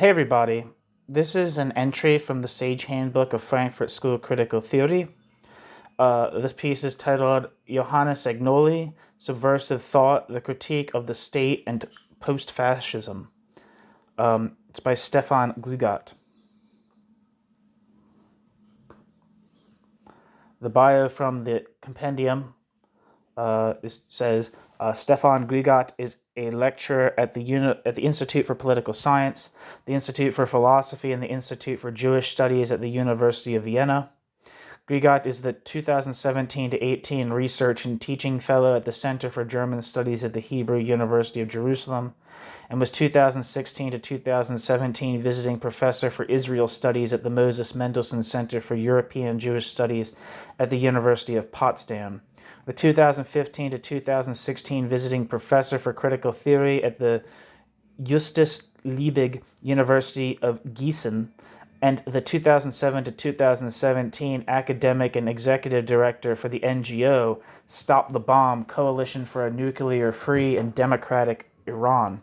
Hey everybody, this is an entry from the Sage Handbook of Frankfurt School of Critical Theory. This piece is titled Johannes Agnoli, Subversive Thought, the Critique of the State and Post-Fascism. It's by Stephan Grigat. The bio from the compendium says, Stephan Grigat is a lecturer at the Institute for Political Science, the Institute for Philosophy, and the Institute for Jewish Studies at the University of Vienna. Grigat is the 2017-18 Research and Teaching Fellow at the Center for German Studies at the Hebrew University of Jerusalem, and was 2016-2017 Visiting Professor for Israel Studies at the Moses Mendelssohn Center for European Jewish Studies at the University of Potsdam. The 2015-2016 Visiting Professor for Critical Theory at the Justus-Liebig University of Gießen, and the 2007-2017 Academic and Executive Director for the NGO Stop the Bomb Coalition for a Nuclear-Free and Democratic Iran.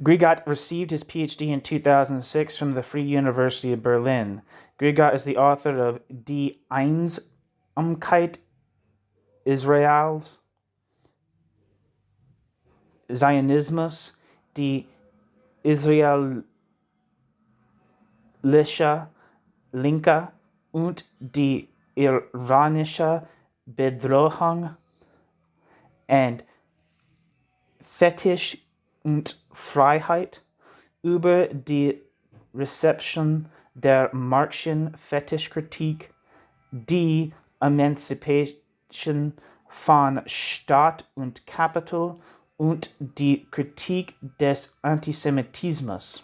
Grigat received his PhD in 2006 from the Free University of Berlin. Grigat is the author of Die Einsamkeit Israels, Zionismus, Die israelische Linke und die iranische Bedrohung and Fetisch und Freiheit über die Rezeption der Marxischen Fetischkritik, die Emanzipation von Staat und Kapital und die Kritik des Antisemitismus.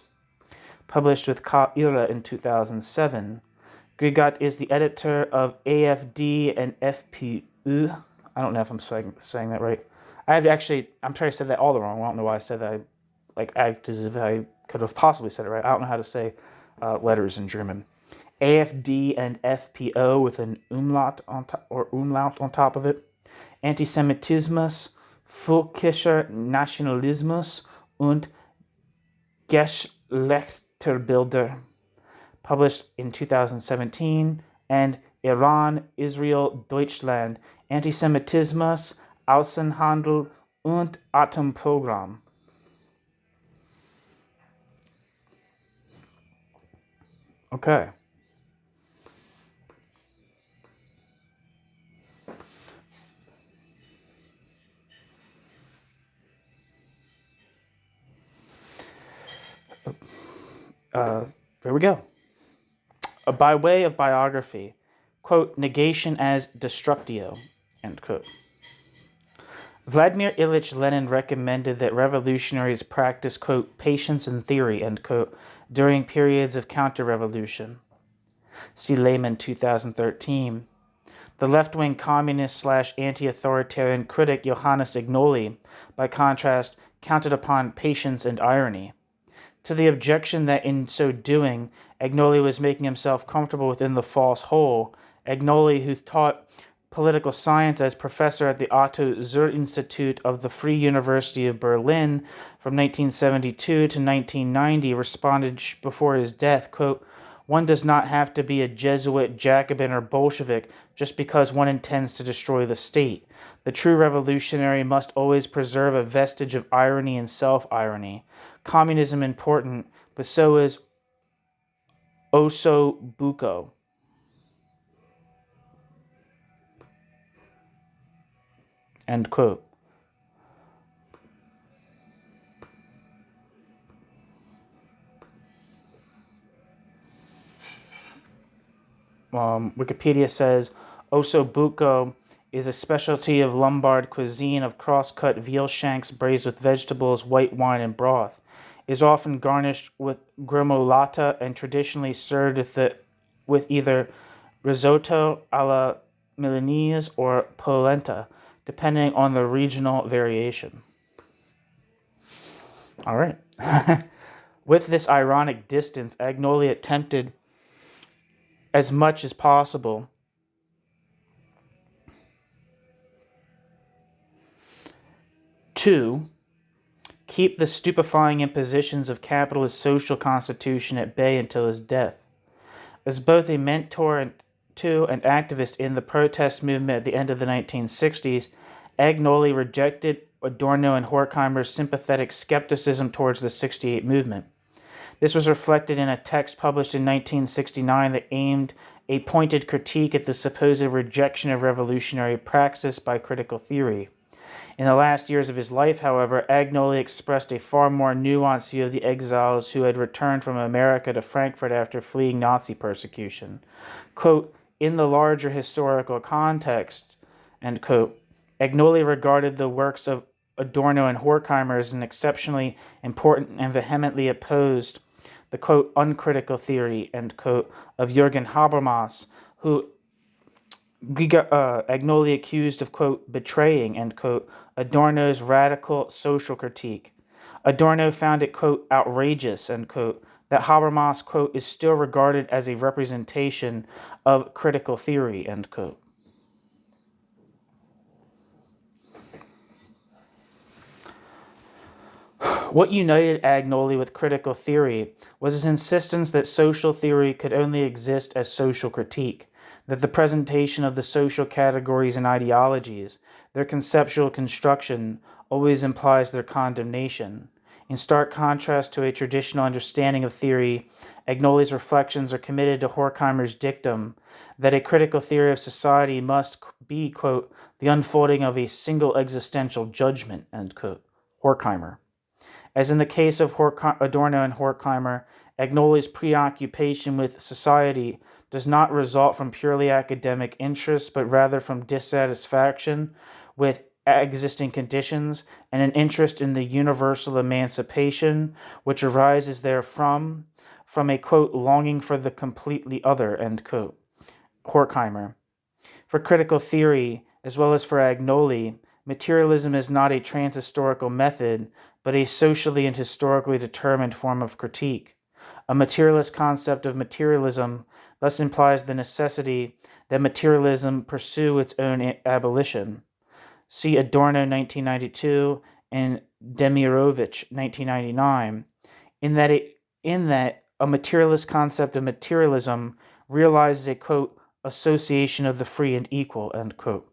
Published with Ka-Ira in 2007. Grigat is the editor of AFD and FPU. I don't know if I'm saying that right. I'm sure I said that all wrong. I don't know why I said that. I act as if I could have possibly said it right. I don't know how to say letters in German. AFD and FPO with an umlaut on top of it. Antisemitismus, völkischer Nationalismus und Geschlechterbilder, published in 2017, and Iran, Israel, Deutschland, Antisemitismus, Außenhandel und Atomprogramm. Okay. There we go. By way of biography, quote, negation as destructio, end quote. Vladimir Ilyich Lenin recommended that revolutionaries practice, quote, patience in theory, end quote, during periods of counter-revolution. See Lehman, 2013. The left-wing communist/anti-authoritarian critic Johannes Agnoli, by contrast, counted upon patience and irony. To the objection that in so doing, Agnoli was making himself comfortable within the false hole, Agnoli, who taught political science as professor at the Otto Suhr Institute of the Free University of Berlin from 1972 to 1990, responded before his death, quote, one does not have to be a Jesuit, Jacobin, or Bolshevik just because one intends to destroy the state. The true revolutionary must always preserve a vestige of irony and self-irony. Communism important, but so is osso buco. End quote. Wikipedia says, osso buco is a specialty of Lombard cuisine of cross-cut veal shanks braised with vegetables, white wine, and broth. It is often garnished with gremolata and traditionally served with either risotto alla Milanese or polenta, depending on the regional variation. All right. With this ironic distance, Agnoli attempted as much as possible to keep the stupefying impositions of capitalist social constitution at bay until his death. As both a mentor to and activist in the protest movement at the end of the 1960s, Agnoli rejected Adorno and Horkheimer's sympathetic skepticism towards the 68 movement. This was reflected in a text published in 1969 that aimed a pointed critique at the supposed rejection of revolutionary praxis by critical theory. In the last years of his life, however, Agnoli expressed a far more nuanced view of the exiles who had returned from America to Frankfurt after fleeing Nazi persecution. Quote, in the larger historical context, end quote, Agnoli regarded the works of Adorno and Horkheimer as an exceptionally important and vehemently opposed the, quote, uncritical theory, end quote, of Jürgen Habermas, who Agnoli accused of, quote, betraying, end quote, Adorno's radical social critique. Adorno found it, quote, outrageous, end quote, that Habermas, quote, is still regarded as a representation of critical theory, end quote. What united Agnoli with critical theory was his insistence that social theory could only exist as social critique, that the presentation of the social categories and ideologies, their conceptual construction, always implies their condemnation. In stark contrast to a traditional understanding of theory, Agnoli's reflections are committed to Horkheimer's dictum that a critical theory of society must be, quote, the unfolding of a single existential judgment, end quote, Horkheimer. As in the case of Adorno and Horkheimer, Agnoli's preoccupation with society does not result from purely academic interest, but rather from dissatisfaction with existing conditions and an interest in the universal emancipation which arises therefrom, from a, quote, longing for the completely other, end quote. Horkheimer. For critical theory, as well as for Agnoli, materialism is not a transhistorical method, but a socially and historically determined form of critique. A materialist concept of materialism thus implies the necessity that materialism pursue its own abolition. See Adorno 1992 and Demirovich 1999, in that a materialist concept of materialism realizes a, quote, association of the free and equal, end quote.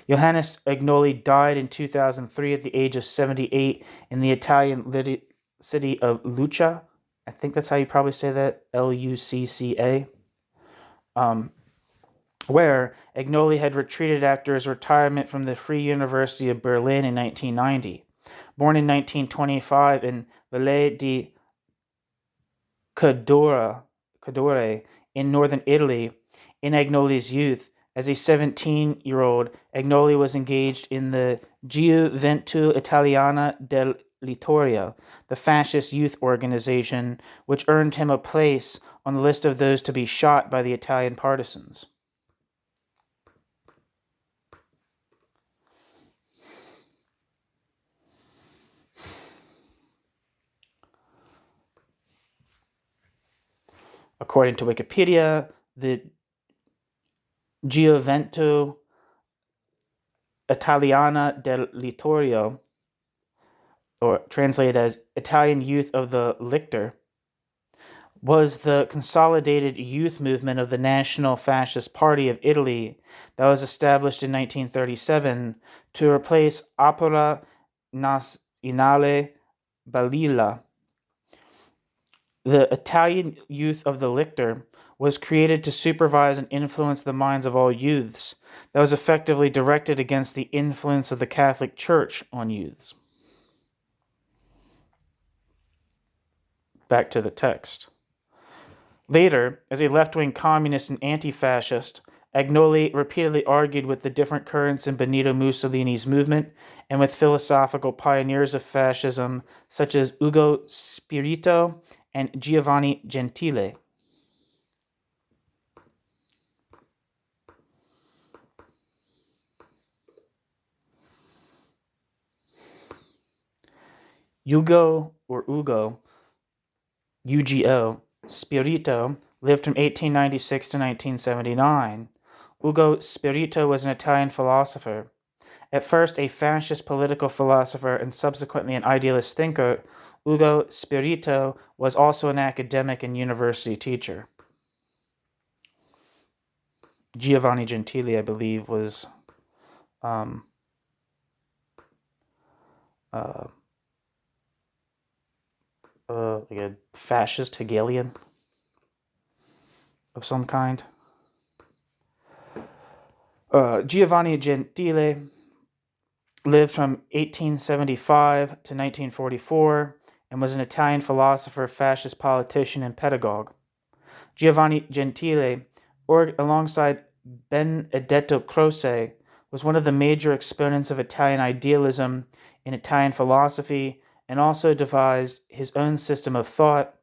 Johannes Agnoli died in 2003 at the age of 78 in the Italian city of Lucca. I think that's how you probably say that, Lucca, where Agnoli had retreated after his retirement from the Free University of Berlin in 1990. Born in 1925 in Valle di Cadore in northern Italy, in Agnoli's youth, as a 17-year-old, Agnoli was engaged in the Gioventù Italiana del Littorio, the fascist youth organization, which earned him a place on the list of those to be shot by the Italian partisans. According to Wikipedia, the Gioventù Italiana del Littorio, or translated as Italian Youth of the Lichter, was the consolidated youth movement of the National Fascist Party of Italy that was established in 1937 to replace Opera Nazionale Balilla. The Italian Youth of the Lichter was created to supervise and influence the minds of all youths, that was effectively directed against the influence of the Catholic Church on youths. Back to the text. Later, as a left-wing communist and anti-fascist, Agnoli repeatedly argued with the different currents in Benito Mussolini's movement and with philosophical pioneers of fascism such as Ugo Spirito and Giovanni Gentile. Ugo Spirito, lived from 1896 to 1979. Ugo Spirito was an Italian philosopher. At first a fascist political philosopher and subsequently an idealist thinker, Ugo Spirito was also an academic and university teacher. Giovanni Gentili, I believe, was like a fascist Hegelian of some kind. Giovanni Gentile lived from 1875 to 1944 and was an Italian philosopher, fascist politician, and pedagogue. Giovanni Gentile, alongside Benedetto Croce, was one of the major exponents of Italian idealism in Italian philosophy and also devised his own system of thought,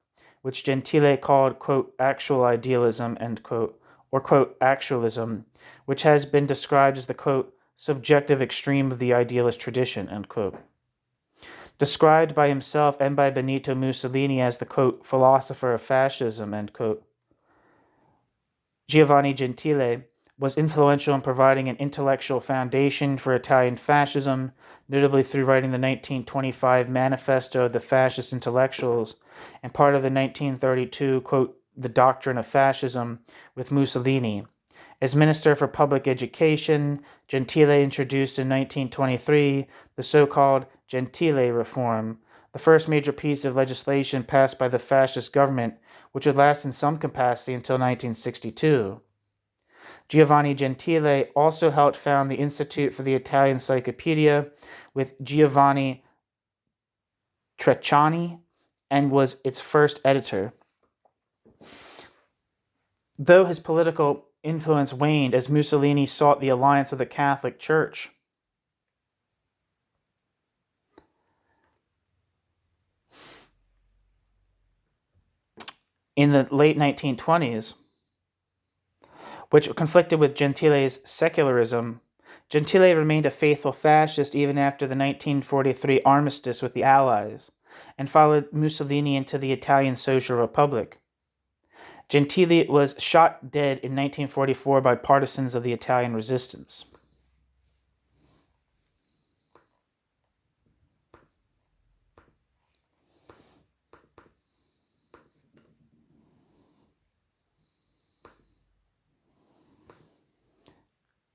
which Gentile called, quote, actual idealism, end quote, or, quote, actualism, which has been described as the, quote, subjective extreme of the idealist tradition, end quote. Described by himself and by Benito Mussolini as the, quote, philosopher of fascism, end quote. Giovanni Gentile was influential in providing an intellectual foundation for Italian fascism, notably through writing the 1925 Manifesto of the Fascist Intellectuals and part of the 1932, quote, The Doctrine of Fascism with Mussolini. As Minister for Public Education, Gentile introduced in 1923 the so-called Gentile Reform, the first major piece of legislation passed by the fascist government, which would last in some capacity until 1962. Giovanni Gentile also helped found the Institute for the Italian Encyclopedia with Giovanni Treccani and was its first editor. Though his political influence waned as Mussolini sought the alliance of the Catholic Church, in the late 1920s, which conflicted with Gentile's secularism, Gentile remained a faithful fascist even after the 1943 armistice with the Allies, and followed Mussolini into the Italian Social Republic. Gentile was shot dead in 1944 by partisans of the Italian resistance.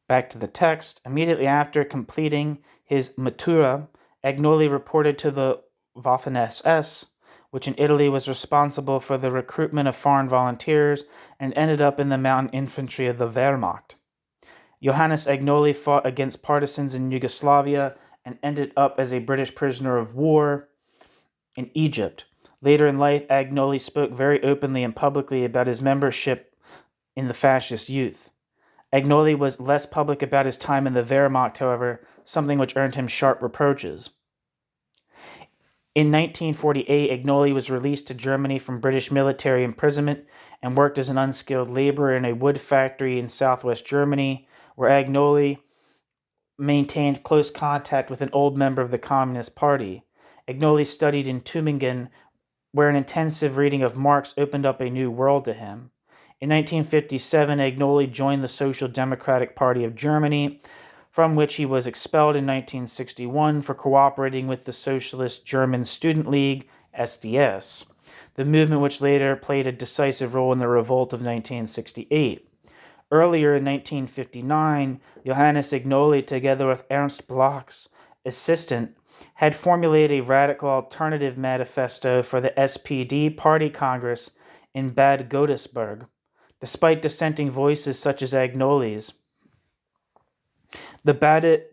Back to the text. Immediately after completing his matura, Agnoli reported to the Waffen-SS, which in Italy was responsible for the recruitment of foreign volunteers, and ended up in the mountain infantry of the Wehrmacht. Johannes Agnoli fought against partisans in Yugoslavia and ended up as a British prisoner of war in Egypt. Later in life, Agnoli spoke very openly and publicly about his membership in the fascist youth. Agnoli was less public about his time in the Wehrmacht, however, something which earned him sharp reproaches. In 1948, Agnoli was released to Germany from British military imprisonment and worked as an unskilled laborer in a wood factory in southwest Germany, where Agnoli maintained close contact with an old member of the Communist Party. Agnoli studied in Tübingen, where an intensive reading of Marx opened up a new world to him. In 1957, Agnoli joined the Social Democratic Party of Germany, from which he was expelled in 1961 for cooperating with the Socialist German Student League, SDS, the movement which later played a decisive role in the revolt of 1968. Earlier in 1959, Johannes Agnoli, together with Ernst Bloch's assistant, had formulated a radical alternative manifesto for the SPD Party Congress in Bad Godesberg, despite dissenting voices such as Agnoli's. The Bad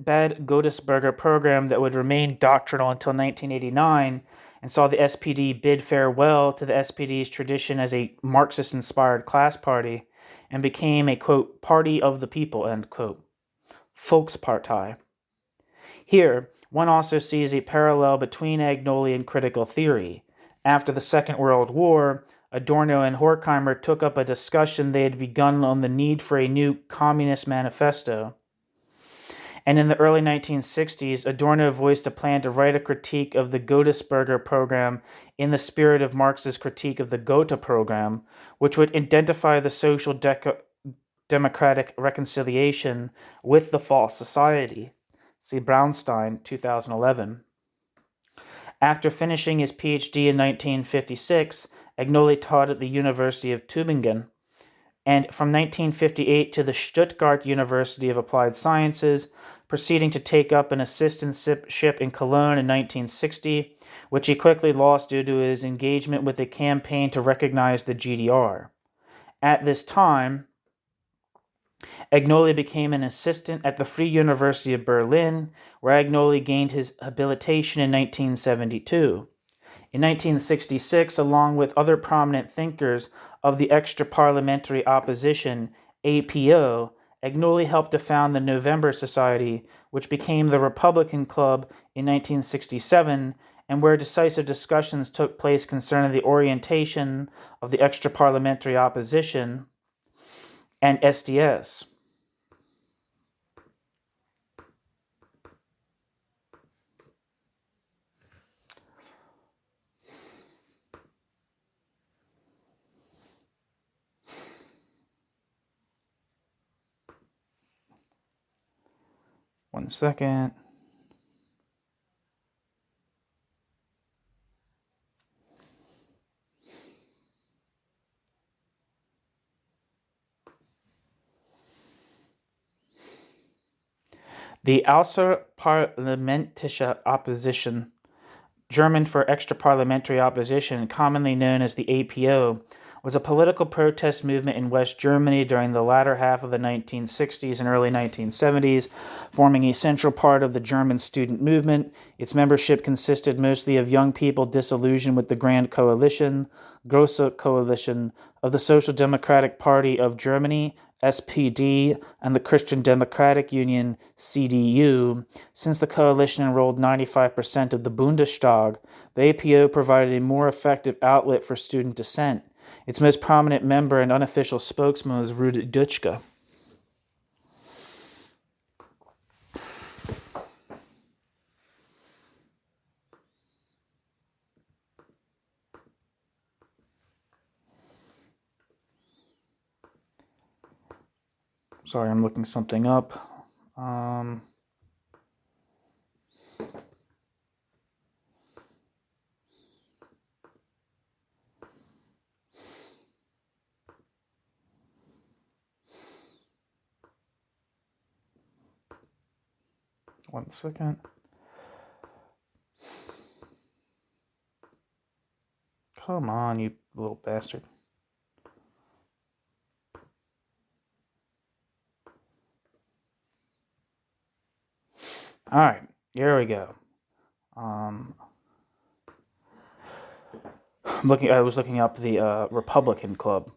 Godesberger program that would remain doctrinal until 1989 and saw the SPD bid farewell to the SPD's tradition as a Marxist-inspired class party and became a, quote, party of the people, end quote, Volkspartei. Here, one also sees a parallel between Agnoli and critical theory. After the Second World War, Adorno and Horkheimer took up a discussion they had begun on the need for a new communist manifesto. And in the early 1960s, Adorno voiced a plan to write a critique of the Godesberger program in the spirit of Marx's critique of the Gotha program, which would identify the social democratic reconciliation with the false society. See Brownstein, 2011. After finishing his PhD in 1956, Agnoli taught at the University of Tübingen, and from 1958 to the Stuttgart University of Applied Sciences, proceeding to take up an assistantship in Cologne in 1960, which he quickly lost due to his engagement with a campaign to recognize the GDR. At this time, Agnoli became an assistant at the Free University of Berlin, where Agnoli gained his habilitation in 1972. In 1966, along with other prominent thinkers of the extra-parliamentary opposition, APO, Agnoli helped to found the November Society, which became the Republican Club in 1967, and where decisive discussions took place concerning the orientation of the extra-parliamentary opposition and SDS. One second. The Außerparlamentarische Opposition, German for extra-parliamentary opposition, commonly known as the APO, was a political protest movement in West Germany during the latter half of the 1960s and early 1970s, forming a central part of the German student movement. Its membership consisted mostly of young people disillusioned with the Grand Coalition, Große Coalition, of the Social Democratic Party of Germany, SPD, and the Christian Democratic Union, CDU. Since the coalition enrolled 95% of the Bundestag, the APO provided a more effective outlet for student dissent. Its most prominent member and unofficial spokesman was Rudi Dutschke. Sorry, I'm looking something up. One second. Come on, you little bastard. All right, here we go. I was looking up the Republican Club.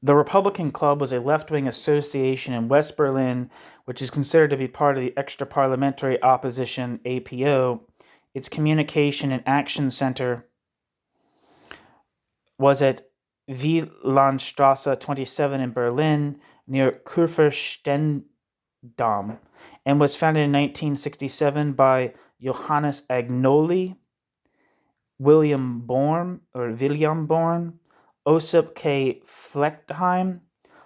The Republican Club was a left-wing association in West Berlin, which is considered to be part of the extra-parliamentary opposition, APO. Its communication and action center was at Wielandstraße 27 in Berlin, near Kurfürstendamm, and was founded in 1967 by Johannes Agnoli, William Born, Osip K. Fleckheim,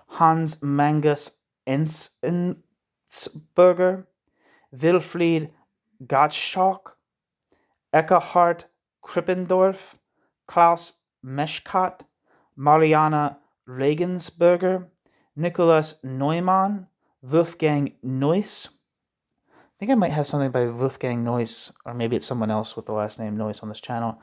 Hans Mangus Enzensberger, Wilfried Gottschalk, Eckhard Krippendorf, Klaus Meschkat, Mariana Regensberger, Nicholas Neumann, Wolfgang Neuss. I think I might have something by Wolfgang Neuss, or maybe it's someone else with the last name Neuss on this channel.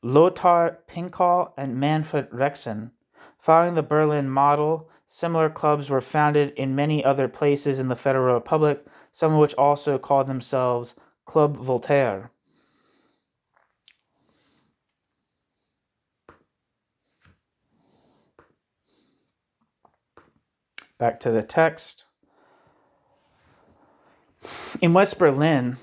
Lothar Pinkal and Manfred Rexen. Following the Berlin model, similar clubs were founded in many other places in the Federal Republic, some of which also called themselves Club Voltaire. Back to the text. In West Berlin,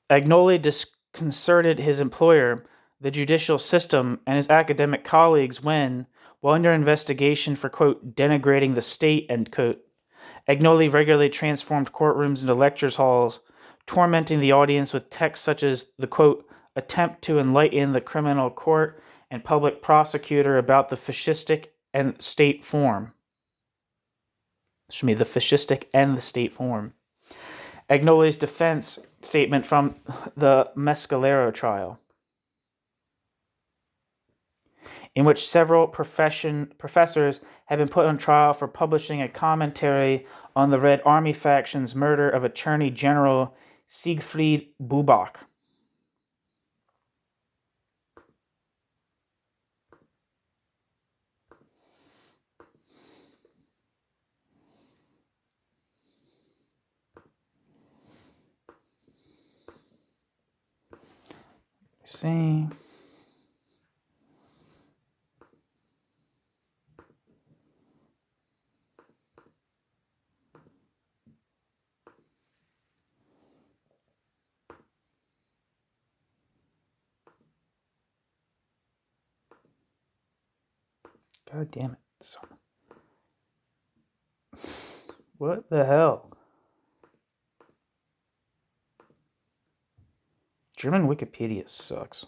Agnoli disconcerted his employer, the judicial system, and his academic colleagues when, while under investigation for, quote, denigrating the state, end quote, Agnoli regularly transformed courtrooms into lectures halls, tormenting the audience with texts such as the, quote, attempt to enlighten the criminal court and public prosecutor about the fascistic and state form. the fascistic and the state form. Agnoli's defense statement from the Mescalero trial, in which several professors had been put on trial for publishing a commentary on the Red Army faction's murder of Attorney General Siegfried Buback. See. God damn it. What the hell? German Wikipedia sucks.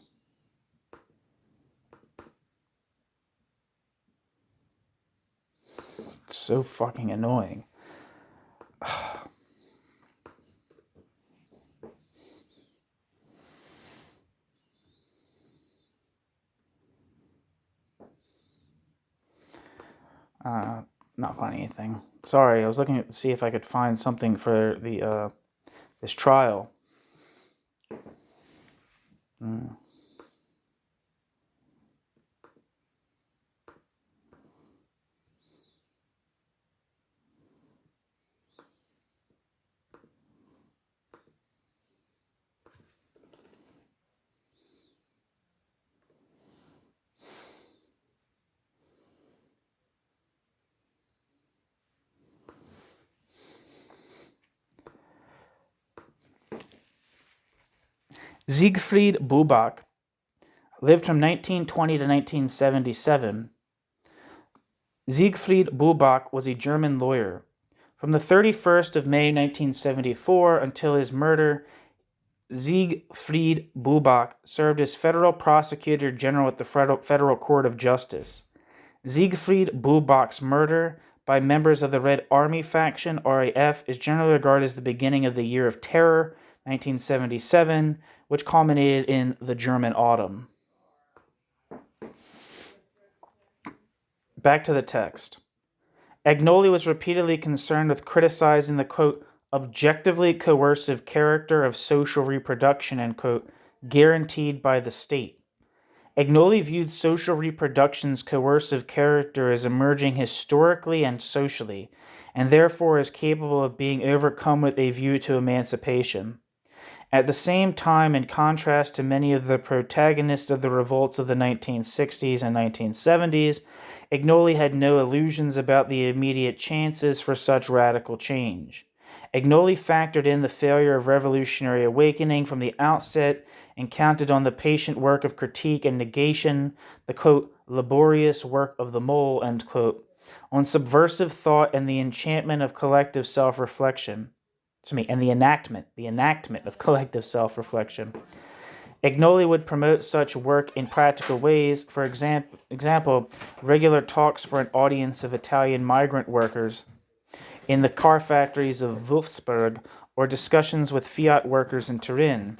It's so fucking annoying. Not finding anything. Sorry, I was looking to see if I could find something for the this trial. Siegfried Buback lived from 1920 to 1977. Siegfried Buback was a German lawyer. From the 31st of May 1974 until his murder, Siegfried Buback served as federal prosecutor general at the Federal Court of Justice. Siegfried Buback's murder by members of the Red Army faction, RAF, is generally regarded as the beginning of the Year of Terror, 1977, which culminated in the German Autumn. Back to the text. Agnoli was repeatedly concerned with criticizing the, quote, objectively coercive character of social reproduction, end quote, guaranteed by the state. Agnoli viewed social reproduction's coercive character as emerging historically and socially, and therefore as capable of being overcome with a view to emancipation. At the same time, in contrast to many of the protagonists of the revolts of the 1960s and 1970s, Agnoli had no illusions about the immediate chances for such radical change. Agnoli factored in the failure of revolutionary awakening from the outset and counted on the patient work of critique and negation, the, quote, laborious work of the mole, end quote, on subversive thought and the enchantment of collective self-reflection. And the enactment of collective self-reflection. Agnoli would promote such work in practical ways, for example, regular talks for an audience of Italian migrant workers in the car factories of Wolfsburg, or discussions with Fiat workers in Turin.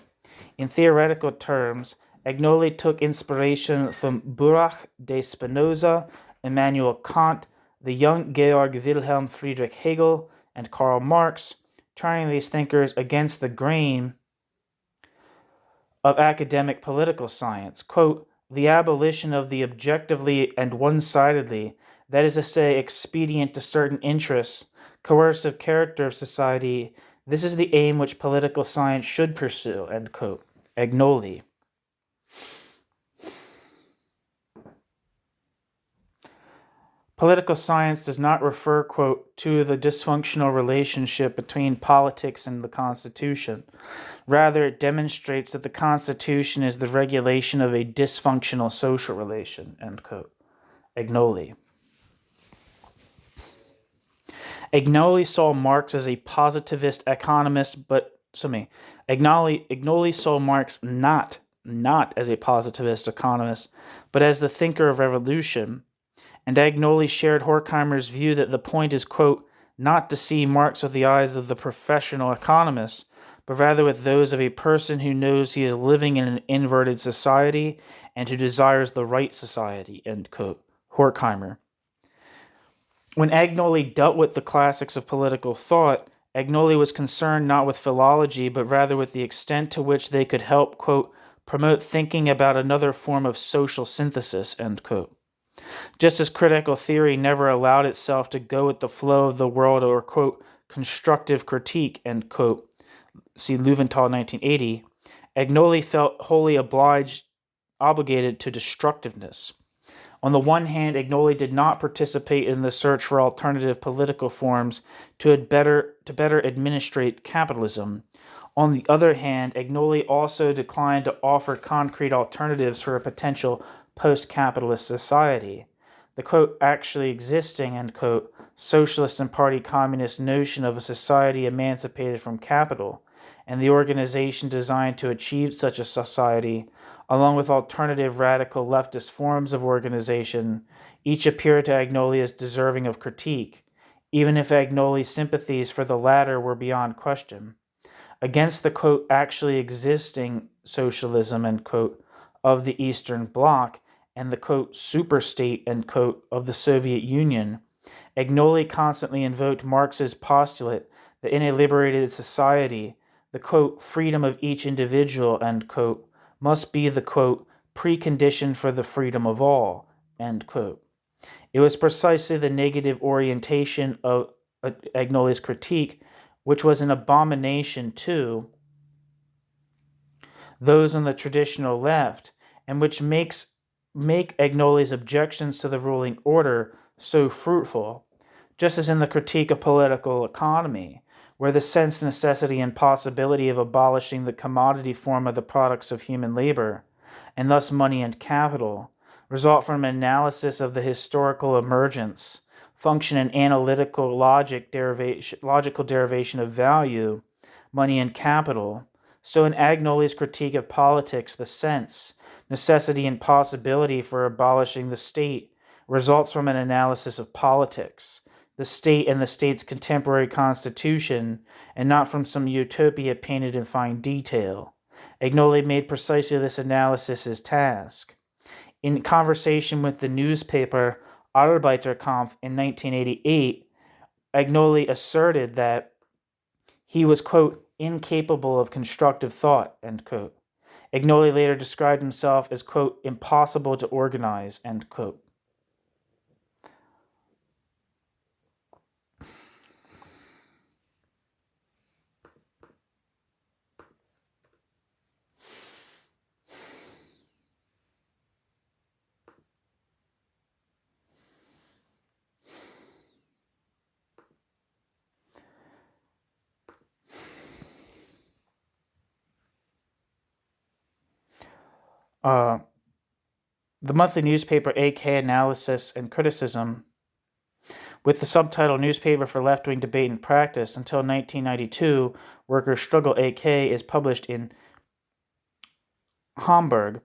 In theoretical terms, Agnoli took inspiration from Baruch de Spinoza, Immanuel Kant, the young Georg Wilhelm Friedrich Hegel, and Karl Marx, turning these thinkers against the grain of academic political science. Quote, the abolition of the objectively and one-sidedly, that is to say, expedient to certain interests, coercive character of society, this is the aim which political science should pursue, end quote. Agnoli. Political science does not refer, quote, to the dysfunctional relationship between politics and the Constitution. Rather, it demonstrates that the Constitution is the regulation of a dysfunctional social relation, end quote. Agnoli. Agnoli saw Marx as a positivist economist, Agnoli saw Marx not as a positivist economist, but as the thinker of revolution. And Agnoli shared Horkheimer's view that the point is, quote, not to see Marx with the eyes of the professional economist, but rather with those of a person who knows he is living in an inverted society and who desires the right society, end quote. Horkheimer. When Agnoli dealt with the classics of political thought, Agnoli was concerned not with philology, but rather with the extent to which they could help, quote, promote thinking about another form of social synthesis, end quote. Just as critical theory never allowed itself to go with the flow of the world or, quote, constructive critique, end quote, see Löwenthal 1980, Agnoli felt wholly obligated to destructiveness. On the one hand, Agnoli did not participate in the search for alternative political forms to better administrate capitalism. On the other hand, Agnoli also declined to offer concrete alternatives for a potential post-capitalist society. The, quote, actually existing, end quote, socialist and party communist notion of a society emancipated from capital, and the organization designed to achieve such a society, along with alternative radical leftist forms of organization, each appeared to Agnoli as deserving of critique, even if Agnoli's sympathies for the latter were beyond question. Against the, quote, actually existing socialism, end quote, of the Eastern Bloc and the, quote, superstate, end quote, of the Soviet Union, Agnoli constantly invoked Marx's postulate that in a liberated society, the, quote, freedom of each individual, end quote, must be the, quote, precondition for the freedom of all, end quote. It was precisely the negative orientation of Agnoli's critique, which was an abomination to those on the traditional left, and which make Agnoli's objections to the ruling order so fruitful, just as in the critique of political economy, where the sense, necessity, and possibility of abolishing the commodity form of the products of human labor, and thus money and capital, result from an analysis of the historical emergence, function and analytical logical derivation of value, money and capital. So in Agnoli's critique of politics, the sense, necessity, and possibility for abolishing the state results from an analysis of politics, the state and the state's contemporary constitution, and not from some utopia painted in fine detail. Agnoli made precisely this analysis his task. In conversation with the newspaper Arbeiterkampf in 1988, Agnoli asserted that he was, quote, incapable of constructive thought, end quote. Agnoli later described himself as, quote, impossible to organize, end quote. The monthly newspaper AK Analysis and Criticism, with the subtitle Newspaper for Left-Wing Debate and Practice until 1992, Workers' Struggle AK is published in Hamburg.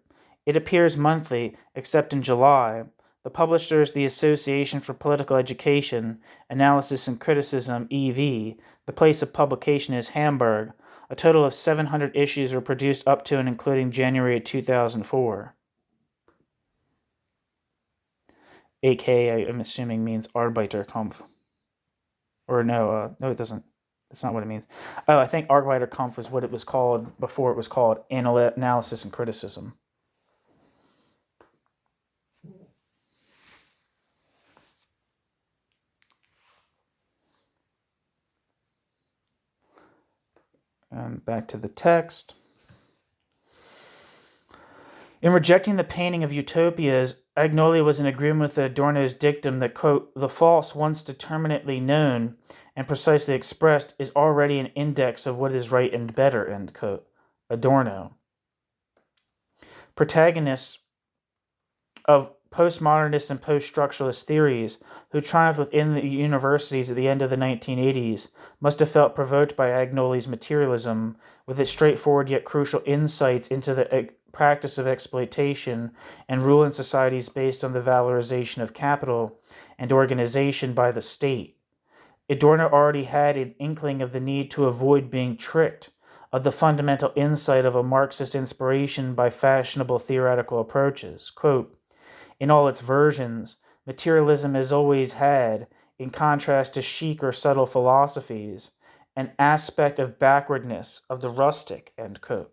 It appears monthly, except in July. The publisher is the Association for Political Education, Analysis and Criticism, EV. The place of publication is Hamburg. A total of 700 issues were produced up to and including January 2004. AK, I'm assuming, means Arbeiterkampf. Or no, it doesn't. That's not what it means. Oh, I think Arbeiterkampf was what it was called before it was called Analysis and Criticism. Back to the text. In rejecting the painting of utopias, Agnoli was in agreement with Adorno's dictum that, quote, the false, once determinately known and precisely expressed, is already an index of what is right and better, end quote. Adorno. Protagonists of postmodernist and post-structuralist theories who triumphed within the universities at the end of the 1980s must have felt provoked by Agnoli's materialism, with its straightforward yet crucial insights into the practice of exploitation and rule in societies based on the valorization of capital and organization by the state. Adorno already had an inkling of the need to avoid being tricked, of the fundamental insight of a Marxist inspiration by fashionable theoretical approaches. Quote, in all its versions, materialism has always had, in contrast to chic or subtle philosophies, an aspect of backwardness, of the rustic, end quote.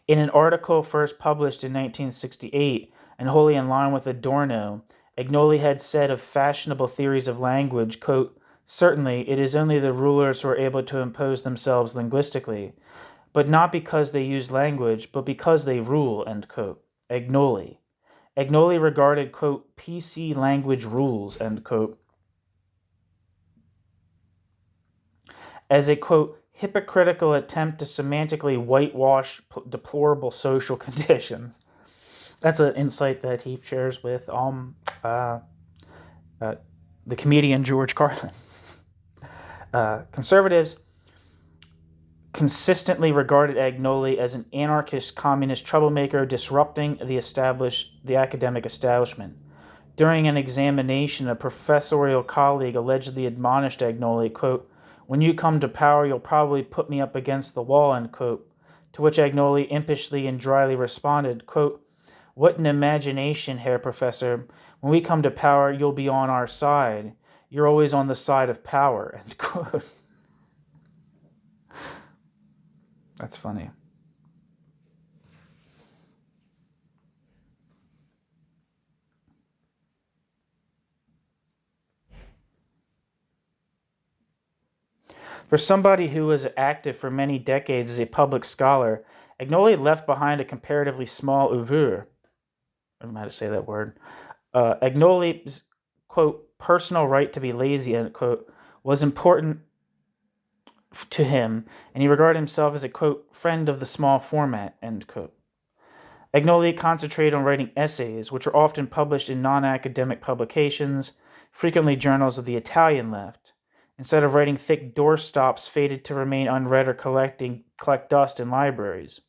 In an article first published in 1968, and wholly in line with Adorno, Agnoli had said of fashionable theories of language, quote, certainly it is only the rulers who are able to impose themselves linguistically, but not because they use language, but because they rule, end quote. Agnoli. Agnoli regarded, quote, PC language rules, end quote, as a, quote, hypocritical attempt to semantically whitewash deplorable social conditions. That's an insight that he shares with the comedian George Carlin. Conservatives consistently regarded Agnoli as an anarchist communist troublemaker disrupting the academic establishment. During an examination, a professorial colleague allegedly admonished Agnoli, quote, when you come to power, you'll probably put me up against the wall, end quote, to which Agnoli impishly and dryly responded, quote, what an imagination, Herr Professor. When we come to power, you'll be on our side. You're always on the side of power, end quote. That's funny. For somebody who was active for many decades as a public scholar, Agnoli left behind a comparatively small oeuvre. I don't know how to say that word. Agnoli's, quote, personal right to be lazy, end quote, was important to him, and he regarded himself as a, quote, friend of the small format, end quote. Agnoli concentrated on writing essays, which were often published in non-academic publications, frequently journals of the Italian left, instead of writing thick doorstops fated to remain unread or collect dust in libraries.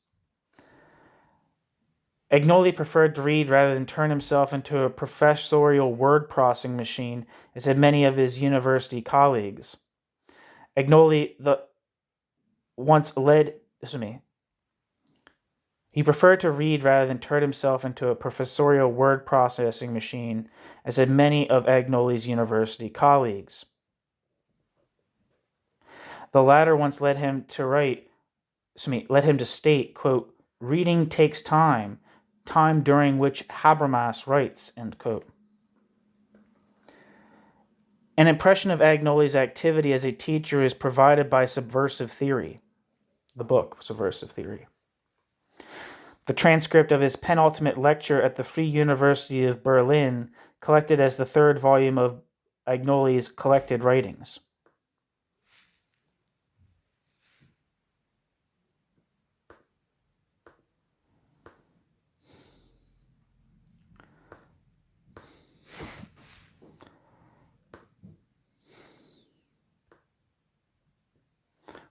Agnoli preferred to read rather than turn himself into a professorial word-processing machine, as had many of his university colleagues. Agnoli He preferred to read rather than turn himself into a professorial word-processing machine, as had many of Agnoli's university colleagues. The latter once led him to state, quote, reading takes time during which Habermas writes, end quote. An impression of Agnoli's activity as a teacher is provided by Subversive Theory, the book Subversive Theory. The transcript of his penultimate lecture at the Free University of Berlin, collected as the third volume of Agnoli's collected writings.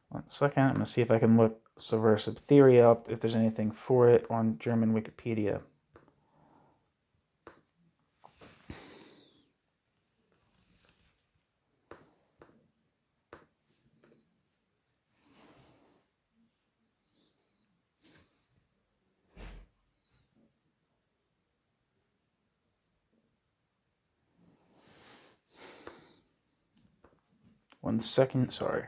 One second, I'm going to see if I can look Subversive Theory up, if there's anything for it on German Wikipedia. One second, sorry.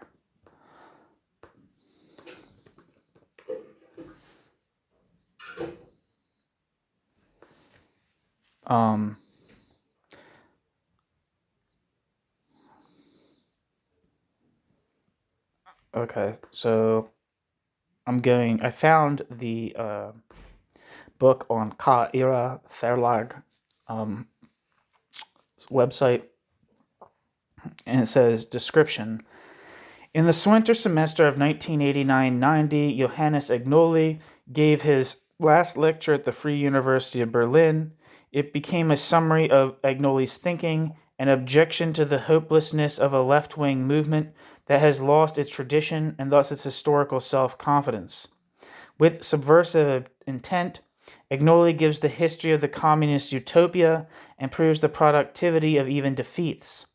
Okay, so I found the book on K-Ira Verlag website, and it says, description. In the winter semester of 1989-90, Johannes Agnoli gave his last lecture at the Free University of Berlin. It became a summary of Agnoli's thinking, an objection to the hopelessness of a left-wing movement that has lost its tradition and thus its historical self-confidence. With subversive intent, Agnoli gives the history of the communist utopia and proves the productivity of even defeats.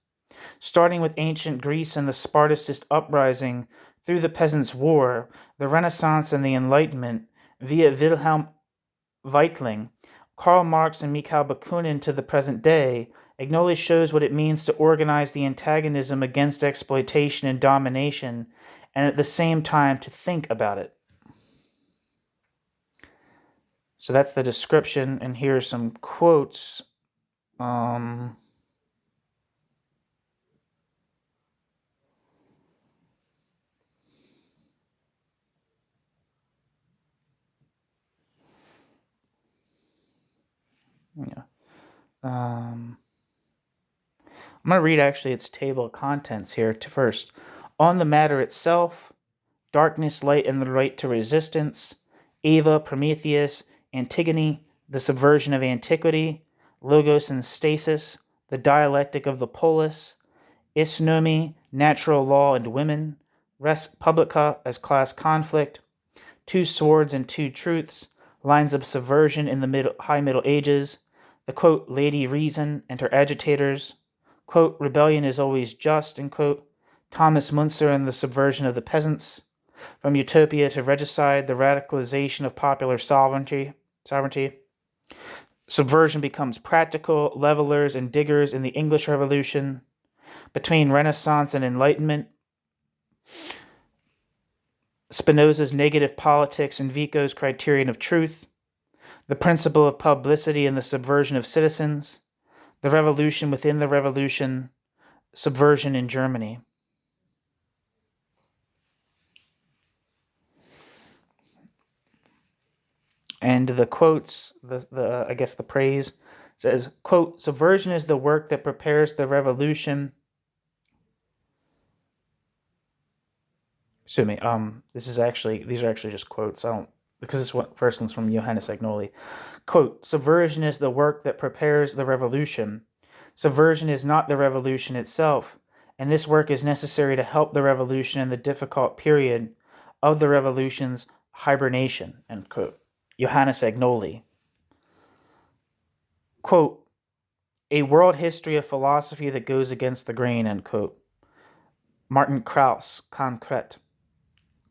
Starting with ancient Greece and the Spartacist uprising, through the Peasants' War, the Renaissance and the Enlightenment, via Wilhelm Weitling, Karl Marx and Mikhail Bakunin to the present day, Agnoli shows what it means to organize the antagonism against exploitation and domination, and at the same time to think about it. So that's the description, and here are some quotes. Yeah. I'm going to read actually its table of contents here first. On the matter itself, darkness, light, and the right to resistance, Eva, Prometheus, Antigone, the subversion of antiquity, logos and stasis, the dialectic of the polis, isnomy, natural law and women, res publica as class conflict, two swords and two truths, lines of subversion in the High Middle Ages, the quote, Lady Reason and her agitators, quote, rebellion is always just, and quote, Thomas Munzer and the subversion of the peasants, from utopia to regicide, the radicalization of popular sovereignty. Subversion becomes practical, levelers and diggers in the English Revolution. Between Renaissance and Enlightenment, Spinoza's negative politics and Vico's criterion of truth, the principle of publicity and the subversion of citizens, the revolution within the revolution, subversion in Germany. And the quotes, I guess the praise says, quote, subversion is the work that prepares the revolution. Excuse me. These are actually just quotes. Because this first one's from Johannes Agnoli. Quote, subversion is the work that prepares the revolution. Subversion is not the revolution itself, and this work is necessary to help the revolution in the difficult period of the revolution's hibernation, end quote. Johannes Agnoli. Quote, a world history of philosophy that goes against the grain, end quote. Martin Krauss, Concrete.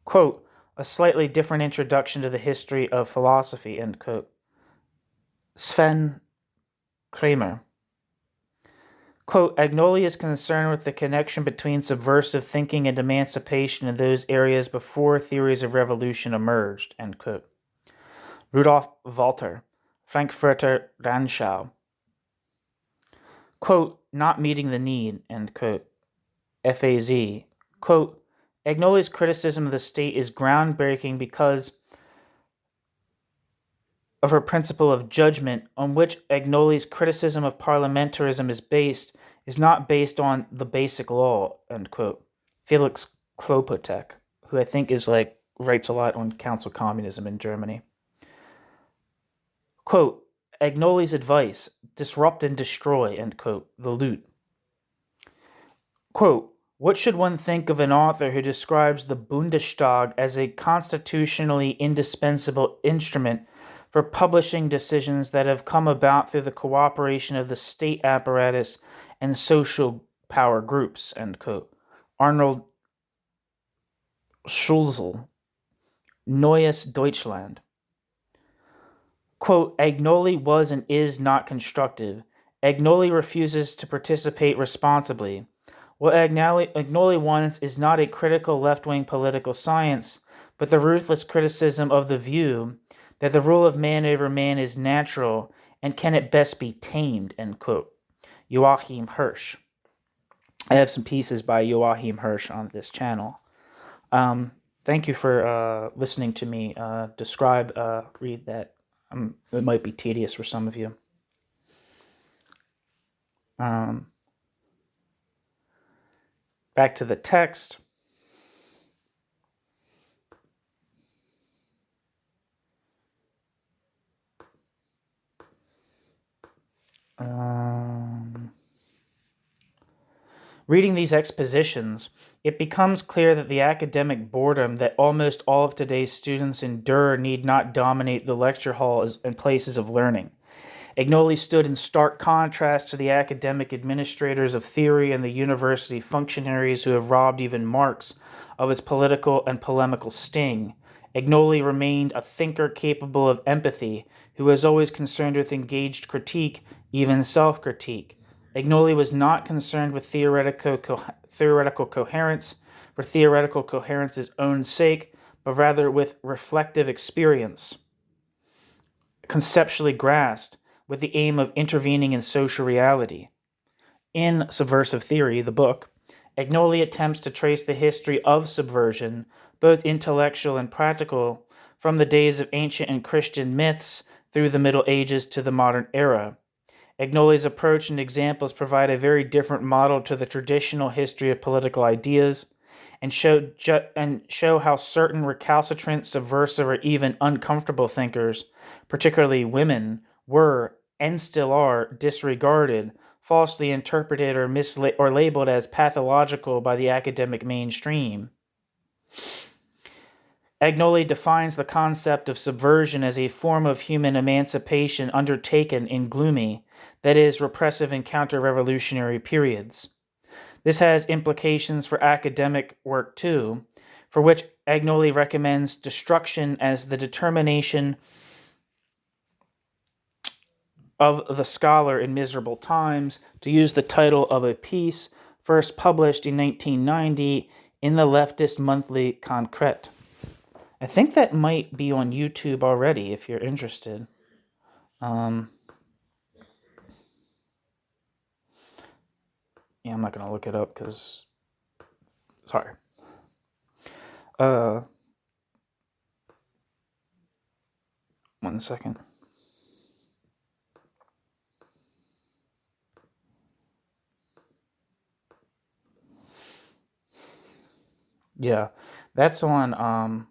Quote, a slightly different introduction to the history of philosophy, end quote. Sven Kramer. Quote, Agnoli is concerned with the connection between subversive thinking and emancipation in those areas before theories of revolution emerged, end quote. Rudolf Walter, Frankfurter Rundschau. Quote, not meeting the need, end quote. FAZ. Quote, Agnoli's criticism of the state is groundbreaking because of her principle of judgment, on which Agnoli's criticism of parliamentarism is not based on the basic law, end quote. Felix Klopotek, who I think writes a lot on council communism in Germany. Quote, Agnoli's advice, disrupt and destroy, end quote, the loot. Quote, what should one think of an author who describes the Bundestag as a constitutionally indispensable instrument for publishing decisions that have come about through the cooperation of the state apparatus and social power groups, end quote. Arnold Schulzel, Neues Deutschland. Quote, Agnoli was and is not constructive. Agnoli refuses to participate responsibly. What Agnoli wants is not a critical left-wing political science, but the ruthless criticism of the view that the rule of man over man is natural and can at best be tamed, end quote. Joachim Hirsch. I have some pieces by Joachim Hirsch on this channel. Thank you for listening to me read that. It might be tedious for some of you. Back to the text. Reading these expositions, it becomes clear that the academic boredom that almost all of today's students endure need not dominate the lecture halls and places of learning. Agnoli stood in stark contrast to the academic administrators of theory and the university functionaries who have robbed even Marx of his political and polemical sting. Agnoli remained a thinker capable of empathy, who was always concerned with engaged critique, even self-critique. Agnoli was not concerned with theoretical coherence for theoretical coherence's own sake, but rather with reflective experience, conceptually grasped, with the aim of intervening in social reality. In Subversive Theory, the book, Agnoli attempts to trace the history of subversion, both intellectual and practical, from the days of ancient and Christian myths through the Middle Ages to the modern era. Agnoli's approach and examples provide a very different model to the traditional history of political ideas and show how certain recalcitrant, subversive, or even uncomfortable thinkers, particularly women, were and still are disregarded, falsely interpreted, or labeled as pathological by the academic mainstream. Agnoli defines the concept of subversion as a form of human emancipation undertaken in gloomy, that is, repressive and counter-revolutionary periods. This has implications for academic work too, for which Agnoli recommends destruction as the determination of the scholar in miserable times, to use the title of a piece first published in 1990 in the leftist monthly Concrete. I think that might be on YouTube already if you're interested. Yeah, I'm not going to look it up because... Sorry. 1 second. Yeah, that's on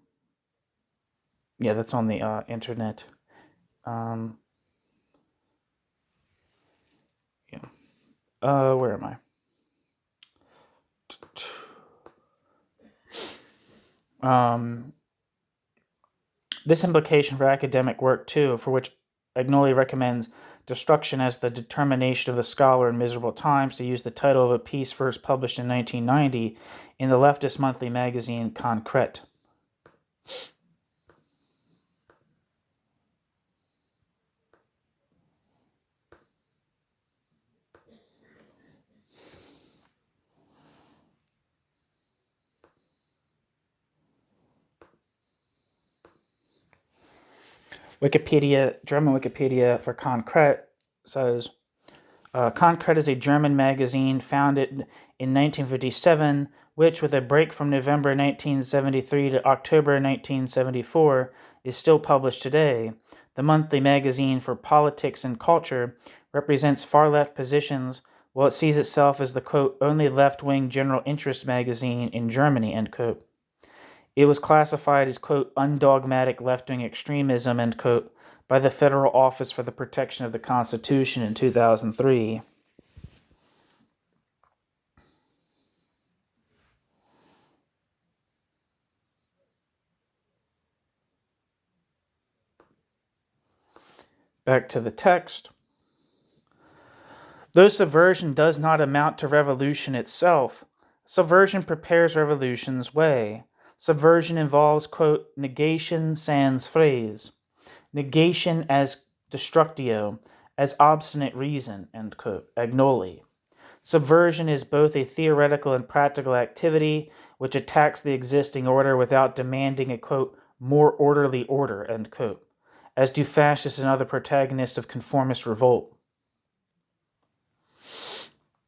that's on the internet. Where am I? This implication for academic work too, for which Agnoli recommends destruction as the determination of the scholar in miserable times, to use the title of a piece first published in 1990 in the leftist monthly magazine Concrete. Wikipedia, German Wikipedia for Concrete says, Concrete is a German magazine founded in 1957, which, with a break from November 1973 to October 1974, is still published today. The monthly magazine for politics and culture represents far-left positions, while it sees itself as the, quote, only left-wing general interest magazine in Germany, end quote. It was classified as, quote, undogmatic left-wing extremism, end quote, by the Federal Office for the Protection of the Constitution in 2003. Back to the text. Though subversion does not amount to revolution itself, subversion prepares revolution's way. Subversion involves, quote, negation sans phrase, negation as destructio, as obstinate reason, end quote, Agnoli. Subversion is both a theoretical and practical activity which attacks the existing order without demanding a, quote, more orderly order, end quote, as do fascists and other protagonists of conformist revolt.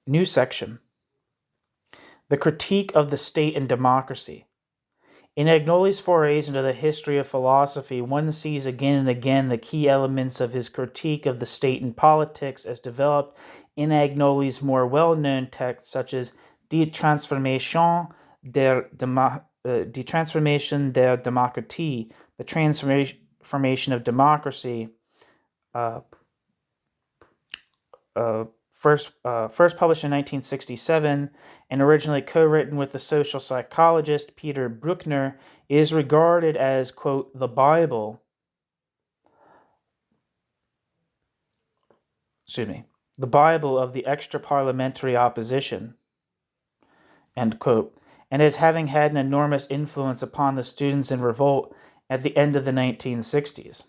New section. The critique of the state and democracy. In Agnoli's forays into the history of philosophy, one sees again and again the key elements of his critique of the state and politics as developed in Agnoli's more well-known texts, such as Die Transformation der Demokratie, the transformation of democracy, first published in 1967 and originally co-written with the social psychologist Peter Bruckner, is regarded as, quote, the Bible. The Bible of the extra-parliamentary opposition, end quote, and as having had an enormous influence upon the students in revolt at the end of the 1960s.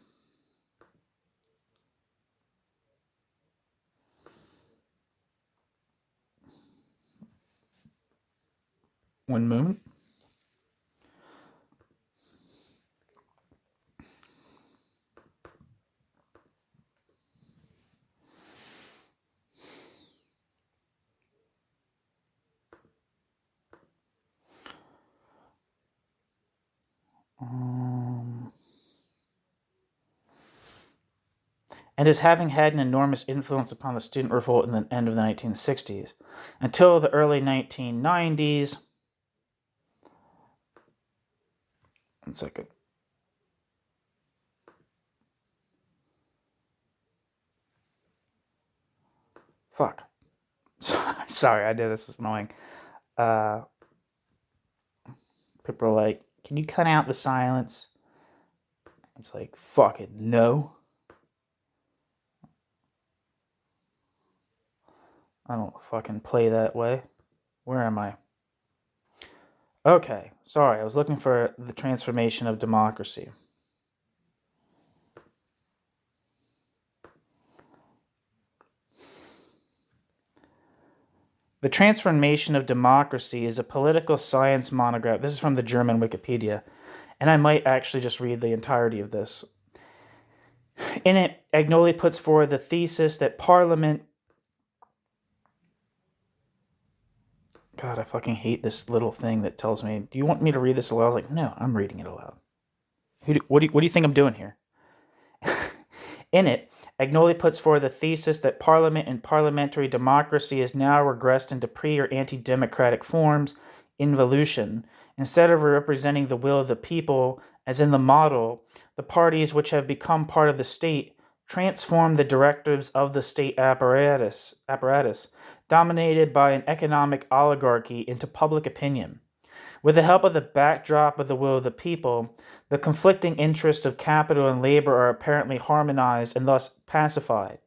One moment. And as having had an enormous influence upon the student revolt in the end of the 1960s. Until the early 1990s. One second. Fuck. Sorry, I did this. It's annoying. People are like, can you cut out the silence? It's like, fuck it, no. I don't fucking play that way. Where am I? Okay, sorry, I was looking for the transformation of democracy. The Transformation of Democracy is a political science monograph. This is from the German Wikipedia, and I might actually just read the entirety of this. In it, Agnoli puts forward the thesis that Parliament... God, I fucking hate this little thing that tells me, do you want me to read this aloud? I was like, no, I'm reading it aloud. What do you think I'm doing here? In it, Agnoli puts forward the thesis that Parliament and parliamentary democracy is now regressed into pre- or anti-democratic forms, involution. Instead of representing the will of the people, as in the model, the parties which have become part of the state transform the directives of the state apparatus, dominated by an economic oligarchy, into public opinion. With the help of the backdrop of the will of the people, the conflicting interests of capital and labor are apparently harmonized and thus pacified.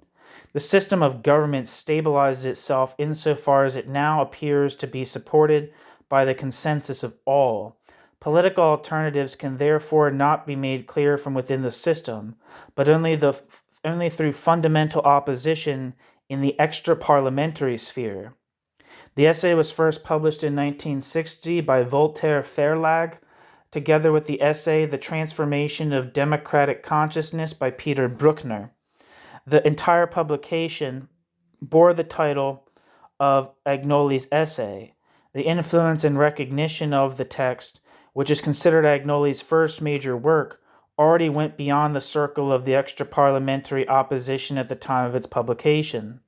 The system of government stabilizes itself insofar as it now appears to be supported by the consensus of all. Political alternatives can therefore not be made clear from within the system, but only through fundamental opposition in the extra-parliamentary sphere. The essay was first published in 1960 by Voltaire Verlag, together with the essay The Transformation of Democratic Consciousness by Peter Bruckner. The entire publication bore the title of Agnoli's essay. The influence and recognition of the text, which is considered Agnoli's first major work, already went beyond the circle of the extra-parliamentary opposition at the time of its publication.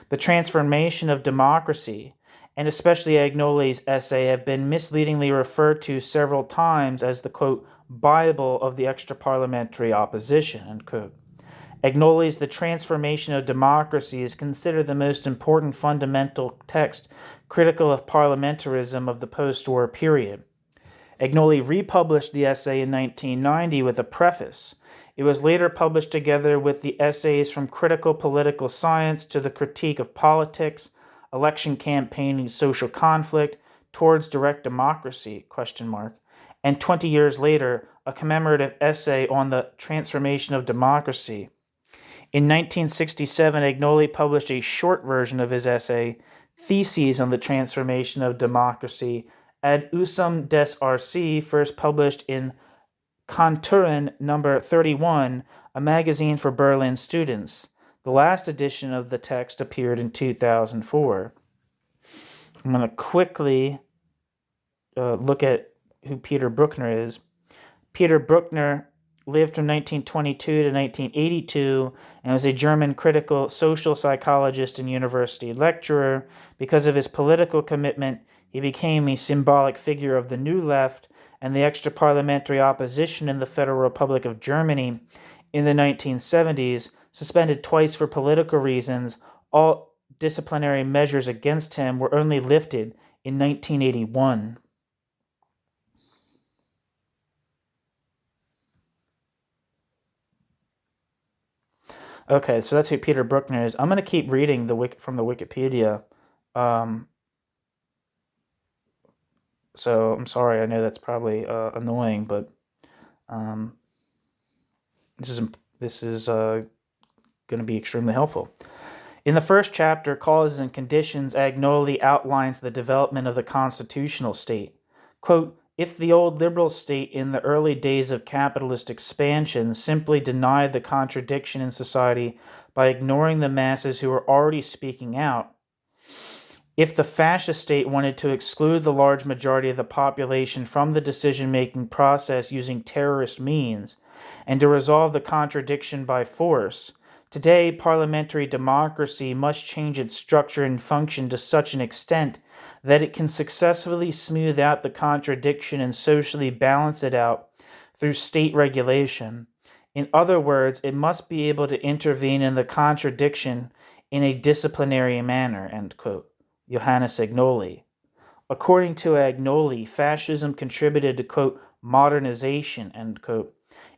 The Transformation of Democracy, and especially Agnoli's essay, have been misleadingly referred to several times as the, quote, Bible of the extra-parliamentary opposition, end quote. Agnoli's The Transformation of Democracy is considered the most important fundamental text critical of parliamentarism of the post-war period. Agnoli republished the essay in 1990 with a preface. It was later published together with the essays From Critical Political Science to the Critique of Politics, Election Campaigning, Social Conflict, Towards Direct Democracy, ? And 20 years later, a commemorative essay on the Transformation of Democracy. In 1967, Agnoli published a short version of his essay, Theses on the Transformation of Democracy, Ad usum des RC, first published in Konturen number 31, a magazine for Berlin students. The last edition of the text appeared in 2004. I'm going to quickly look at who Peter Bruckner is. Peter Bruckner lived from 1922 to 1982 and was a German critical social psychologist and university lecturer. Because of his political commitment, he became a symbolic figure of the New Left and the extra-parliamentary opposition in the Federal Republic of Germany in the 1970s, suspended twice for political reasons, all disciplinary measures against him were only lifted in 1981. Okay, so that's who Peter Bruckner is. I'm going to keep reading from the Wikipedia. So I'm sorry, I know that's probably annoying, but this is going to be extremely helpful. In the first chapter, Causes and Conditions, Agnoli outlines the development of the constitutional state. Quote, if the old liberal state in the early days of capitalist expansion simply denied the contradiction in society by ignoring the masses who were already speaking out, if the fascist state wanted to exclude the large majority of the population from the decision-making process using terrorist means, and to resolve the contradiction by force, today parliamentary democracy must change its structure and function to such an extent that it can successfully smooth out the contradiction and socially balance it out through state regulation. In other words, it must be able to intervene in the contradiction in a disciplinary manner, end quote. Johannes Agnoli. According to Agnoli, fascism contributed to, quote, modernization, end quote,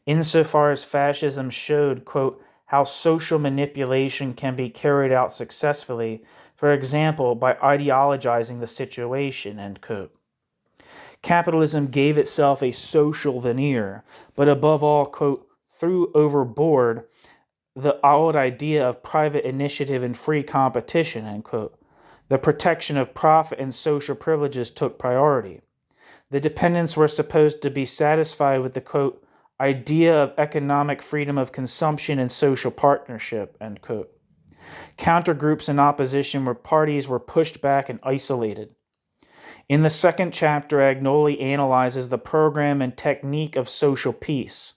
insofar as fascism showed, quote, how social manipulation can be carried out successfully, for example, by ideologizing the situation, end quote. Capitalism gave itself a social veneer, but above all, quote, threw overboard the old idea of private initiative and free competition, end quote. The protection of profit and social privileges took priority. The dependents were supposed to be satisfied with the, quote, idea of economic freedom of consumption and social partnership, end quote. Countergroups in opposition were parties were pushed back and isolated. In the second chapter, Agnoli analyzes the program and technique of social peace.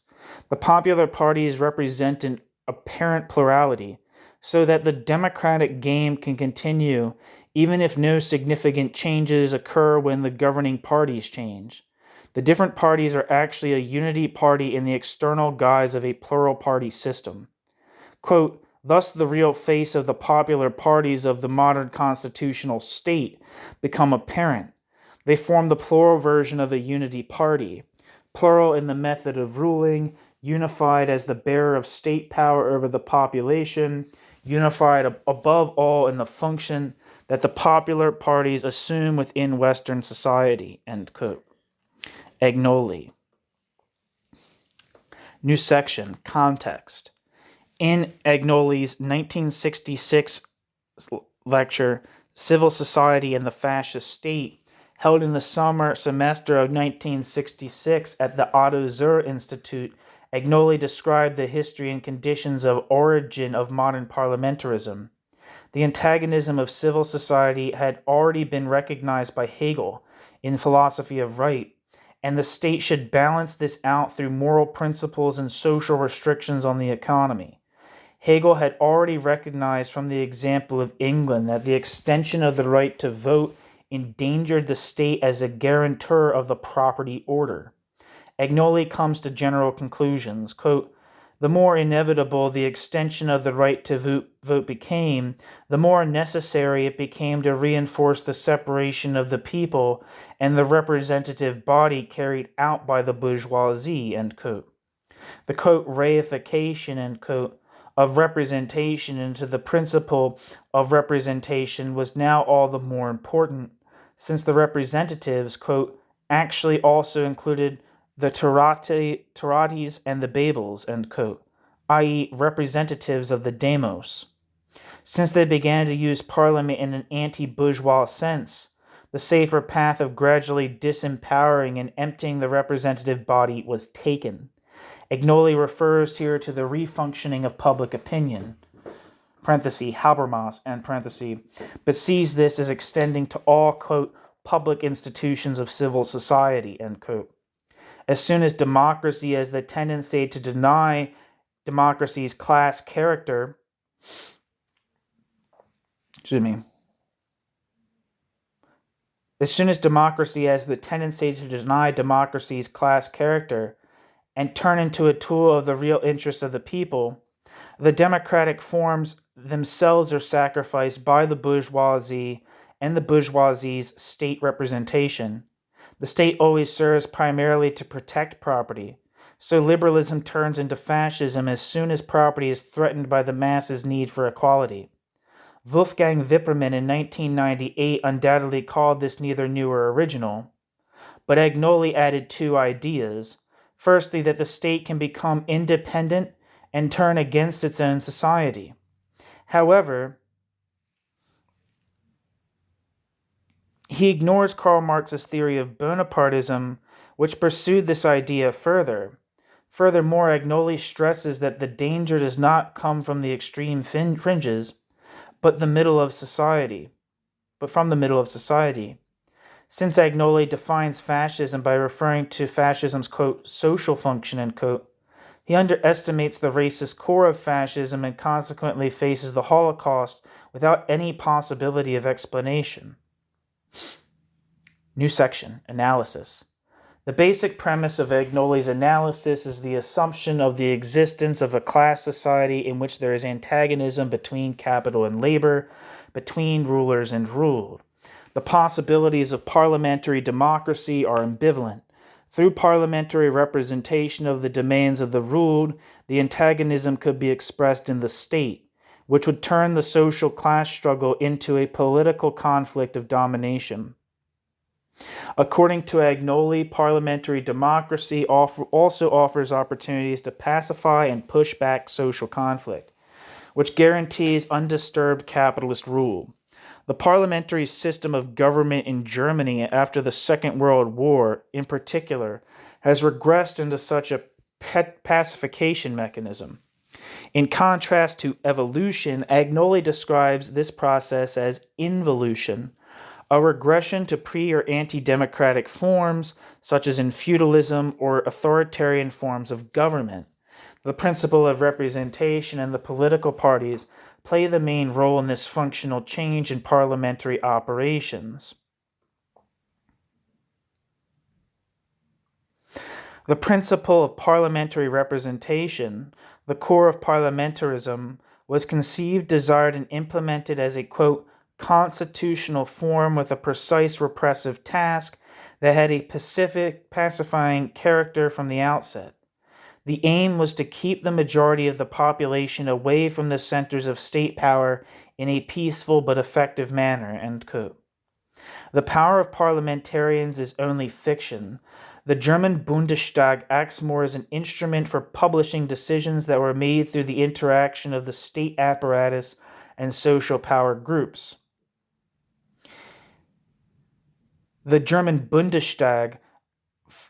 The popular parties represent an apparent plurality, so that the democratic game can continue even if no significant changes occur when the governing parties change. The different parties are actually a unity party in the external guise of a plural party system. Quote, thus the real face of the popular parties of the modern constitutional state become apparent. They form the plural version of a unity party, plural in the method of ruling, unified as the bearer of state power over the population, unified above all in the function that the popular parties assume within Western society, end quote. Agnoli. New section, context. In Agnoli's 1966 lecture, Civil Society and the Fascist State, held in the summer semester of 1966 at the Otto Zur Institute, Agnoli described the history and conditions of origin of modern parliamentarism. The antagonism of civil society had already been recognized by Hegel in Philosophy of Right, and the state should balance this out through moral principles and social restrictions on the economy. Hegel had already recognized from the example of England that the extension of the right to vote endangered the state as a guarantor of the property order. Agnoli comes to general conclusions. Quote, the more inevitable the extension of the right to vote became, the more necessary it became to reinforce the separation of the people and the representative body carried out by the bourgeoisie, end quote. The, quote, reification, end quote, of representation into the principle of representation was now all the more important, since the representatives, quote, actually also included the Taratis and the Babels, end quote, i.e. representatives of the demos. Since they began to use parliament in an anti-bourgeois sense, the safer path of gradually disempowering and emptying the representative body was taken. Agnoli refers here to the refunctioning of public opinion, parenthesis, Habermas, and parenthesis, but sees this as extending to all, quote, public institutions of civil society, end quote. As soon as democracy has the tendency to deny democracy's class character, as soon as democracy has the tendency to deny democracy's class character and turn into a tool of the real interests of the people, The democratic forms themselves are sacrificed by the bourgeoisie and the bourgeoisie's state representation. The state always serves primarily to protect property, so liberalism turns into fascism as soon as property is threatened by the masses' need for equality. Wolfgang Wippermann in 1998 undoubtedly called this neither new or original, but Agnoli added two ideas. Firstly, that the state can become independent and turn against its own society. However, he ignores Karl Marx's theory of Bonapartism, which pursued this idea further. Furthermore, Agnoli stresses that the danger does not come from the extreme fringes, but from the middle of society. Since Agnoli defines fascism by referring to fascism's, quote, social function, end quote, he underestimates the racist core of fascism and consequently faces the Holocaust without any possibility of explanation. New section, analysis. The basic premise of Agnoli's analysis is the assumption of the existence of a class society in which there is antagonism between capital and labor, between rulers and ruled. The possibilities of parliamentary democracy are ambivalent. Through parliamentary representation of the demands of the ruled, the antagonism could be expressed in the state, which would turn the social class struggle into a political conflict of domination. According to Agnoli, parliamentary democracy also offers opportunities to pacify and push back social conflict, which guarantees undisturbed capitalist rule. The parliamentary system of government in Germany after the Second World War, in particular, has regressed into such a pacification mechanism. In contrast to evolution, Agnoli describes this process as involution, a regression to pre- or anti-democratic forms, such as in feudalism or authoritarian forms of government. The principle of representation and the political parties play the main role in this functional change in parliamentary operations. The principle of parliamentary representation, the core of parliamentarism, was conceived, desired, and implemented as a, quote, constitutional form with a precise repressive task that had a pacifying character from the outset. The aim was to keep the majority of the population away from the centers of state power in a peaceful but effective manner, end quote. The power of parliamentarians is only fiction. The German Bundestag acts more as an instrument for publishing decisions that were made through the interaction of the state apparatus and social power groups. The German Bundestag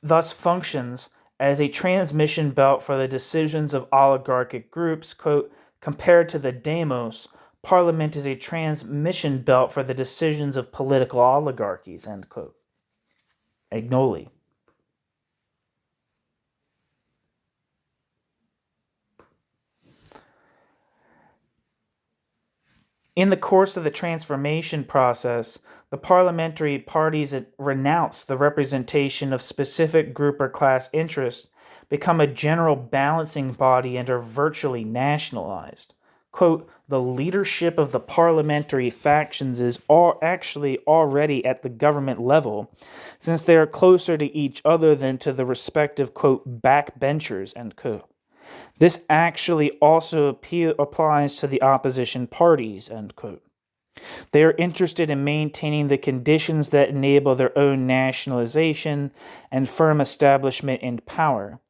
thus functions as a transmission belt for the decisions of oligarchic groups, quote, compared to the demos, parliament is a transmission belt for the decisions of political oligarchies, end quote. Agnoli. In the course of the transformation process, the parliamentary parties renounce the representation of specific group or class interests, become a general balancing body, and are virtually nationalized. Quote, the leadership of the parliamentary factions is actually already at the government level, since they are closer to each other than to the respective, quote, backbenchers, end quote. This actually also applies to the opposition parties, end quote. They are interested in maintaining the conditions that enable their own nationalization and firm establishment in power.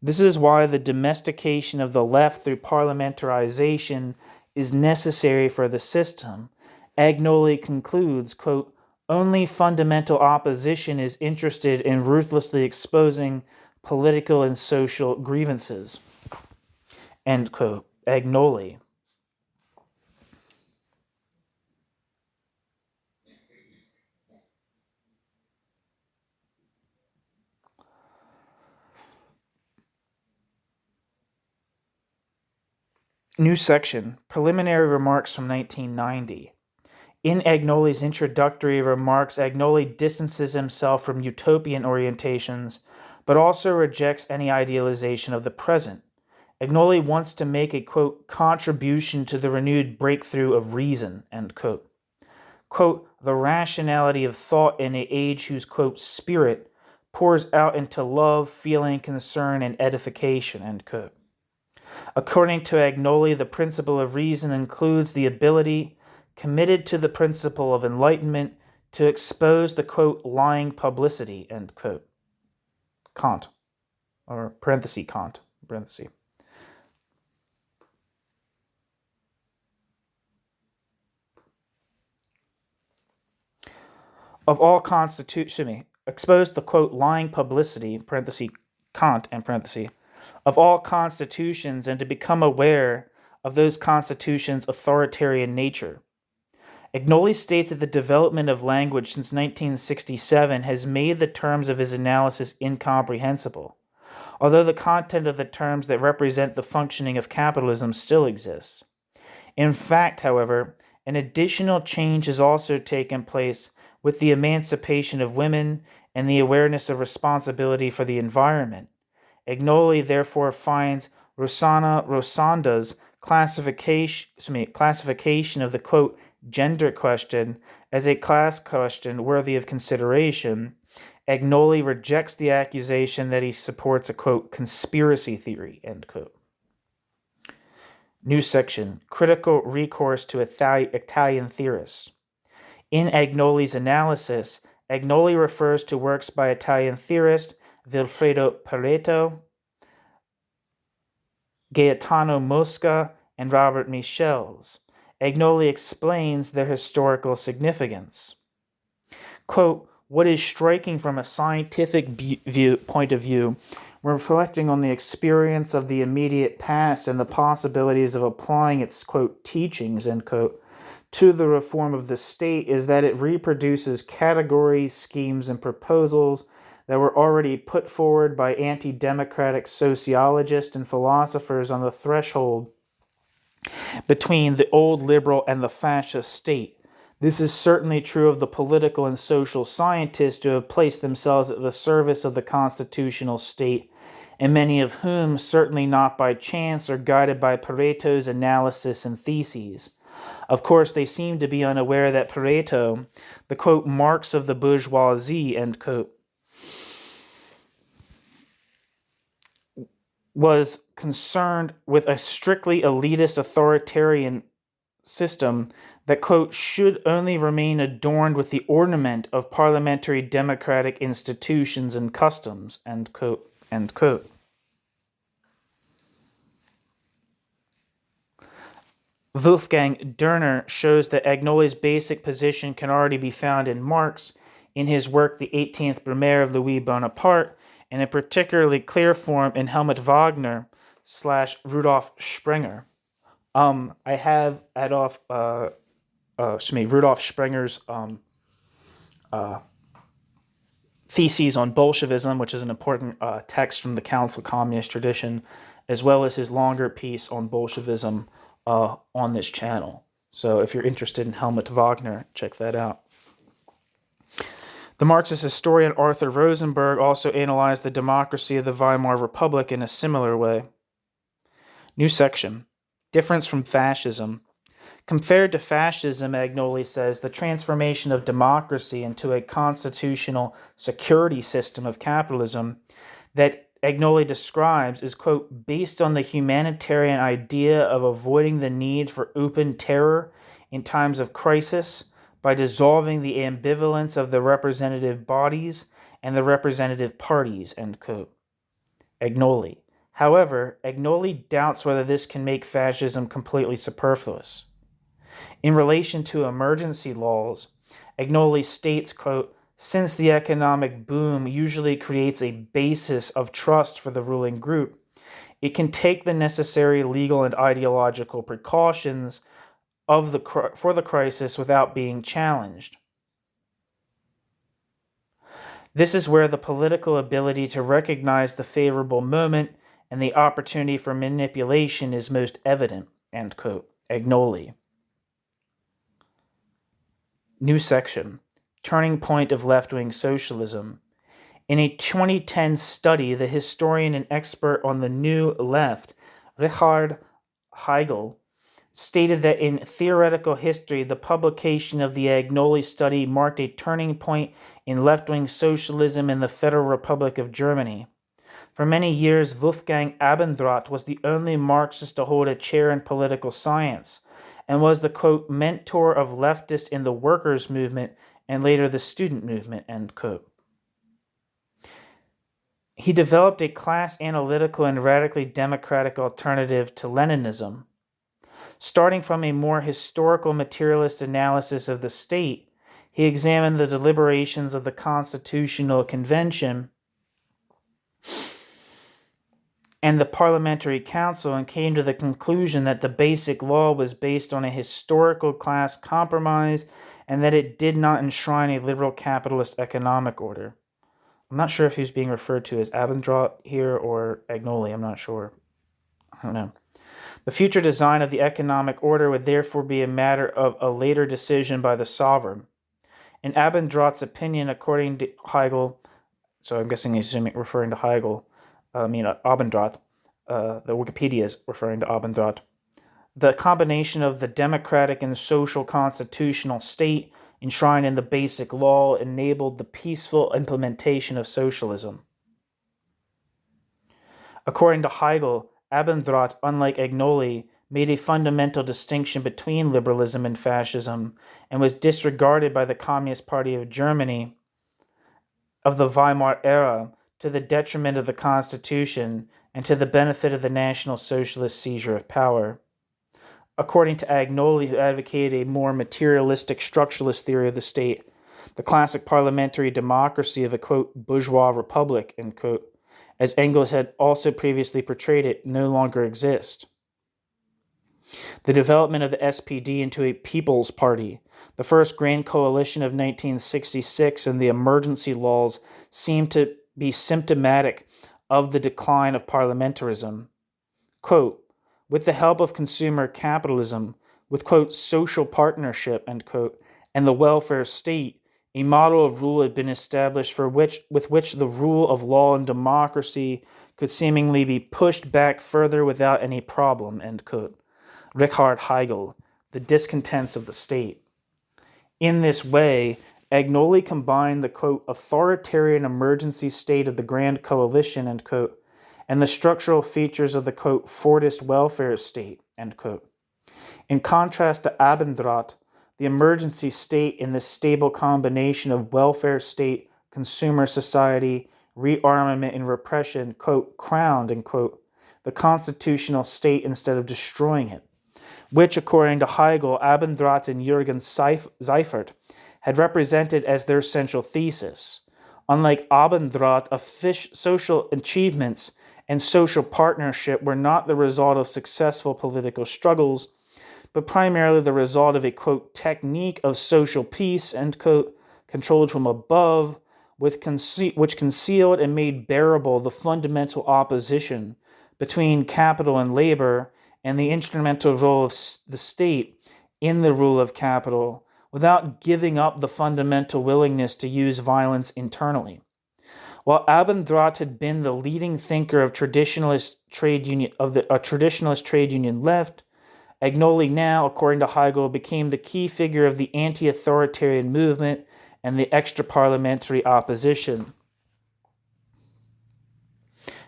This is why the domestication of the left through parliamentarization is necessary for the system. Agnoli concludes, quote, only fundamental opposition is interested in ruthlessly exposing political and social grievances. End quote. Agnoli. New section, preliminary remarks from 1990. In Agnoli's introductory remarks, Agnoli distances himself from utopian orientations, but also rejects any idealization of the present. Agnoli wants to make a, quote, contribution to the renewed breakthrough of reason, end quote. Quote, the rationality of thought in an age whose, quote, spirit pours out into love, feeling, concern, and edification, end quote. According to Agnoli, the principle of reason includes the ability, committed to the principle of enlightenment, to expose the, quote, lying publicity, end quote. Kant, or parenthesis, Kant, parenthesis. Of all expose the, quote, lying publicity, parenthesis, Kant, and parenthesis, of all constitutions, and to become aware of those constitutions' authoritarian nature. Agnoli states that the development of language since 1967 has made the terms of his analysis incomprehensible, although the content of the terms that represent the functioning of capitalism still exists. In fact, however, an additional change has also taken place with the emancipation of women and the awareness of responsibility for the environment. Agnoli therefore finds Rosanda's classification of the, quote, gender question as a class question worthy of consideration. Agnoli rejects the accusation that he supports a, quote, conspiracy theory, end quote. New section, critical recourse to Italian theorists. In Agnoli's analysis, Agnoli refers to works by Italian theorist Vilfredo Pareto, Gaetano Mosca, and Robert Michels. Agnoli explains their historical significance. Quote, what is striking from a scientific point of view, reflecting on the experience of the immediate past and the possibilities of applying its, quote, teachings, end quote, to the reform of the state, is that it reproduces categories, schemes, and proposals that were already put forward by anti-democratic sociologists and philosophers on the threshold between the old liberal and the fascist state. This is certainly true of the political and social scientists who have placed themselves at the service of the constitutional state, and many of whom, certainly not by chance, are guided by Pareto's analysis and theses. Of course, they seem to be unaware that Pareto, the, quote, Marx of the bourgeoisie, end quote, was concerned with a strictly elitist authoritarian system that, quote, should only remain adorned with the ornament of parliamentary democratic institutions and customs, end quote, end quote. Wolfgang Dörner shows that Agnoli's basic position can already be found in Marx, in his work The 18th Brumaire of Louis Bonaparte, and in particularly clear form in Helmut Wagner / Rudolf Sprenger. I have Rudolf Sprenger's theses on Bolshevism, which is an important text from the Council Communist tradition, as well as his longer piece on Bolshevism on this channel. So if you're interested in Helmut Wagner, check that out. The Marxist historian Arthur Rosenberg also analyzed the democracy of the Weimar Republic in a similar way. New section, difference from fascism. Compared to fascism, Agnoli says, the transformation of democracy into a constitutional security system of capitalism that Agnoli describes is, quote, based on the humanitarian idea of avoiding the need for open terror in times of crisis by dissolving the ambivalence of the representative bodies and the representative parties, end quote. Agnoli. However, Agnoli doubts whether this can make fascism completely superfluous. In relation to emergency laws, Agnoli states, quote, since the economic boom usually creates a basis of trust for the ruling group, it can take the necessary legal and ideological precautions for the crisis without being challenged. This is where the political ability to recognize the favorable moment and the opportunity for manipulation is most evident, end quote. Agnoli. New section, turning point of left-wing socialism. In a 2010 study, the historian and expert on the New Left, Richard Hegel, stated that in theoretical history, the publication of the Agnoli study marked a turning point in left-wing socialism in the Federal Republic of Germany. For many years, Wolfgang Abendroth was the only Marxist to hold a chair in political science, and was the, quote, mentor of leftists in the workers' movement and later the student movement, end quote. He developed a class analytical and radically democratic alternative to Leninism. Starting from a more historical materialist analysis of the state, he examined the deliberations of the Constitutional Convention and the Parliamentary Council and came to the conclusion that the Basic Law was based on a historical class compromise and that it did not enshrine a liberal capitalist economic order. I'm not sure if he's being referred to as Abendroth here or Agnoli. I'm not sure. I don't know. The future design of the economic order would therefore be a matter of a later decision by the sovereign. In Abendroth's opinion, according to Hegel, so I'm guessing he's referring to Hegel, Abendroth, the Wikipedia is referring to Abendroth, the combination of the democratic and social constitutional state enshrined in the Basic Law enabled the peaceful implementation of socialism. According to Hegel, Abendroth, unlike Agnoli, made a fundamental distinction between liberalism and fascism and was disregarded by the Communist Party of Germany of the Weimar era to the detriment of the Constitution and to the benefit of the National Socialist seizure of power. According to Agnoli, who advocated a more materialistic structuralist theory of the state, the classic parliamentary democracy of a, quote, bourgeois republic, end quote, as Engels had also previously portrayed it, no longer exist. The development of the SPD into a People's Party, the first Grand Coalition of 1966, and the emergency laws seemed to be symptomatic of the decline of parliamentarism. Quote, with the help of consumer capitalism, with, quote, social partnership, end quote, and the welfare state, a model of rule had been established with which the rule of law and democracy could seemingly be pushed back further without any problem, end quote. Richard Hegel, The Discontents of the State. In this way, Agnoli combined the, quote, authoritarian emergency state of the Grand Coalition, end quote, and the structural features of the, quote, Fordist welfare state, end quote. In contrast to Abendroth, the emergency state in this stable combination of welfare state, consumer society, rearmament, and repression, quote, crowned, end quote, the constitutional state instead of destroying it, which, according to Hegel, Abendroth and Jürgen Seifert had represented as their central thesis. Unlike Abendroth, social achievements and social partnership were not the result of successful political struggles, but primarily the result of a, quote, technique of social peace, end quote, controlled from above, which concealed and made bearable the fundamental opposition between capital and labor and the instrumental role of the state in the rule of capital without giving up the fundamental willingness to use violence internally. While Abendroth had been the leading thinker of traditionalist trade union left, Agnoli now, according to Hegel, became the key figure of the anti-authoritarian movement and the extra-parliamentary opposition.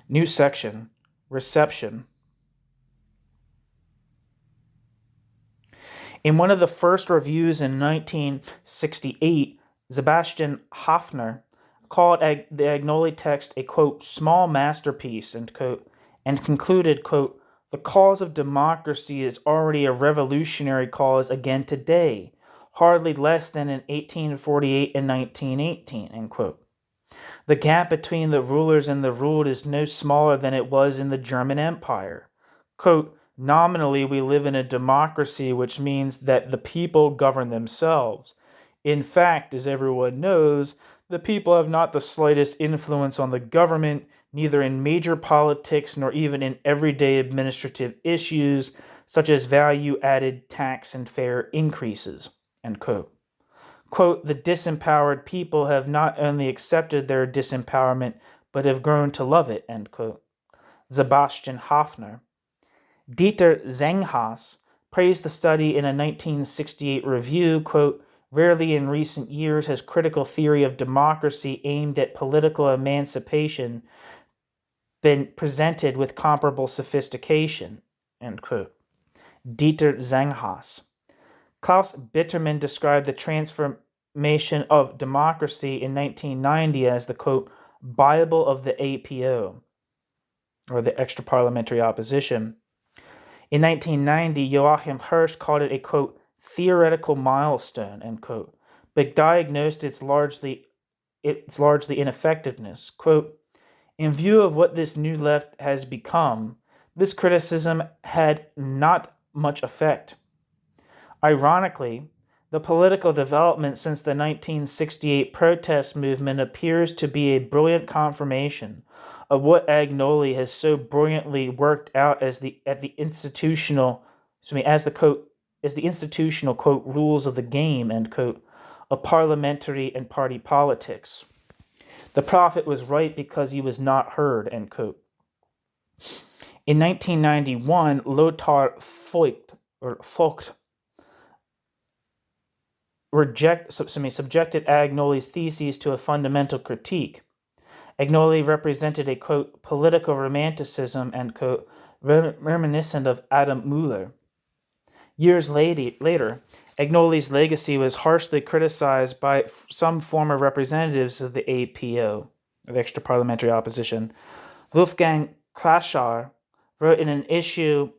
New section, Reception. In one of the first reviews in 1968, Sebastian Hafner called the Agnoli text a, quote, small masterpiece, end quote, and concluded, quote, the cause of democracy is already a revolutionary cause again today, hardly less than in 1848 and 1918, end quote. The gap between the rulers and the ruled is no smaller than it was in the German Empire. Quote, nominally, we live in a democracy, which means that the people govern themselves. In fact, as everyone knows, the people have not the slightest influence on the government, neither in major politics nor even in everyday administrative issues, such as value-added tax and fare increases, end quote. Quote, the disempowered people have not only accepted their disempowerment, but have grown to love it, end quote. Sebastian Hafner. Dieter Zenghaus praised the study in a 1968 review, quote, "Rarely in recent years has critical theory of democracy aimed at political emancipation been presented with comparable sophistication," end quote. Dieter Zenghaus. Klaus Bittermann described the transformation of democracy in 1990 as the, quote, "Bible of the APO," or the extra-parliamentary opposition. In 1990, Joachim Hirsch called it a, quote, "theoretical milestone," end quote, but diagnosed its largely ineffectiveness. Quote, "In view of what this new left has become, this criticism had not much effect. Ironically, the political development since the 1968 protest movement appears to be a brilliant confirmation of what Agnoli has so brilliantly worked out as the institutional quote rules of the game, end quote, of parliamentary and party politics. The prophet was right because he was not heard," end quote. In 1991, Lothar Voigt subjected Agnoli's theses to a fundamental critique. Agnoli represented a, quote, "political romanticism," end quote, reminiscent of Adam Muller. Years later, Agnoli's legacy was harshly criticized by some former representatives of the APO, of extra-parliamentary opposition. Wolfgang Kraschar wrote in an issue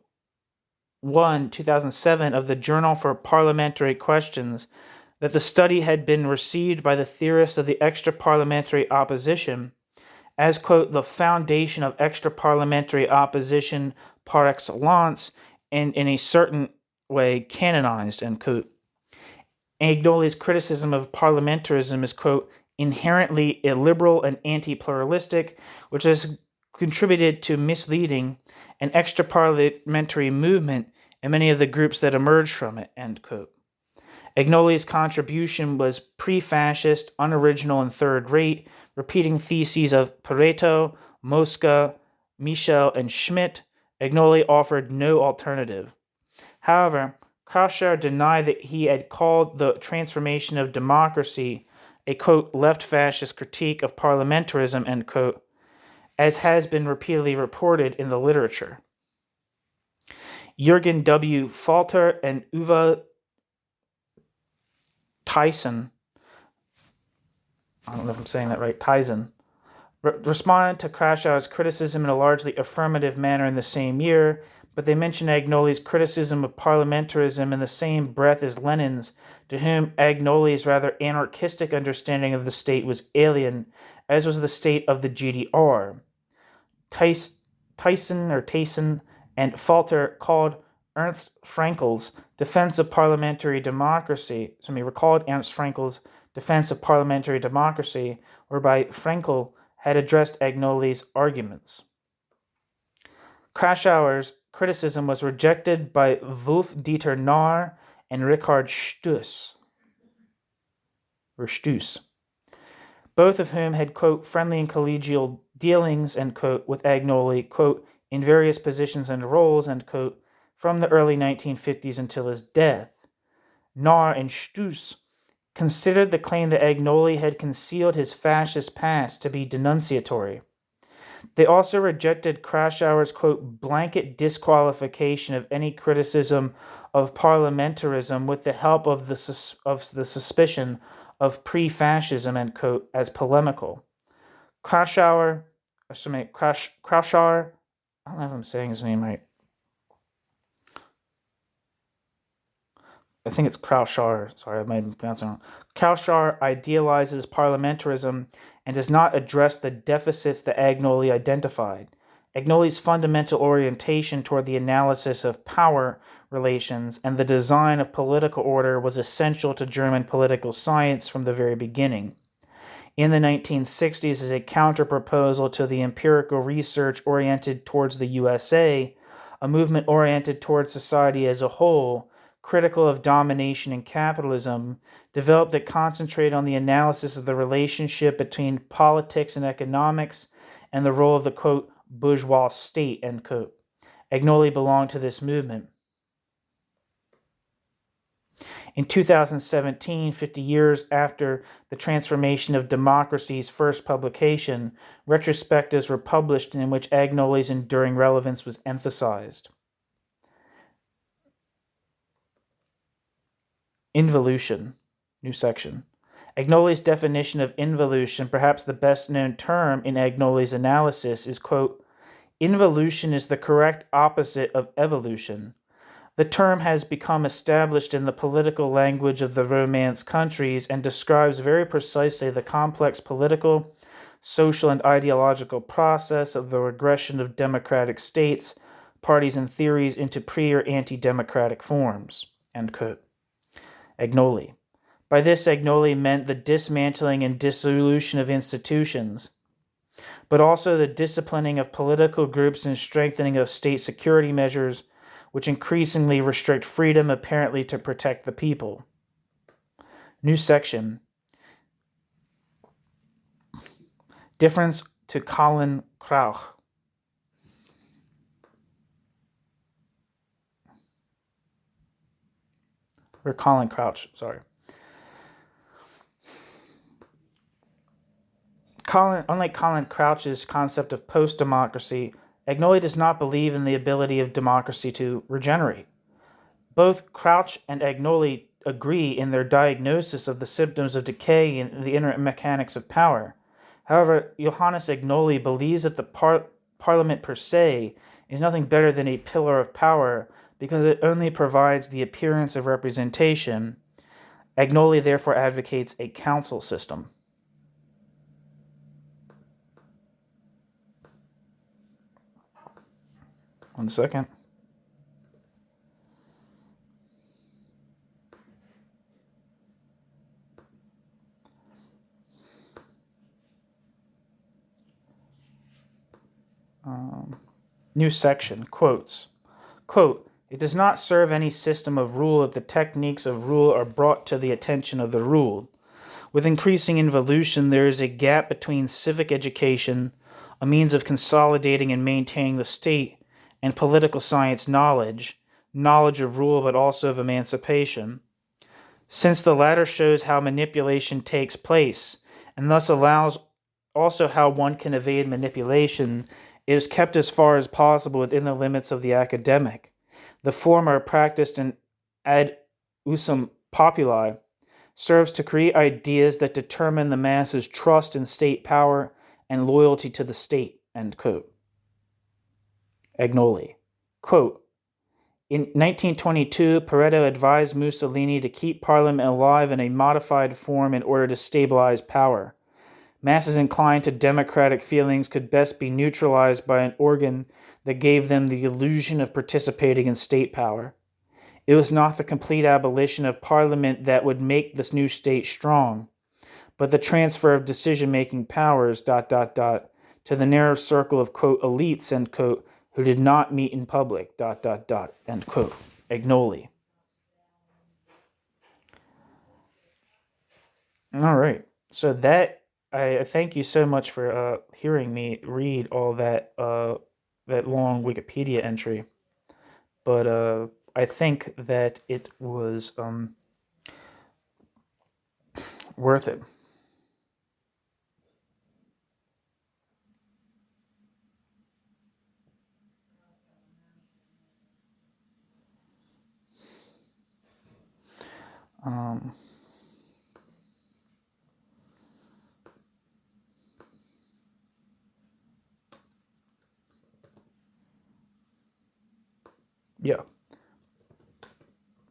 1, 2007 of the Journal for Parliamentary Questions that the study had been received by the theorists of the extra-parliamentary opposition as, quote, "the foundation of extra-parliamentary opposition par excellence and in a certain way canonized," end quote. Agnoli's criticism of parliamentarism is, quote, "inherently illiberal and anti-pluralistic, which has contributed to misleading an extra-parliamentary movement and many of the groups that emerged from it," end quote. Agnoli's contribution was pre-fascist, unoriginal, and third-rate, repeating theses of Pareto, Mosca, Michel, and Schmidt. Agnoli offered no alternative. However, Kraschar denied that he had called the transformation of democracy a, quote, "left fascist critique of parliamentarism," end quote, as has been repeatedly reported in the literature. Jürgen W. Falter and Uwe Tyson, I don't know if I'm saying that right, Tyson, responded to Kraschar's criticism in a largely affirmative manner in the same year, but they mentioned Agnoli's criticism of parliamentarism in the same breath as Lenin's, to whom Agnoli's rather anarchistic understanding of the state was alien, as was the state of the GDR. Tyson and Falter called Ernst Frankel's defense of parliamentary democracy, whereby Frankel had addressed Agnoli's arguments. Kraschauer's criticism was rejected by Wolf-Dieter Nahr and Richard Stuss, both of whom had, quote, "friendly and collegial dealings," end quote, with Agnoli, quote, "in various positions and roles," end quote, from the early 1950s until his death. Nahr and Stuss considered the claim that Agnoli had concealed his fascist past to be denunciatory. They also rejected Kraschauer's, quote, "blanket disqualification of any criticism of parliamentarism with the help of the suspicion of pre-fascism," end quote, as polemical. Kraschauer, I don't know if I'm saying his name right. I think it's Kraschauer. Sorry, I might be pronouncing it wrong. Kraschauer idealizes parliamentarism and does not address the deficits that Agnoli identified. Agnoli's fundamental orientation toward the analysis of power relations and the design of political order was essential to German political science from the very beginning. In the 1960s, as a counter-proposal to the empirical research oriented towards the USA, a movement oriented towards society as a whole, critical of domination and capitalism, developed that concentrate on the analysis of the relationship between politics and economics and the role of the, quote, "bourgeois state," end quote. Agnoli belonged to this movement. In 2017, 50 years after the Transformation of Democracy's first publication, retrospectives were published in which Agnoli's enduring relevance was emphasized. Involution, new section. Agnoli's definition of involution, perhaps the best known term in Agnoli's analysis, is, quote, involution is the correct opposite of evolution. The term has become established in the political language of the Romance countries and describes very precisely the complex political, social, and ideological process of the regression of democratic states, parties, and theories into pre- or anti-democratic forms, end quote. Agnoli. By this, Agnoli meant the dismantling and dissolution of institutions, but also the disciplining of political groups and strengthening of state security measures, which increasingly restrict freedom apparently to protect the people. New section. Difference to Colin Crouch. Or Colin Crouch, sorry. Unlike Colin Crouch's concept of post-democracy, Agnoli does not believe in the ability of democracy to regenerate. Both Crouch and Agnoli agree in their diagnosis of the symptoms of decay and the inner mechanics of power. However, Johannes Agnoli believes that the parliament per se is nothing better than a pillar of power because it only provides the appearance of representation. Agnoli therefore advocates a council system. One second. New section, quotes. Quote, it does not serve any system of rule if the techniques of rule are brought to the attention of the ruled. With increasing involution, there is a gap between civic education, a means of consolidating and maintaining the state, and political science knowledge of rule but also of emancipation. Since the latter shows how manipulation takes place, and thus allows also how one can evade manipulation, it is kept as far as possible within the limits of the academic. The former, practiced in ad usum populi, serves to create ideas that determine the masses' trust in state power and loyalty to the state, end quote. Agnoli. Quote, in 1922, Pareto advised Mussolini to keep Parliament alive in a modified form in order to stabilize power. Masses inclined to democratic feelings could best be neutralized by an organ that gave them the illusion of participating in state power. It was not the complete abolition of Parliament that would make this new state strong, but the transfer of decision-making powers, ... to the narrow circle of, quote, elites, end quote, who did not meet in public, ... end quote. Agnoli. All right. So I thank you so much for hearing me read all that long Wikipedia entry. But I think that it was worth it. Yeah.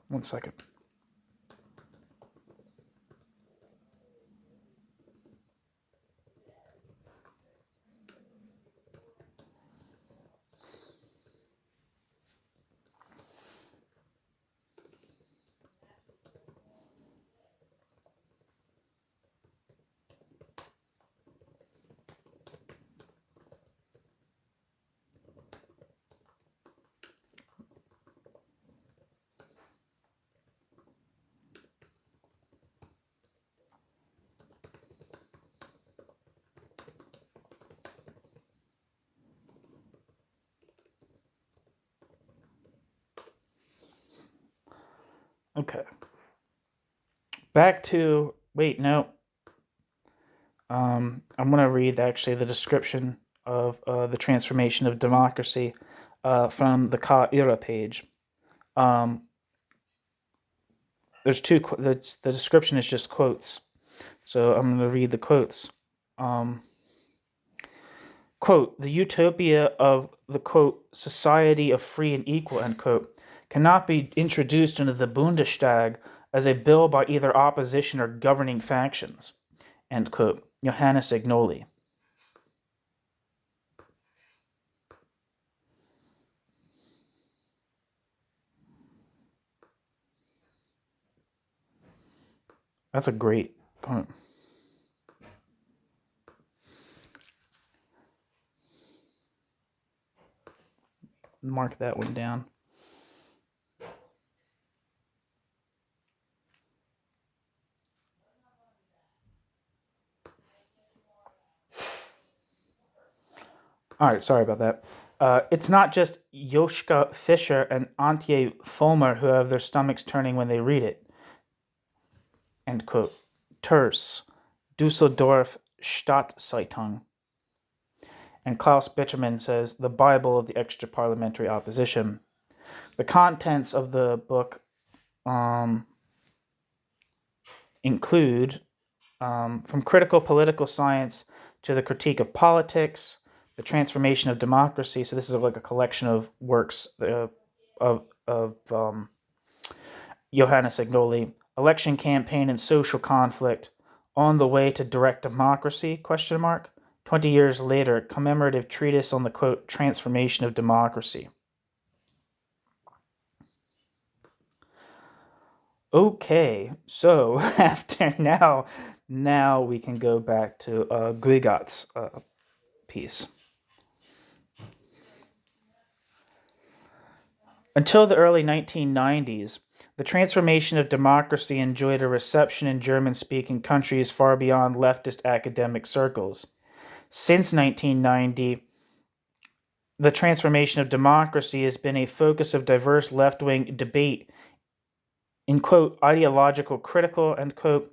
One second. Okay. Back to, wait, no. I'm going to read actually the description of the transformation of democracy from the Ka Ira page. There's two, the description is just quotes. So I'm going to read the quotes. Quote, the utopia of the, quote, society of free and equal, end quote, cannot be introduced into the Bundestag as a bill by either opposition or governing factions, end quote. Johannes Agnoli. That's a great point. Mark that one down. All right, sorry about that. It's not just Joschka Fischer and Antje Vollmer who have their stomachs turning when they read it. End quote. Terse, Düsseldorf Stadtzeitung. And Klaus Bitterman says, the Bible of the extra-parliamentary opposition. The contents of the book include from critical political science to the critique of politics, the transformation of democracy. So this is like a collection of works of Johannes Agnoli. Election campaign and social conflict, on the way to direct democracy, 20 years later, commemorative treatise on the, quote, transformation of democracy. Okay, so after now we can go back to Grigat's piece. Until the early 1990s, the transformation of democracy enjoyed a reception in German-speaking countries far beyond leftist academic circles. Since 1990, the transformation of democracy has been a focus of diverse left-wing debate in, quote, ideological critical, end quote,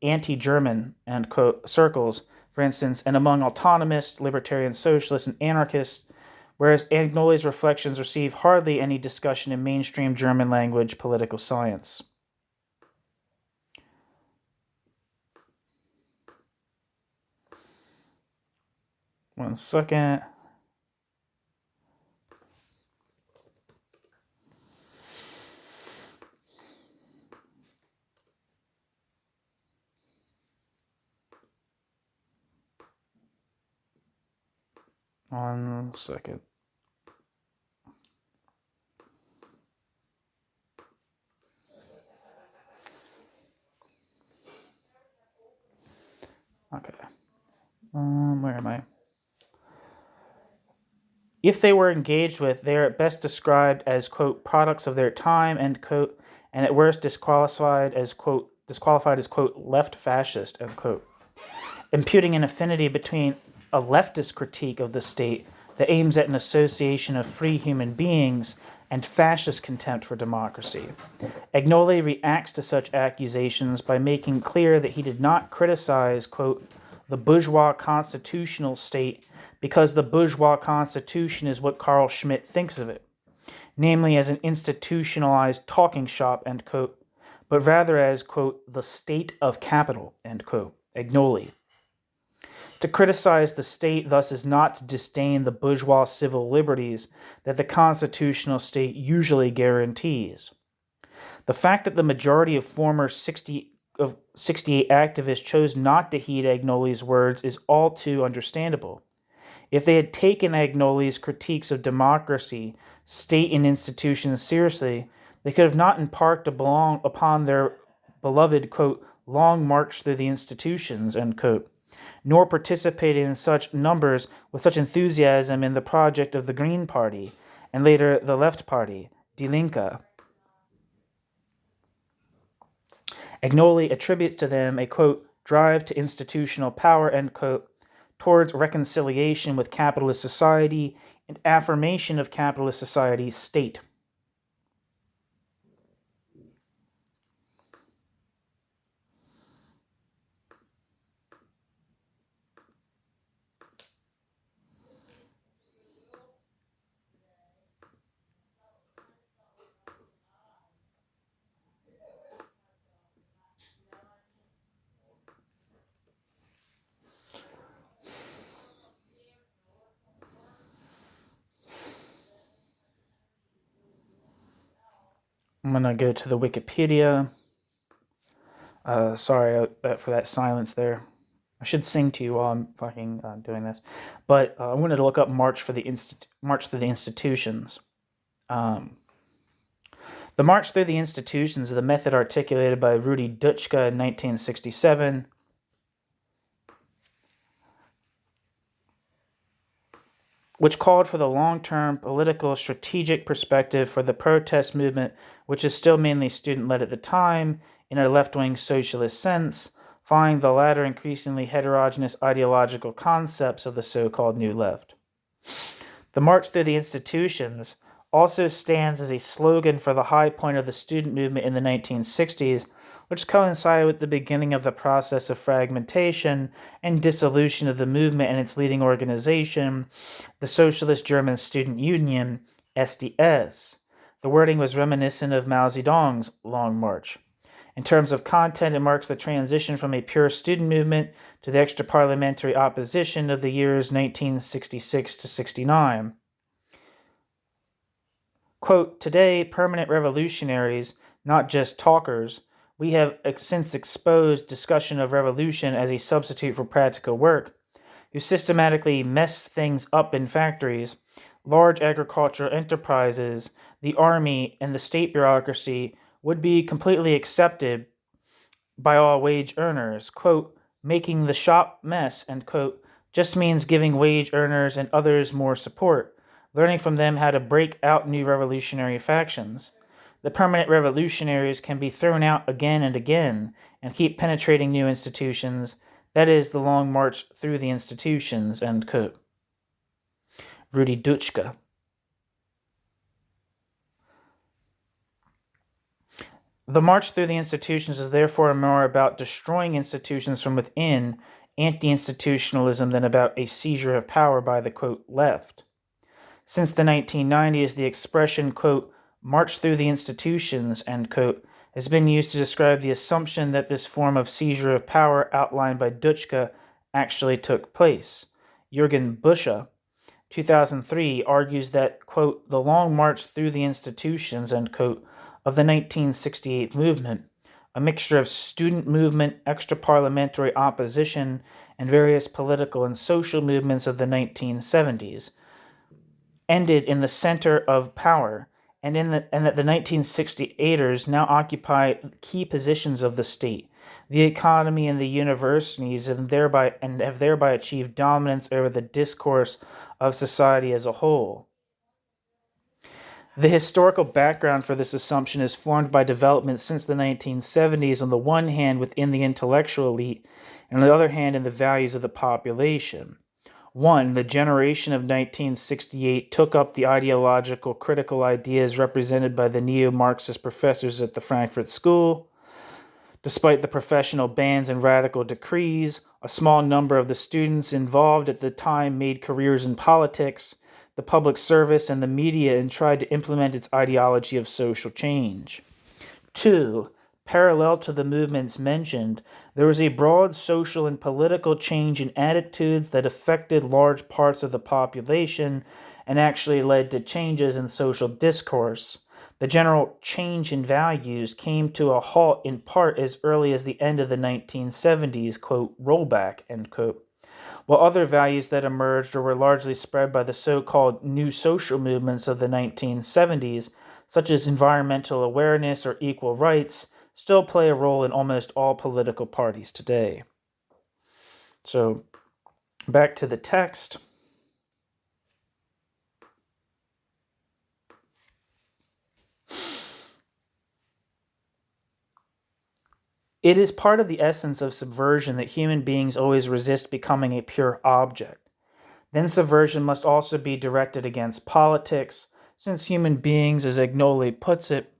anti-German, end quote, circles, for instance, and among autonomists, libertarian socialists, and anarchists, whereas Agnoli's reflections receive hardly any discussion in mainstream German language political science. One second. One second. Okay. Where am I? If they were engaged with, they are at best described as, quote, products of their time, end quote, and at worst disqualified as, quote, left fascist, end quote, imputing an affinity between a leftist critique of the state that aims at an association of free human beings and fascist contempt for democracy. Agnoli reacts to such accusations by making clear that he did not criticize, quote, the bourgeois constitutional state because the bourgeois constitution is what Carl Schmitt thinks of it, namely as an institutionalized talking shop, end quote, but rather as, quote, the state of capital, end quote, Agnoli. To criticize the state thus is not to disdain the bourgeois civil liberties that the constitutional state usually guarantees. The fact that the majority of former 68 activists chose not to heed Agnoli's words is all too understandable. If they had taken Agnoli's critiques of democracy, state, and institutions seriously, they could have not embarked upon their beloved, quote, long march through the institutions, end quote, nor participated in such numbers with such enthusiasm in the project of the Green Party, and later the Left Party, Die Linke. Agnoli attributes to them a, quote, drive to institutional power, end quote, towards reconciliation with capitalist society and affirmation of capitalist society's state. I'm going to go to the Wikipedia. Sorry for that silence there. I should sing to you while I'm fucking doing this. But I wanted to look up March Through the Institutions. The March Through the Institutions is the method articulated by Rudi Dutschke in 1967. Which called for the long-term political strategic perspective for the protest movement, which is still mainly student-led at the time, in a left-wing socialist sense, following the latter increasingly heterogeneous ideological concepts of the so-called New Left. The March Through the Institutions also stands as a slogan for the high point of the student movement in the 1960s, which coincided with the beginning of the process of fragmentation and dissolution of the movement and its leading organization, the Socialist German Student Union, SDS. The wording was reminiscent of Mao Zedong's Long March. In terms of content, it marks the transition from a pure student movement to the extra-parliamentary opposition of the years 1966 to 69. Quote, today, permanent revolutionaries, not just talkers, we have since exposed discussion of revolution as a substitute for practical work, who systematically mess things up in factories, large agricultural enterprises, the army, and the state bureaucracy would be completely accepted by all wage earners. Quote, making the shop mess, end quote, just means giving wage earners and others more support, learning from them how to break out new revolutionary factions. The permanent revolutionaries can be thrown out again and again and keep penetrating new institutions. That is the long march through the institutions, end quote. Rudi Dutschke. The march through the institutions is therefore more about destroying institutions from within, anti-institutionalism, than about a seizure of power by the, quote, left. Since the 1990s, the expression, quote, march through the institutions, end quote, has been used to describe the assumption that this form of seizure of power outlined by Dutschke actually took place. Jürgen Busche, 2003, argues that, quote, the long march through the institutions, end quote, of the 1968 movement, a mixture of student movement, extra-parliamentary opposition, and various political and social movements of the 1970s, ended in the center of power, and that the 1968ers now occupy key positions of the state, the economy, and the universities, and have thereby achieved dominance over the discourse of society as a whole. The historical background for this assumption is formed by developments since the 1970s, on the one hand within the intellectual elite, and on the other hand in the values of the population. One, the generation of 1968 took up the ideological critical ideas represented by the neo-Marxist professors at the Frankfurt School. Despite the professional bans and radical decrees, a small number of the students involved at the time made careers in politics, the public service, and the media, and tried to implement its ideology of social change. Two, parallel to the movements mentioned, there was a broad social and political change in attitudes that affected large parts of the population and actually led to changes in social discourse. The general change in values came to a halt in part as early as the end of the 1970s, quote, rollback, end quote, while other values that emerged or were largely spread by the so-called new social movements of the 1970s, such as environmental awareness or equal rights, still play a role in almost all political parties today. So, back to the text. It is part of the essence of subversion that human beings always resist becoming a pure object. Then subversion must also be directed against politics, since human beings, as Agnoli puts it,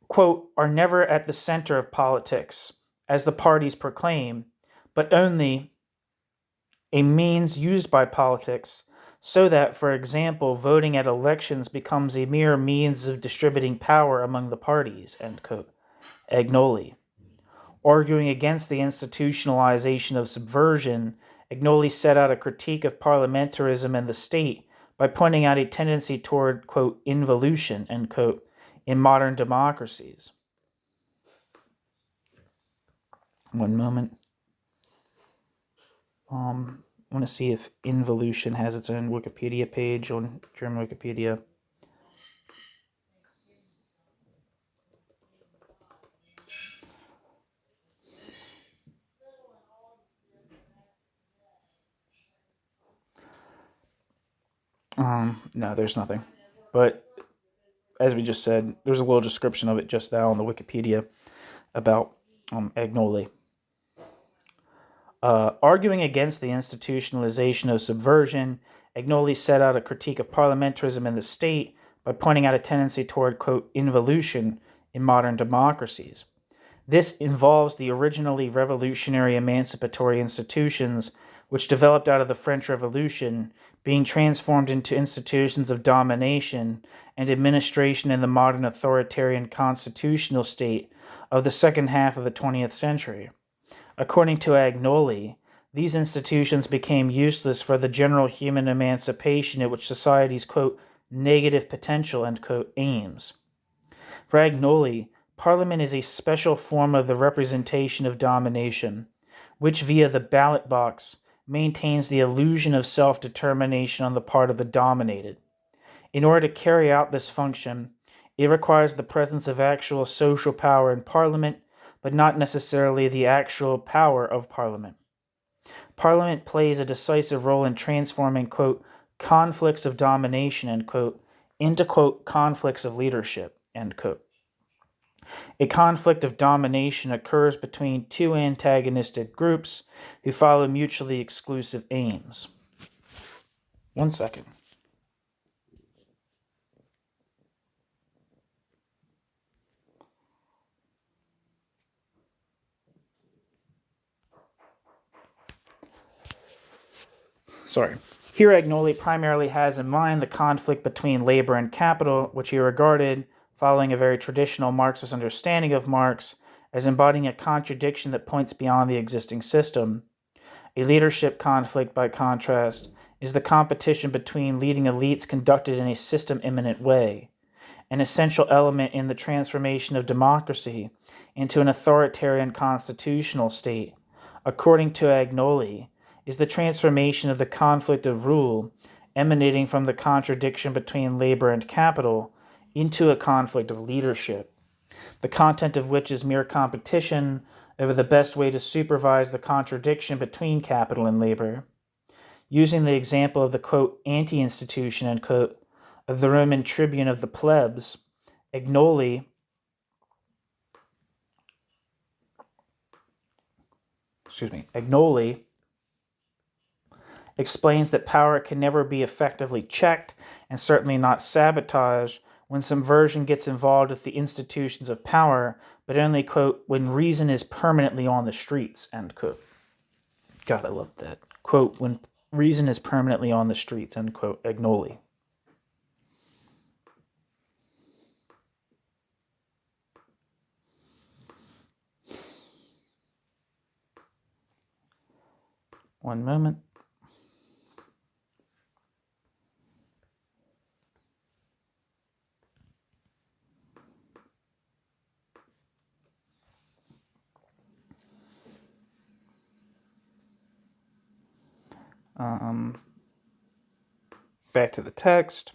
quote, are never at the center of politics, as the parties proclaim, but only a means used by politics, so that, for example, voting at elections becomes a mere means of distributing power among the parties, end quote. Agnoli. Arguing against the institutionalization of subversion, Agnoli set out a critique of parliamentarism and the state, by pointing out a tendency toward, quote, involution, end quote, in modern democracies. One moment. I want to see if involution has its own Wikipedia page on German Wikipedia. No, there's nothing. But as we just said, there's a little description of it just now on the Wikipedia about Agnoli. Arguing against the institutionalization of subversion, Agnoli set out a critique of parliamentarism in the state by pointing out a tendency toward, quote, involution in modern democracies. This involves the originally revolutionary emancipatory institutions which developed out of the French Revolution being transformed into institutions of domination and administration in the modern authoritarian constitutional state of the second half of the 20th century. According to Agnoli, these institutions became useless for the general human emancipation at which society's, quote, negative potential, end quote, aims. For Agnoli, Parliament is a special form of the representation of domination, which via the ballot box maintains the illusion of self-determination on the part of the dominated. In order to carry out this function, it requires the presence of actual social power in Parliament, but not necessarily the actual power of Parliament. Parliament plays a decisive role in transforming, quote, conflicts of domination, end quote, into, quote, conflicts of leadership, end quote. A conflict of domination occurs between two antagonistic groups who follow mutually exclusive aims. 1 second. Sorry. Here Agnoli primarily has in mind the conflict between labor and capital, which he regarded, following a very traditional Marxist understanding of Marx, as embodying a contradiction that points beyond the existing system. A leadership conflict, by contrast, is the competition between leading elites conducted in a system-immanent way, an essential element in the transformation of democracy into an authoritarian constitutional state. According to Agnoli, is the transformation of the conflict of rule emanating from the contradiction between labor and capital into a conflict of leadership, the content of which is mere competition over the best way to supervise the contradiction between capital and labor. Using the example of the, quote, anti-institution, end quote, of the Roman tribune of the plebs, Agnoli explains that power can never be effectively checked and certainly not sabotaged when subversion gets involved with the institutions of power, but only, quote, when reason is permanently on the streets, end quote. God, I love that. Quote, when reason is permanently on the streets, end quote, Agnoli. One moment. Back to the text.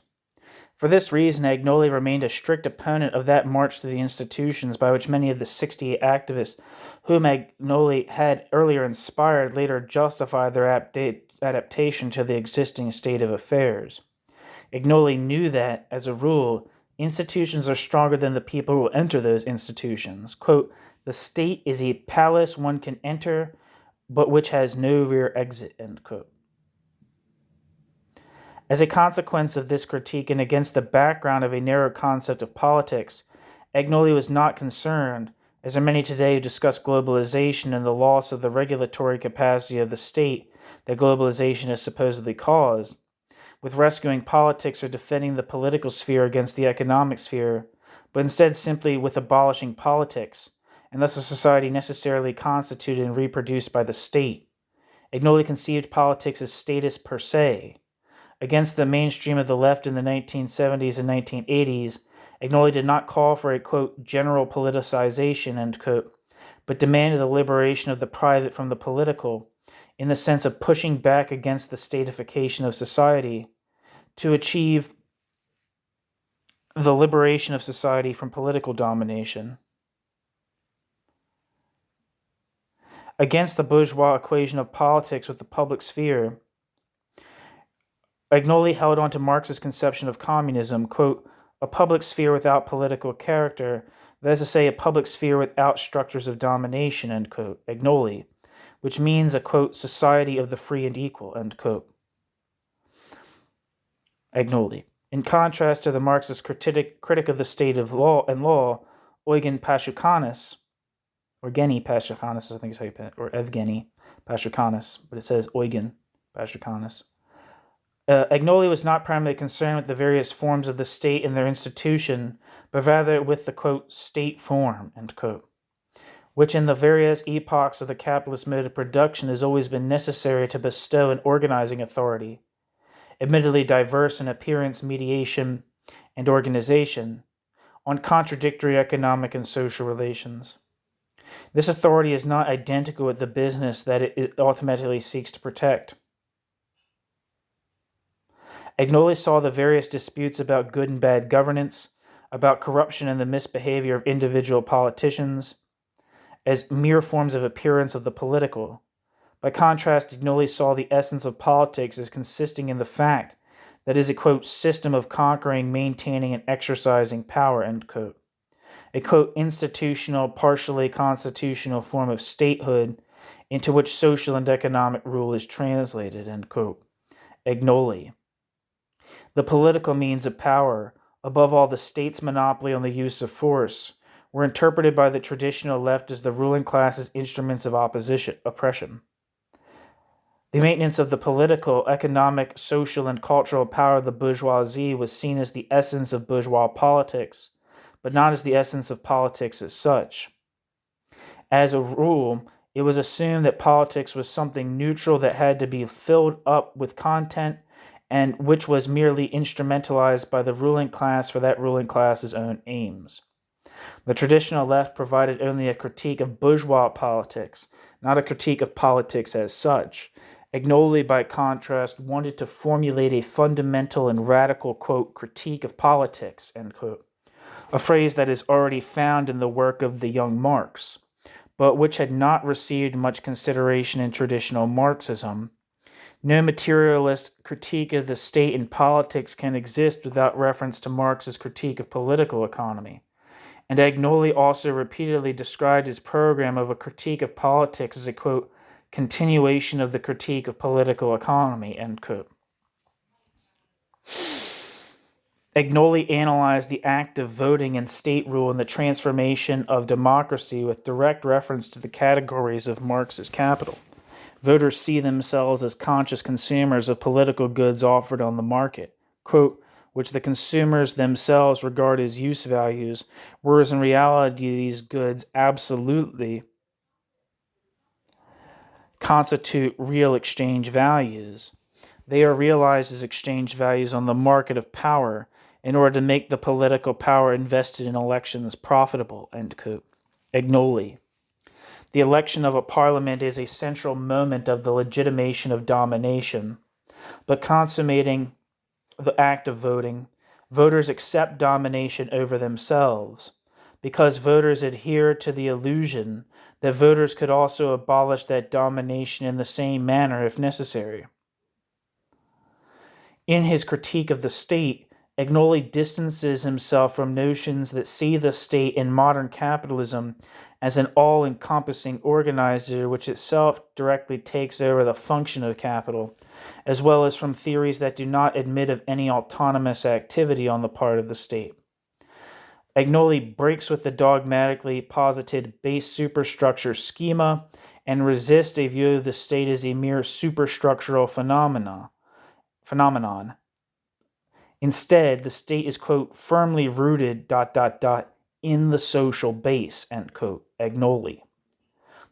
For this reason, Agnoli remained a strict opponent of that march to the institutions by which many of the 68 activists whom Agnoli had earlier inspired later justified their adaptation to the existing state of affairs. Agnoli knew that, as a rule, institutions are stronger than the people who enter those institutions. Quote, the state is a palace one can enter, but which has no rear exit, end quote. As a consequence of this critique and against the background of a narrow concept of politics, Agnoli was not concerned, as are many today who discuss globalization and the loss of the regulatory capacity of the state that globalization has supposedly caused, with rescuing politics or defending the political sphere against the economic sphere, but instead simply with abolishing politics, and thus a society necessarily constituted and reproduced by the state. Agnoli conceived politics as status per se, Against the mainstream of the left in the 1970s and 1980s, Agnoli did not call for a, quote, general politicization, end quote, but demanded the liberation of the private from the political, in the sense of pushing back against the statification of society to achieve the liberation of society from political domination. Against the bourgeois equation of politics with the public sphere, Agnoli held on to Marx's conception of communism, quote, a public sphere without political character, that is to say, a public sphere without structures of domination, end quote, Agnoli, which means a, quote, society of the free and equal, end quote. Agnoli. In contrast to the Marxist critic of the state of law, Eugen Pashukanis, or Geni Pashukanis, I think is how you put it, or Evgeny Pashukanis, but it says Eugen Pashukanis. Agnoli was not primarily concerned with the various forms of the state and their institution, but rather with the, quote, state form, end quote, which in the various epochs of the capitalist mode of production has always been necessary to bestow an organizing authority, admittedly diverse in appearance, mediation, and organization, on contradictory economic and social relations. This authority is not identical with the business that it ultimately seeks to protect. Agnoli saw the various disputes about good and bad governance, about corruption and the misbehavior of individual politicians, as mere forms of appearance of the political. By contrast, Agnoli saw the essence of politics as consisting in the fact that it is a, quote, system of conquering, maintaining, and exercising power, end quote. A, quote, institutional, partially constitutional form of statehood into which social and economic rule is translated, end quote. Agnoli. The political means of power, above all the state's monopoly on the use of force, were interpreted by the traditional left as the ruling class's instruments of oppression. The maintenance of the political, economic, social, and cultural power of the bourgeoisie was seen as the essence of bourgeois politics, but not as the essence of politics as such. As a rule, it was assumed that politics was something neutral that had to be filled up with content and which was merely instrumentalized by the ruling class for that ruling class's own aims. The traditional left provided only a critique of bourgeois politics, not a critique of politics as such. Agnoli, by contrast, wanted to formulate a fundamental and radical, quote, critique of politics, end quote, a phrase that is already found in the work of the young Marx, but which had not received much consideration in traditional Marxism. No materialist critique of the state and politics can exist without reference to Marx's critique of political economy. And Agnoli also repeatedly described his program of a critique of politics as a, quote, continuation of the critique of political economy, end quote. Agnoli analyzed the act of voting and state rule and the transformation of democracy with direct reference to the categories of Marx's capital. Voters see themselves as conscious consumers of political goods offered on the market, quote, which the consumers themselves regard as use values, whereas in reality these goods absolutely constitute real exchange values. They are realized as exchange values on the market of power in order to make the political power invested in elections profitable, end quote. Agnoli. The election of a parliament is a central moment of the legitimation of domination, but consummating the act of voting, voters accept domination over themselves, because voters adhere to the illusion that voters could also abolish that domination in the same manner if necessary. In his critique of the state, Agnoli distances himself from notions that see the state in modern capitalism as an all-encompassing organizer which itself directly takes over the function of capital, as well as from theories that do not admit of any autonomous activity on the part of the state. Agnoli breaks with the dogmatically posited base superstructure schema and resists a view of the state as a mere superstructural phenomenon. Instead, the state is, quote, firmly rooted, in the social base, end quote, Agnoli.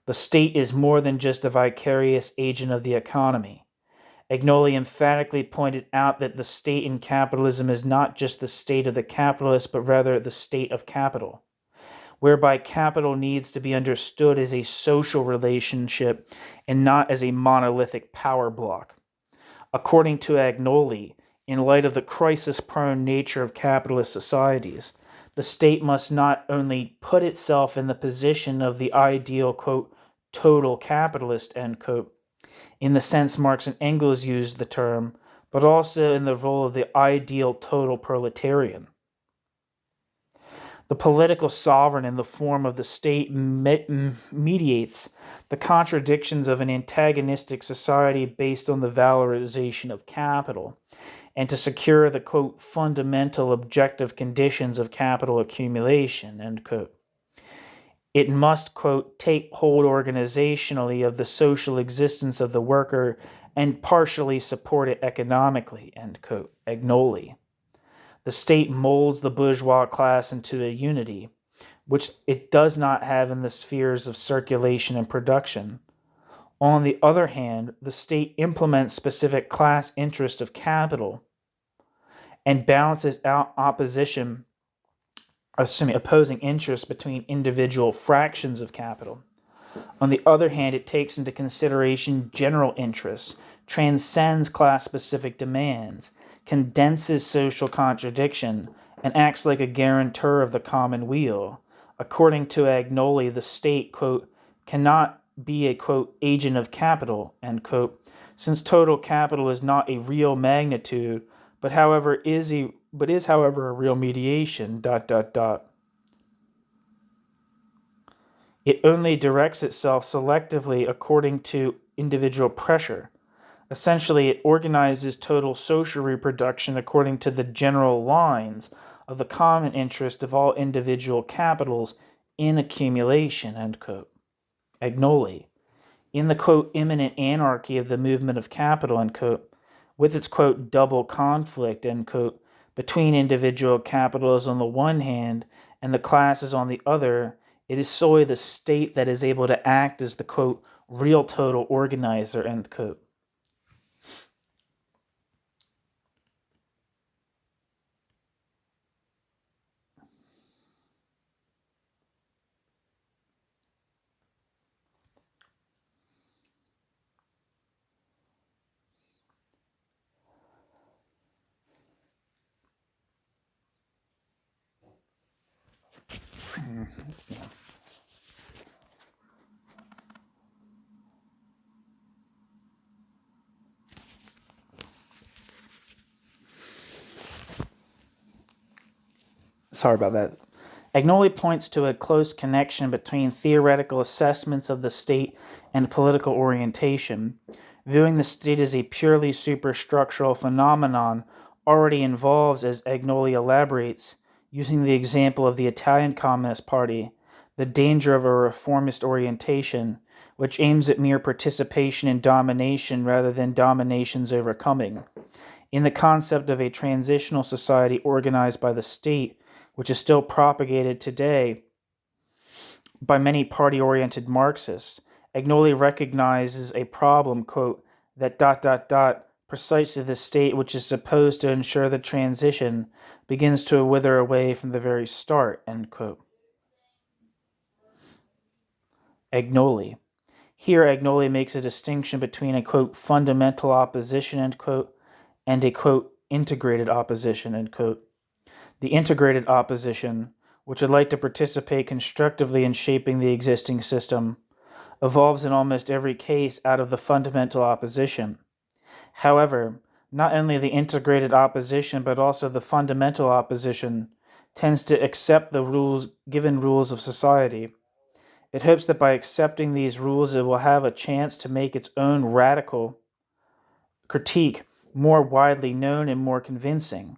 The state is more than just a vicarious agent of the economy. Agnoli emphatically pointed out that the state in capitalism is not just the state of the capitalist, but rather the state of capital, whereby capital needs to be understood as a social relationship and not as a monolithic power block. According to Agnoli, in light of the crisis-prone nature of capitalist societies, the state must not only put itself in the position of the ideal, quote, total capitalist, end quote, in the sense Marx and Engels used the term, but also in the role of the ideal total proletarian. The political sovereign in the form of the state mediates the contradictions of an antagonistic society based on the valorization of capital, and to secure the, quote, fundamental objective conditions of capital accumulation, end quote. It must, quote, take hold organizationally of the social existence of the worker and partially support it economically, end quote, Agnoli. The state molds the bourgeois class into a unity, which it does not have in the spheres of circulation and production. On the other hand, the state implements specific class interest of capital and balances out opposing interests between individual fractions of capital. On the other hand, it takes into consideration general interests, transcends class-specific demands, condenses social contradiction, and acts like a guarantor of the common weal. According to Agnoli, the state, quote, cannot be a, quote, agent of capital, end quote, since total capital is not a real magnitude, but is however a real mediation, ... It only directs itself selectively according to individual pressure. Essentially, it organizes total social reproduction according to the general lines of the common interest of all individual capitals in accumulation, end quote. Agnoli. In the, quote, imminent anarchy of the movement of capital, end quote, with its, quote, double conflict, end quote, between individual capitals on the one hand and the classes on the other, it is solely the state that is able to act as the, quote, real total organizer, end quote. Sorry about that. Agnoli points to a close connection between theoretical assessments of the state and political orientation. Viewing the state as a purely superstructural phenomenon already involves, as Agnoli elaborates, using the example of the Italian Communist Party, the danger of a reformist orientation, which aims at mere participation in domination rather than domination's overcoming. In the concept of a transitional society organized by the state, which is still propagated today by many party-oriented Marxists, Agnoli recognizes a problem, quote, that ... precisely the state which is supposed to ensure the transition begins to wither away from the very start, end quote. Agnoli. Here, Agnoli makes a distinction between a, quote, fundamental opposition, end quote, and a, quote, integrated opposition, end quote. The integrated opposition, which would like to participate constructively in shaping the existing system, evolves in almost every case out of the fundamental opposition. However, not only the integrated opposition, but also the fundamental opposition tends to accept the given rules of society. It hopes that by accepting these rules, it will have a chance to make its own radical critique more widely known and more convincing.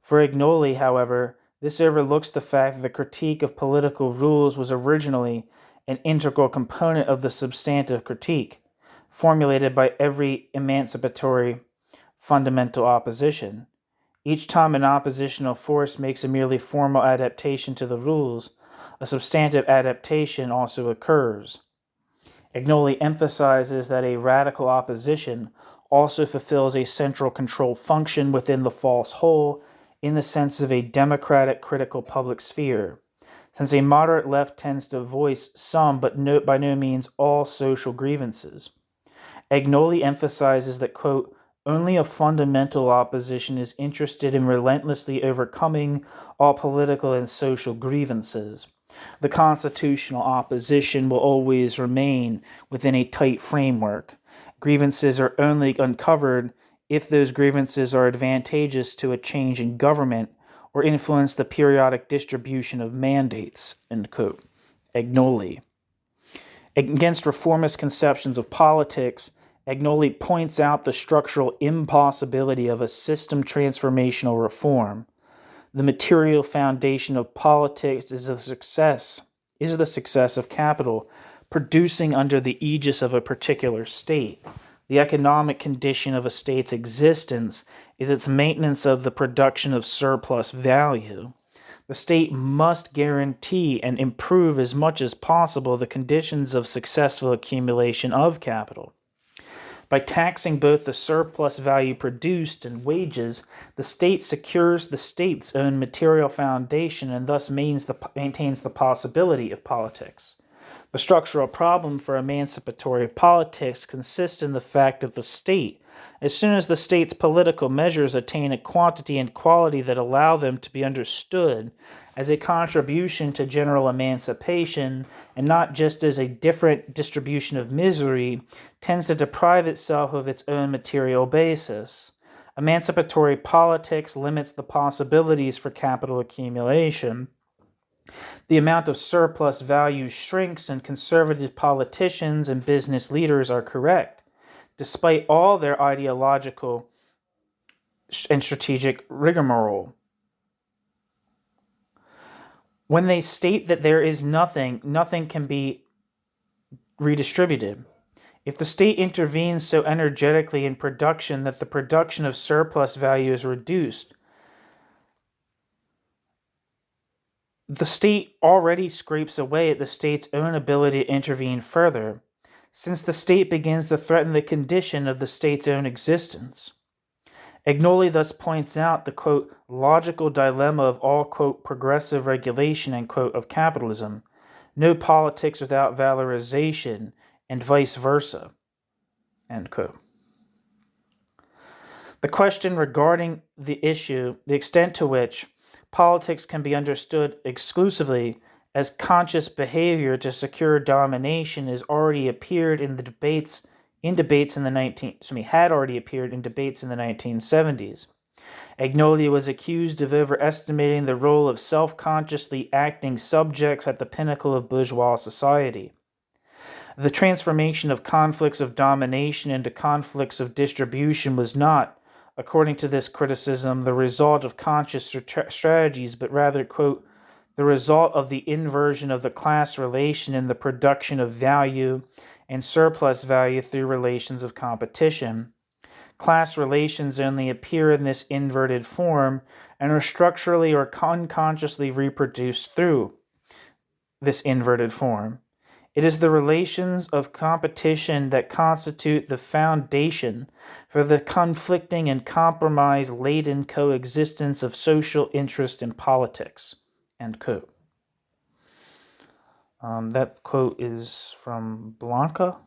For Agnoli, however, this overlooks the fact that the critique of political rules was originally an integral component of the substantive critique, formulated by every emancipatory fundamental opposition. Each time an oppositional force makes a merely formal adaptation to the rules, a substantive adaptation also occurs. Agnoli emphasizes that a radical opposition also fulfills a central control function within the false whole in the sense of a democratic critical public sphere, since a moderate left tends to voice some but by no means all social grievances. Agnoli emphasizes that, quote, only a fundamental opposition is interested in relentlessly overcoming all political and social grievances. The constitutional opposition will always remain within a tight framework. Grievances are only uncovered if those grievances are advantageous to a change in government or influence the periodic distribution of mandates, end quote. Agnoli. Against reformist conceptions of politics, Agnoli points out the structural impossibility of a system transformational reform. The material foundation of politics is the success of capital, producing under the aegis of a particular state. The economic condition of a state's existence is its maintenance of the production of surplus value. The state must guarantee and improve as much as possible the conditions of successful accumulation of capital. By taxing both the surplus value produced and wages, the state secures the state's own material foundation and thus maintains the possibility of politics. The structural problem for emancipatory politics consists in the fact that the state, as soon as the state's political measures attain a quantity and quality that allow them to be understood as a contribution to general emancipation and not just as a different distribution of misery, tends to deprive itself of its own material basis. Emancipatory politics limits the possibilities for capital accumulation. The amount of surplus value shrinks, and conservative politicians and business leaders are correct, despite all their ideological and strategic rigmarole. When they state that there is nothing can be redistributed. If the state intervenes so energetically in production that the production of surplus value is reduced, the state already scrapes away at the state's own ability to intervene further, since the state begins to threaten the condition of the state's own existence. Agnoli thus points out the, quote, logical dilemma of all, quote, progressive regulation, end quote, of capitalism, no politics without valorization, and vice versa, end quote. The question regarding the extent to which politics can be understood exclusively as conscious behavior to secure domination has already appeared in debates in the 1970s. Agnoli was accused of overestimating the role of self-consciously acting subjects at the pinnacle of bourgeois society. The transformation of conflicts of domination into conflicts of distribution was not, according to this criticism, the result of conscious strategies, but rather, quote, the result of the inversion of the class relation in the production of value and surplus value through relations of competition. Class relations only appear in this inverted form and are structurally or unconsciously reproduced through this inverted form. It is the relations of competition that constitute the foundation for the conflicting and compromise-laden coexistence of social interest in politics. End quote. That quote is from Blanca.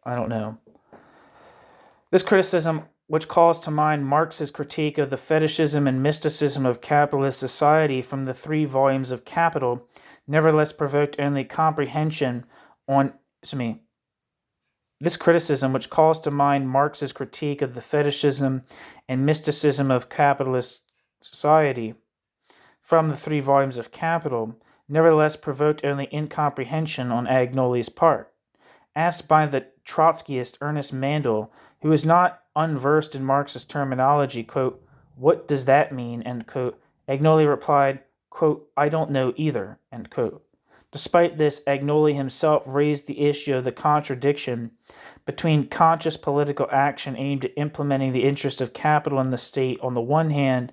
I don't know. This criticism, which calls to mind Marx's critique of the fetishism and mysticism of capitalist society from the 3 volumes of Capital, nevertheless provoked only comprehension on... This criticism, which calls to mind Marx's critique of the fetishism and mysticism of capitalist society from the 3 volumes of Capital, nevertheless provoked only incomprehension on Agnoli's part. Asked by the Trotskyist Ernest Mandel, who is not unversed in Marxist terminology, quote, what does that mean, end quote, Agnoli replied, quote, I don't know either, end quote. Despite this, Agnoli himself raised the issue of the contradiction between conscious political action aimed at implementing the interest of capital in the state on the one hand,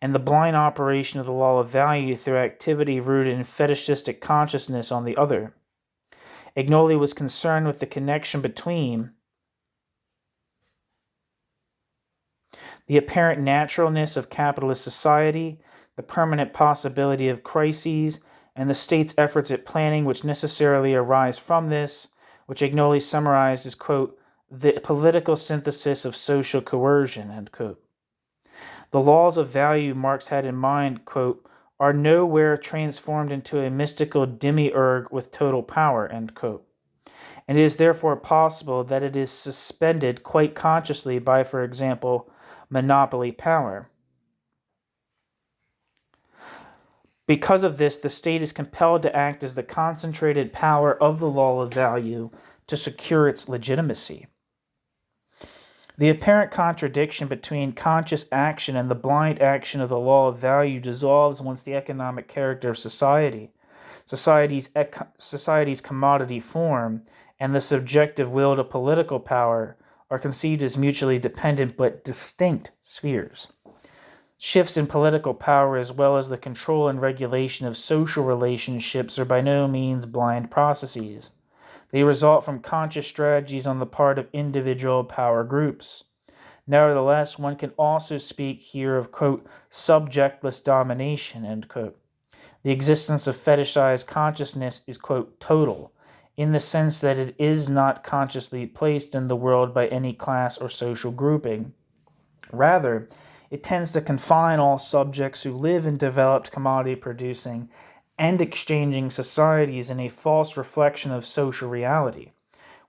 and the blind operation of the law of value through activity rooted in fetishistic consciousness on the other. Agnoli was concerned with the connection between the apparent naturalness of capitalist society, the permanent possibility of crises, and the state's efforts at planning which necessarily arise from this, which Agnoli summarized as, quote, the political synthesis of social coercion, end quote. The laws of value Marx had in mind, quote, are nowhere transformed into a mystical demiurge with total power, end quote. And it is therefore possible that it is suspended quite consciously by, for example, monopoly power. Because of this, the state is compelled to act as the concentrated power of the law of value to secure its legitimacy. The apparent contradiction between conscious action and the blind action of the law of value dissolves once the economic character of society's commodity form, and the subjective will to political power are conceived as mutually dependent but distinct spheres. Shifts in political power as well as the control and regulation of social relationships are by no means blind processes. They result from conscious strategies on the part of individual power groups. Nevertheless, one can also speak here of, quote, subjectless domination, end quote. The existence of fetishized consciousness is, quote, total, in the sense that it is not consciously placed in the world by any class or social grouping. Rather, it tends to confine all subjects who live in developed commodity-producing and exchanging societies in a false reflection of social reality,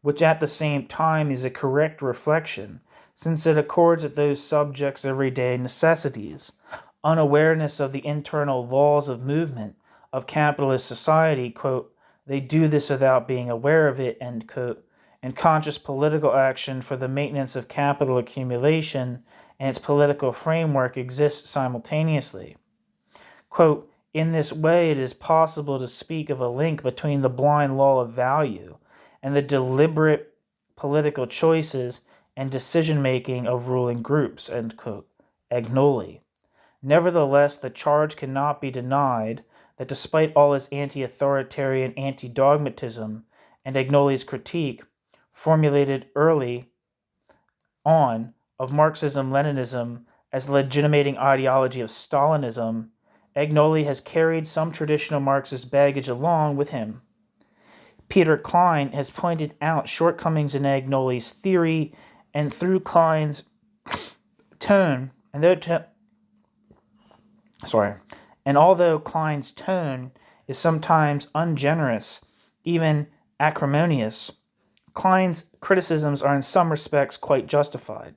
which at the same time is a correct reflection, since it accords with those subjects' everyday necessities. Unawareness of the internal laws of movement of capitalist society, quote, they do this without being aware of it, end quote, and conscious political action for the maintenance of capital accumulation and its political framework exists simultaneously. Quote, in this way, it is possible to speak of a link between the blind law of value and the deliberate political choices and decision-making of ruling groups, end quote. Agnoli. Nevertheless, the charge cannot be denied that despite all his anti-authoritarian anti-dogmatism and Agnoli's critique, formulated early on, of Marxism-Leninism as the legitimating ideology of Stalinism, Agnoli has carried some traditional Marxist baggage along with him. Peter Klein has pointed out shortcomings in Agnoli's theory, and through Klein's tone, although Klein's tone is sometimes ungenerous, even acrimonious, Klein's criticisms are in some respects quite justified.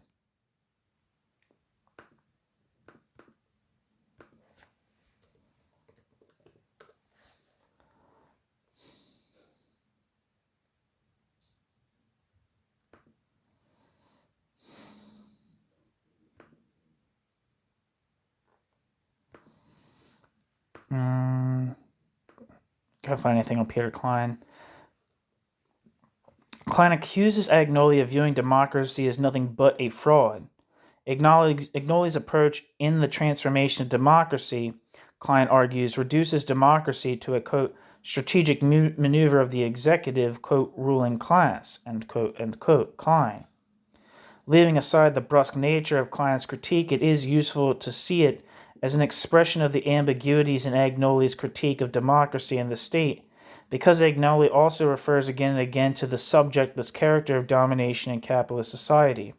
Can't find anything on Peter Klein. Klein accuses Agnoli of viewing democracy as nothing but a fraud. Agnoli's approach in the transformation of democracy, Klein argues, reduces democracy to a, quote, strategic maneuver of the executive, quote, ruling class, end quote, Klein. Leaving aside the brusque nature of Klein's critique, it is useful to see it as an expression of the ambiguities in Agnoli's critique of democracy and the state, because Agnoli also refers again and again to the subjectless character of domination in capitalist society.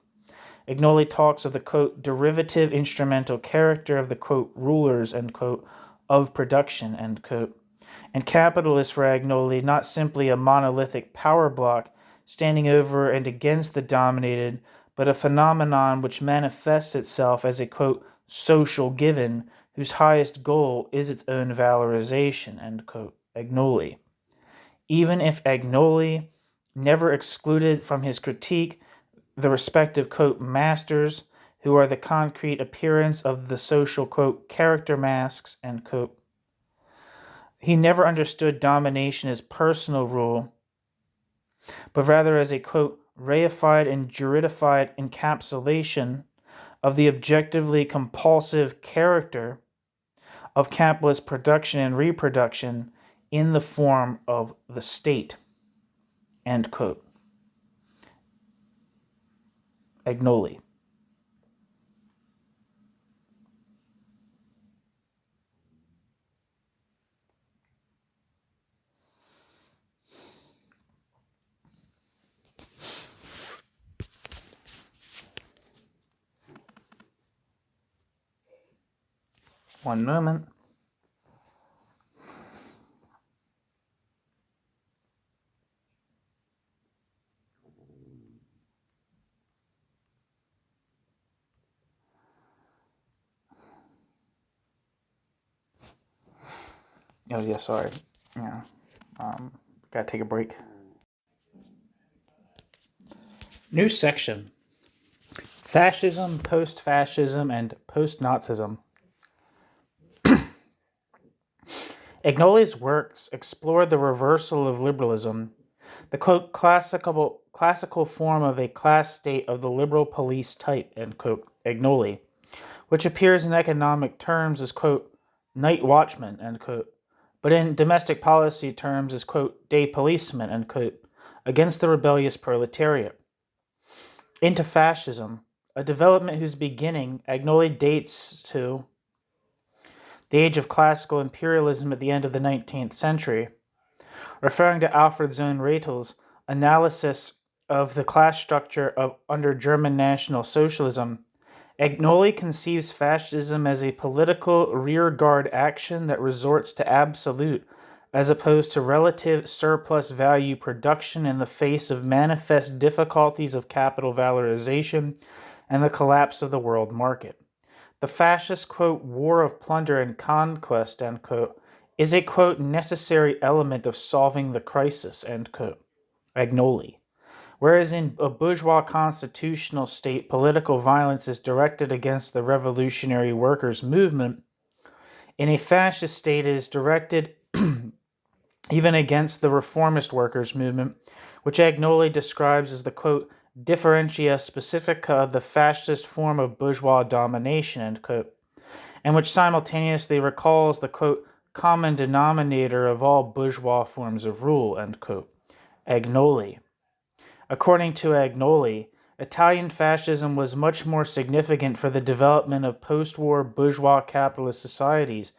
Agnoli talks of the, quote, derivative instrumental character of the, quote, rulers, end quote, of production, end quote. And capital is for Agnoli not simply a monolithic power block standing over and against the dominated, but a phenomenon which manifests itself as a, quote, social given whose highest goal is its own valorization, end quote, Agnoli. Even if Agnoli never excluded from his critique the respective, quote, masters who are the concrete appearance of the social, quote, character masks, end quote, he never understood domination as personal rule, but rather as a, quote, reified and juridified encapsulation of the objectively compulsive character of capitalist production and reproduction in the form of the state. end quote. Agnoli. One moment. Oh yeah, sorry. Yeah. Gotta take a break. New section. Fascism, post-fascism, and post-Nazism. Agnoli's works explore the reversal of liberalism, the quote classical form of a class state of the liberal police type, end quote, Agnoli, which appears in economic terms as quote night watchman, end quote, but in domestic policy terms as quote day policeman, end quote, against the rebellious proletariat. Into fascism, a development whose beginning Agnoli dates to the age of classical imperialism at the end of the 19th century, referring to Alfred Sohn-Ratel's analysis of the class structure under German National Socialism. Agnoli conceives fascism as a political rearguard action that resorts to absolute as opposed to relative surplus value production in the face of manifest difficulties of capital valorization and the collapse of the world market. The fascist, quote, war of plunder and conquest, end quote, is a, quote, necessary element of solving the crisis, end quote, Agnoli. Whereas in a bourgeois constitutional state, political violence is directed against the revolutionary workers' movement, in a fascist state it is directed even against the reformist workers' movement, which Agnoli describes as the, quote, differentia specifica of the fascist form of bourgeois domination, end quote, and which simultaneously recalls the, quote, common denominator of all bourgeois forms of rule, end quote, Agnoli. According to Agnoli, Italian fascism was much more significant for the development of post-war bourgeois capitalist societies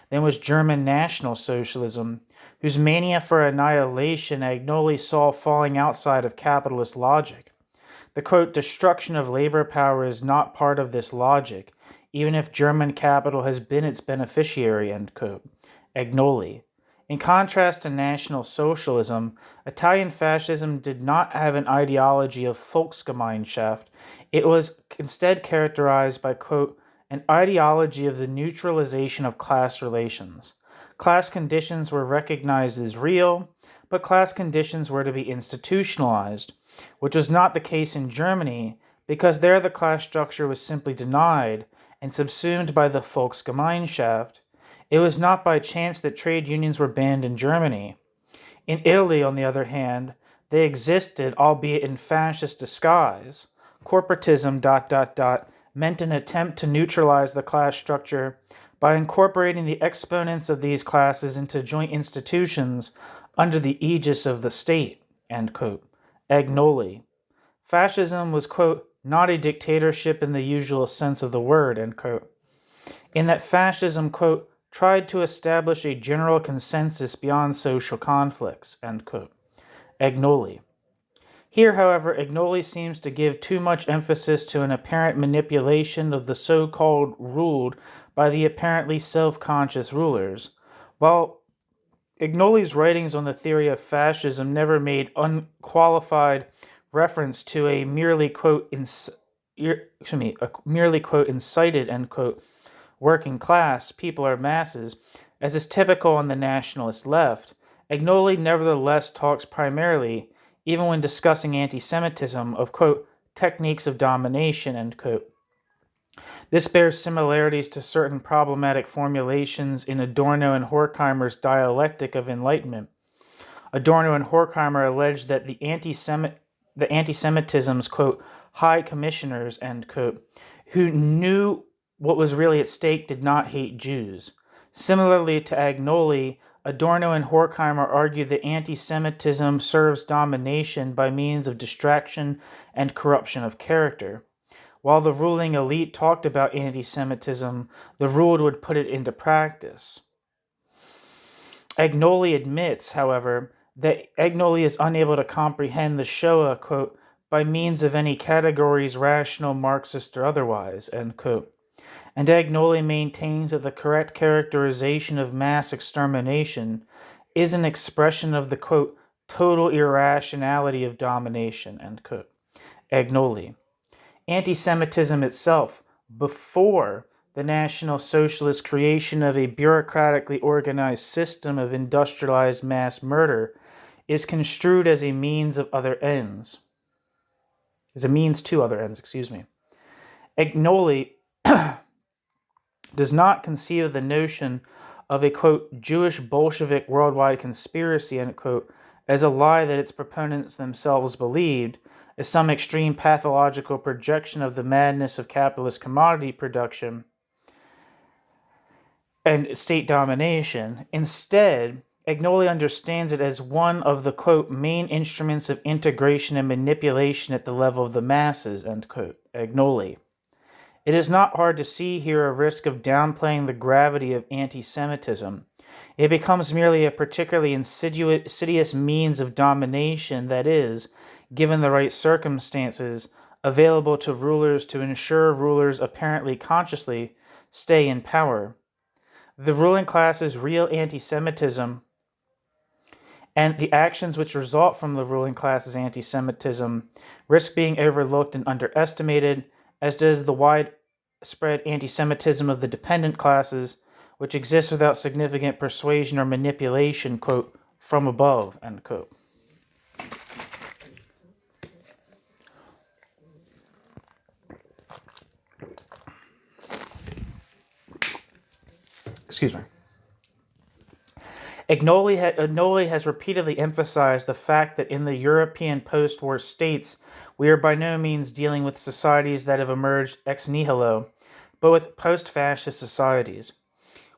than was German National Socialism, whose mania for annihilation Agnoli saw falling outside of capitalist logic. The, quote, destruction of labor power is not part of this logic, even if German capital has been its beneficiary, end quote, Agnoli. In contrast to National Socialism, Italian fascism did not have an ideology of Volksgemeinschaft. It was instead characterized by, quote, an ideology of the neutralization of class relations. Class conditions were recognized as real, but class conditions were to be institutionalized, which was not the case in Germany, because there the class structure was simply denied and subsumed by the Volksgemeinschaft. It was not by chance that trade unions were banned in Germany. In Italy, on the other hand, they existed, albeit in fascist disguise. Corporatism ... meant an attempt to neutralize the class structure by incorporating the exponents of these classes into joint institutions under the aegis of the state, end quote. Agnoli. Fascism was, quote, not a dictatorship in the usual sense of the word, end quote, in that fascism, quote, tried to establish a general consensus beyond social conflicts, end quote. Agnoli. Here, however, Agnoli seems to give too much emphasis to an apparent manipulation of the so-called ruled by the apparently self-conscious rulers. While Agnoli's writings on the theory of fascism never made unqualified reference to a merely, quote, merely, quote, incited, end quote, working class, people or masses, as is typical on the nationalist left, Agnoli nevertheless talks primarily, even when discussing anti-Semitism, of, quote, techniques of domination, end quote. This bears similarities to certain problematic formulations in Adorno and Horkheimer's dialectic of enlightenment. Adorno and Horkheimer alleged that the anti-Semitism's, quote, high commissioners, end quote, who knew what was really at stake did not hate Jews. Similarly to Agnoli, Adorno and Horkheimer argue that anti-Semitism serves domination by means of distraction and corruption of character. While the ruling elite talked about anti-Semitism, the ruled would put it into practice. Agnoli admits, however, that Agnoli is unable to comprehend the Shoah, quote, by means of any categories rational, Marxist, or otherwise, end quote. And Agnoli maintains that the correct characterization of mass extermination is an expression of the, quote, total irrationality of domination, end quote. Agnoli. Anti-Semitism itself, before the National Socialist creation of a bureaucratically organized system of industrialized mass murder, is construed as a means to other ends. Agnoli does not conceive of the notion of a, quote, Jewish Bolshevik worldwide conspiracy, end quote, as a lie that its proponents themselves believed, as some extreme pathological projection of the madness of capitalist commodity production and state domination. Instead, Agnoli understands it as one of the, quote, main instruments of integration and manipulation at the level of the masses, end quote. Agnoli. It is not hard to see here a risk of downplaying the gravity of anti-Semitism. It becomes merely a particularly insidious means of domination that is, given the right circumstances, available to rulers to ensure rulers apparently consciously stay in power. The ruling class's real anti-Semitism and the actions which result from the ruling class's anti-Semitism risk being overlooked and underestimated, as does the widespread anti-Semitism of the dependent classes, which exists without significant persuasion or manipulation, quote, from above, end quote. Excuse me. Agnoli has repeatedly emphasized the fact that in the European post-war states, we are by no means dealing with societies that have emerged ex nihilo, but with post-fascist societies,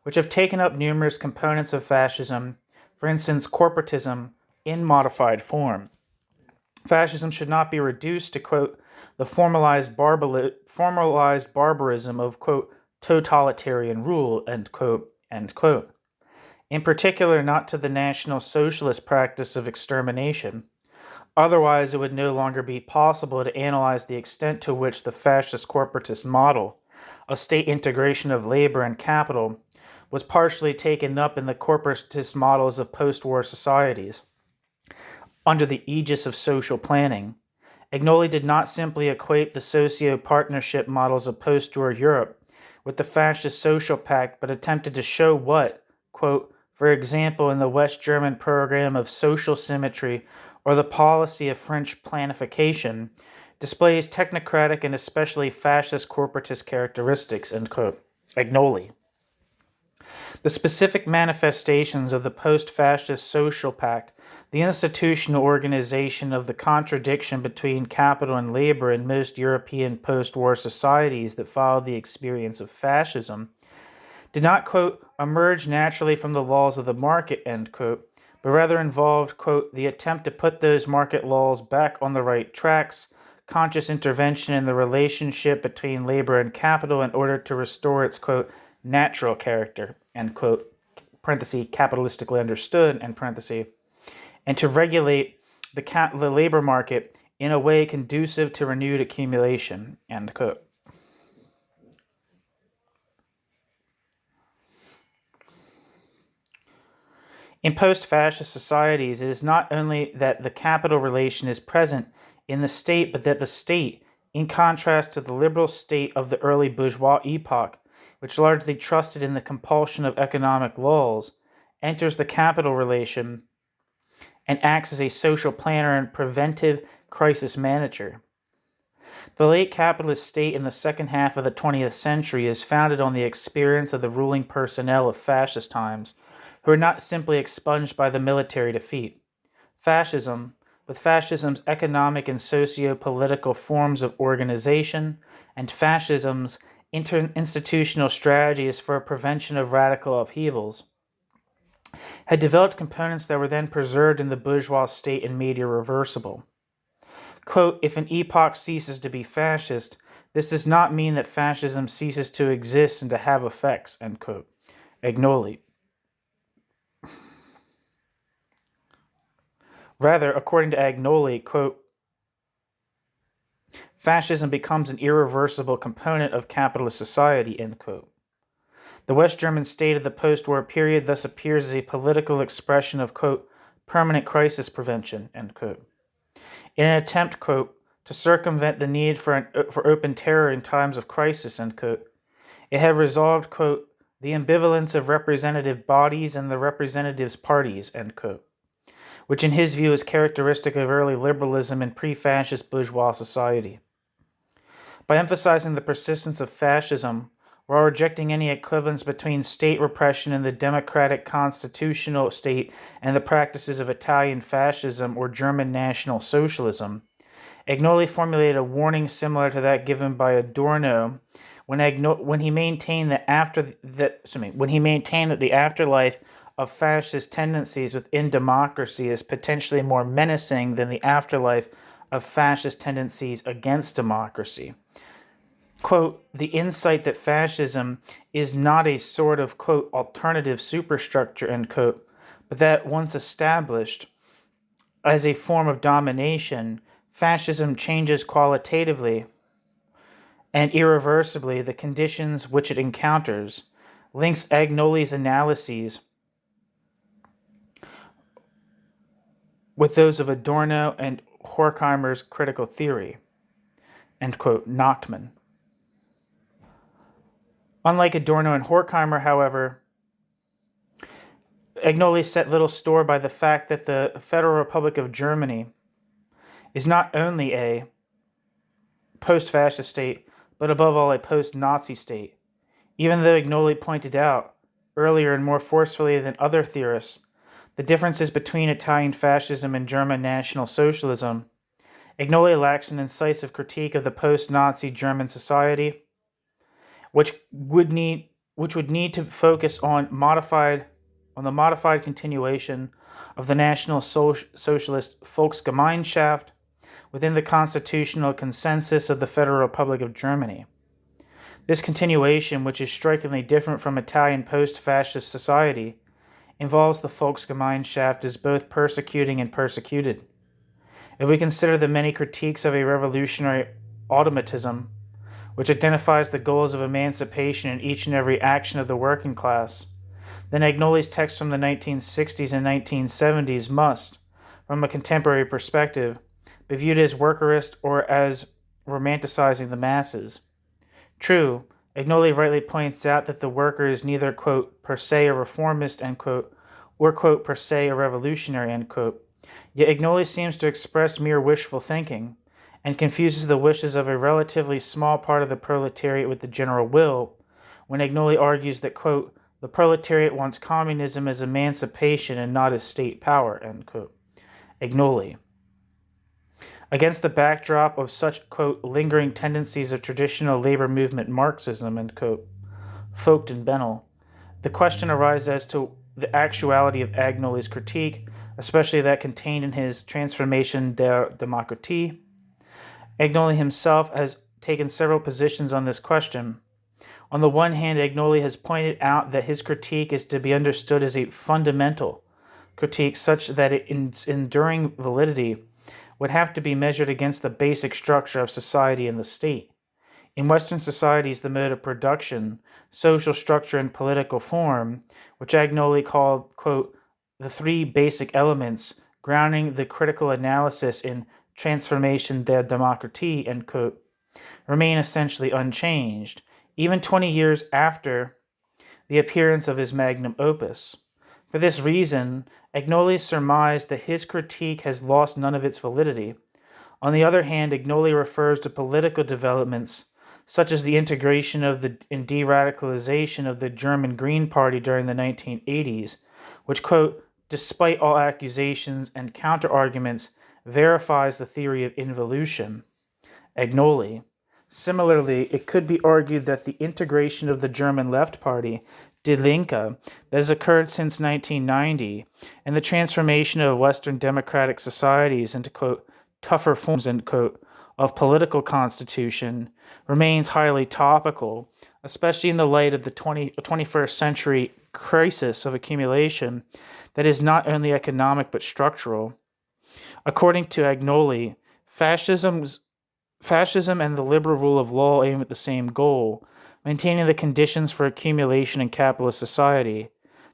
which have taken up numerous components of fascism, for instance, corporatism, in modified form. Fascism should not be reduced to, quote, the formalized barbarism of, quote, totalitarian rule, end quote, end quote. In particular, not to the National Socialist practice of extermination. Otherwise, it would no longer be possible to analyze the extent to which the fascist corporatist model of state integration of labor and capital was partially taken up in the corporatist models of post-war societies. Under the aegis of social planning, Agnoli did not simply equate the socio-partnership models of post-war Europe with the fascist social pact, but attempted to show what, quote, for example, in the West German program of social symmetry or the policy of French planification, displays technocratic and especially fascist corporatist characteristics, end quote. Agnoli. The specific manifestations of the post-fascist social pact, the institutional organization of the contradiction between capital and labor in most European post-war societies that followed the experience of fascism, did not, quote, emerge naturally from the laws of the market, end quote, but rather involved, quote, the attempt to put those market laws back on the right tracks, conscious intervention in the relationship between labor and capital in order to restore its, quote, natural character, end quote, parenthesis, capitalistically understood, end parenthesis, and to regulate the labor market in a way conducive to renewed accumulation, end quote. In post-fascist societies, it is not only that the capital relation is present in the state, but that the state, in contrast to the liberal state of the early bourgeois epoch, which largely trusted in the compulsion of economic laws, enters the capital relation and acts as a social planner and preventive crisis manager. The late capitalist state in the second half of the 20th century is founded on the experience of the ruling personnel of fascist times, who are not simply expunged by the military defeat. Fascism, with fascism's economic and socio-political forms of organization, and fascism's institutional strategies for prevention of radical upheavals, had developed components that were then preserved in the bourgeois state and made irreversible. Quote, if an epoch ceases to be fascist, this does not mean that fascism ceases to exist and to have effects, end quote. Agnoli. Rather, according to Agnoli, quote, fascism becomes an irreversible component of capitalist society, end quote. The West German state of the post-war period thus appears as a political expression of, quote, permanent crisis prevention, end quote. In an attempt, quote, to circumvent the need for open terror in times of crisis, end quote, it had resolved, quote, the ambivalence of representative bodies and the representatives' parties, end quote, which in his view is characteristic of early liberalism and pre-fascist bourgeois society. By emphasizing the persistence of fascism, while rejecting any equivalence between state repression and the democratic constitutional state and the practices of Italian fascism or German National Socialism, Agnoli formulated a warning similar to that given by Adorno when he maintained that the afterlife of fascist tendencies within democracy is potentially more menacing than the afterlife of fascist tendencies against democracy. Quote, the insight that fascism is not a sort of, quote, alternative superstructure, end quote, but that once established as a form of domination, fascism changes qualitatively and irreversibly the conditions which it encounters, links Agnoli's analyses with those of Adorno and Horkheimer's critical theory, end quote, Nachtmann. Unlike Adorno and Horkheimer, however, Agnoli set little store by the fact that the Federal Republic of Germany is not only a post-fascist state, but above all a post-Nazi state, even though Agnoli pointed out, earlier and more forcefully than other theorists, the differences between Italian fascism and German National Socialism. Agnoli lacks an incisive critique of the post-Nazi German society, which would need to focus on the modified continuation of the National Socialist Volksgemeinschaft within the constitutional consensus of the Federal Republic of Germany. This continuation, which is strikingly different from Italian post-fascist society, involves the Volksgemeinschaft as both persecuting and persecuted. If we consider the many critiques of a revolutionary automatism, which identifies the goals of emancipation in each and every action of the working class, then Agnoli's text from the 1960s and 1970s must, from a contemporary perspective, be viewed as workerist or as romanticizing the masses. True, Agnoli rightly points out that the worker is neither, quote, per se a reformist, end quote, or, quote, per se a revolutionary, end quote. Yet Agnoli seems to express mere wishful thinking, and confuses the wishes of a relatively small part of the proletariat with the general will, when Agnoli argues that, quote, the proletariat wants communism as emancipation and not as state power, end quote. Agnoli. Against the backdrop of such, quote, lingering tendencies of traditional labor movement Marxism, end quote, Vogt and Benel, the question arises as to the actuality of Agnoli's critique, especially that contained in his Transformation der Demokratie. Agnoli himself has taken several positions on this question. On the one hand, Agnoli has pointed out that his critique is to be understood as a fundamental critique such that its enduring validity would have to be measured against the basic structure of society and the state. In Western societies, the mode of production, social structure, and political form, which Agnoli called, quote, the three basic elements grounding the critical analysis in Transformation der Demokratie, end quote, remain essentially unchanged, even 20 years after the appearance of his magnum opus. For this reason, Agnoli surmised that his critique has lost none of its validity. On the other hand, Agnoli refers to political developments such as the integration of and de-radicalization of the German Green Party during the 1980s, which, quote, despite all accusations and counter-arguments, verifies the theory of involution. Agnoli. Similarly, it could be argued that the integration of the German Left Party Die Linke that has occurred since 1990, and the transformation of Western democratic societies into, quote, tougher forms, end quote, of political constitution remains highly topical, especially in the light of the 21st century crisis of accumulation that is not only economic but structural. According to Agnoli, fascism and the liberal rule of law aim at the same goal, maintaining the conditions for accumulation in capitalist society.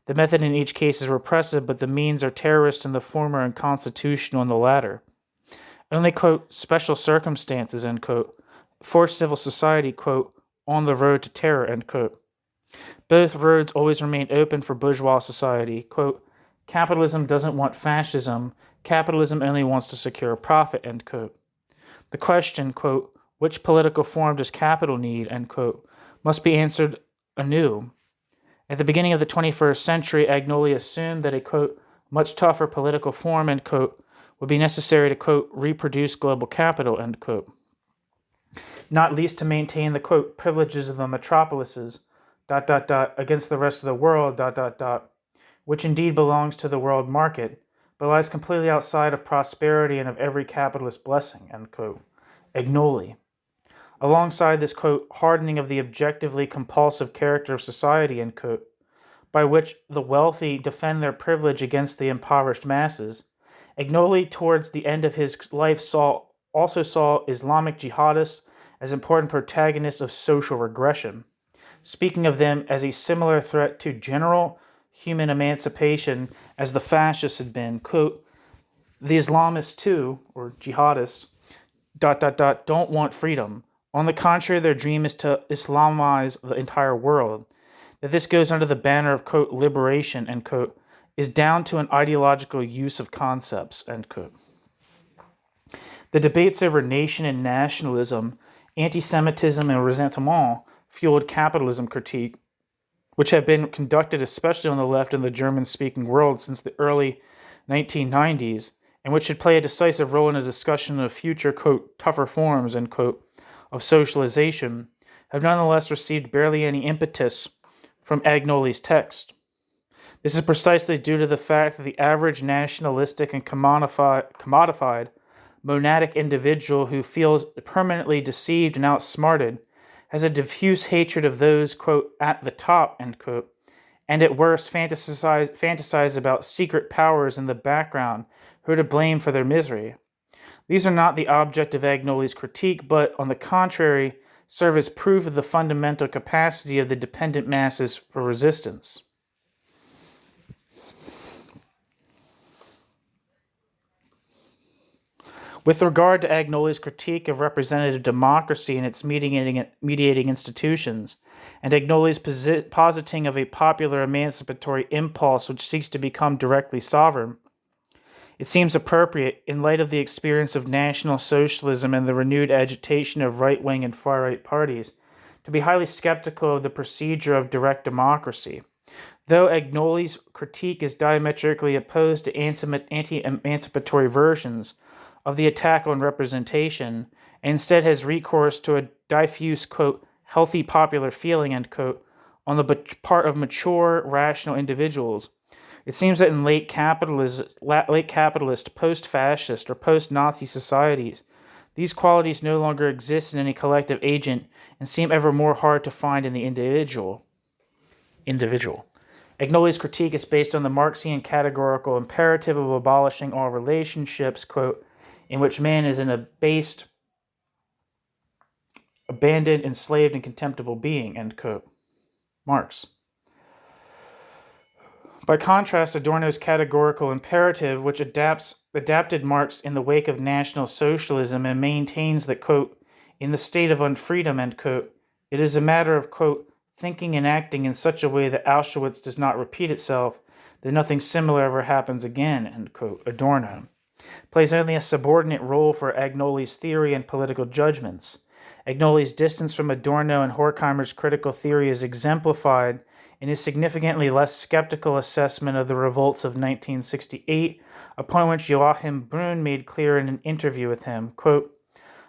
The method in each case is repressive, but the means are terrorist in the former and constitutional in the latter. Only, quote, special circumstances, end quote, force civil society, quote, on the road to terror, end quote. Both roads always remain open for bourgeois society. Quote, capitalism doesn't want fascism. Capitalism only wants to secure profit, end quote. The question, quote, which political form does capital need, end quote, must be answered anew. At the beginning of the 21st century, Agnoli assumed that a, quote, much tougher political form, end quote, would be necessary to, quote, reproduce global capital, end quote. Not least to maintain the, quote, privileges of the metropolises, against the rest of the world, which indeed belongs to the world market, but lies completely outside of prosperity and of every capitalist blessing, end quote. Agnoli. Alongside this, quote, hardening of the objectively compulsive character of society, end quote, by which the wealthy defend their privilege against the impoverished masses, Agnoli, towards the end of his life, also saw Islamic jihadists as important protagonists of social regression, speaking of them as a similar threat to general human emancipation as the fascists had been. Quote, the Islamists too, or jihadists, don't want freedom. On the contrary, their dream is to Islamize the entire world. That this goes under the banner of, quote, liberation, end quote, is down to an ideological use of concepts, end quote. The debates over nation and nationalism, anti-Semitism, and resentment fueled capitalism critique, which have been conducted especially on the left in the German-speaking world since the early 1990s, and which should play a decisive role in a discussion of future, quote, tougher forms, end quote, of socialization, have nonetheless received barely any impetus from Agnoli's text. This is precisely due to the fact that the average nationalistic and commodified monadic individual who feels permanently deceived and outsmarted has a diffuse hatred of those, quote, at the top, end quote, and at worst fantasize about secret powers in the background who are to blame for their misery. These are not the object of Agnoli's critique, but, on the contrary, serve as proof of the fundamental capacity of the dependent masses for resistance. With regard to Agnoli's critique of representative democracy and its mediating institutions, and Agnoli's positing of a popular emancipatory impulse which seeks to become directly sovereign, it seems appropriate, in light of the experience of National Socialism and the renewed agitation of right-wing and far-right parties, to be highly skeptical of the procedure of direct democracy. Though Agnoli's critique is diametrically opposed to anti-emancipatory versions of the attack on representation, and instead has recourse to a diffuse, quote, healthy popular feeling, end quote, on the part of mature, rational individuals, it seems that in late capitalist, post-fascist, or post-Nazi societies, these qualities no longer exist in any collective agent and seem ever more hard to find in the individual. Agnoli's critique is based on the Marxian categorical imperative of abolishing all relationships, quote, in which man is an abased, abandoned, enslaved, and contemptible being, end quote. Marx. By contrast, Adorno's categorical imperative, which adapted Marx in the wake of National Socialism and maintains that, quote, in the state of unfreedom, end quote, it is a matter of, quote, thinking and acting in such a way that Auschwitz does not repeat itself, that nothing similar ever happens again, end quote, Adorno, plays only a subordinate role for Agnoli's theory and political judgments. Agnoli's distance from Adorno and Horkheimer's critical theory is exemplified in his significantly less skeptical assessment of the revolts of 1968, a point which Joachim Brun made clear in an interview with him. Quote,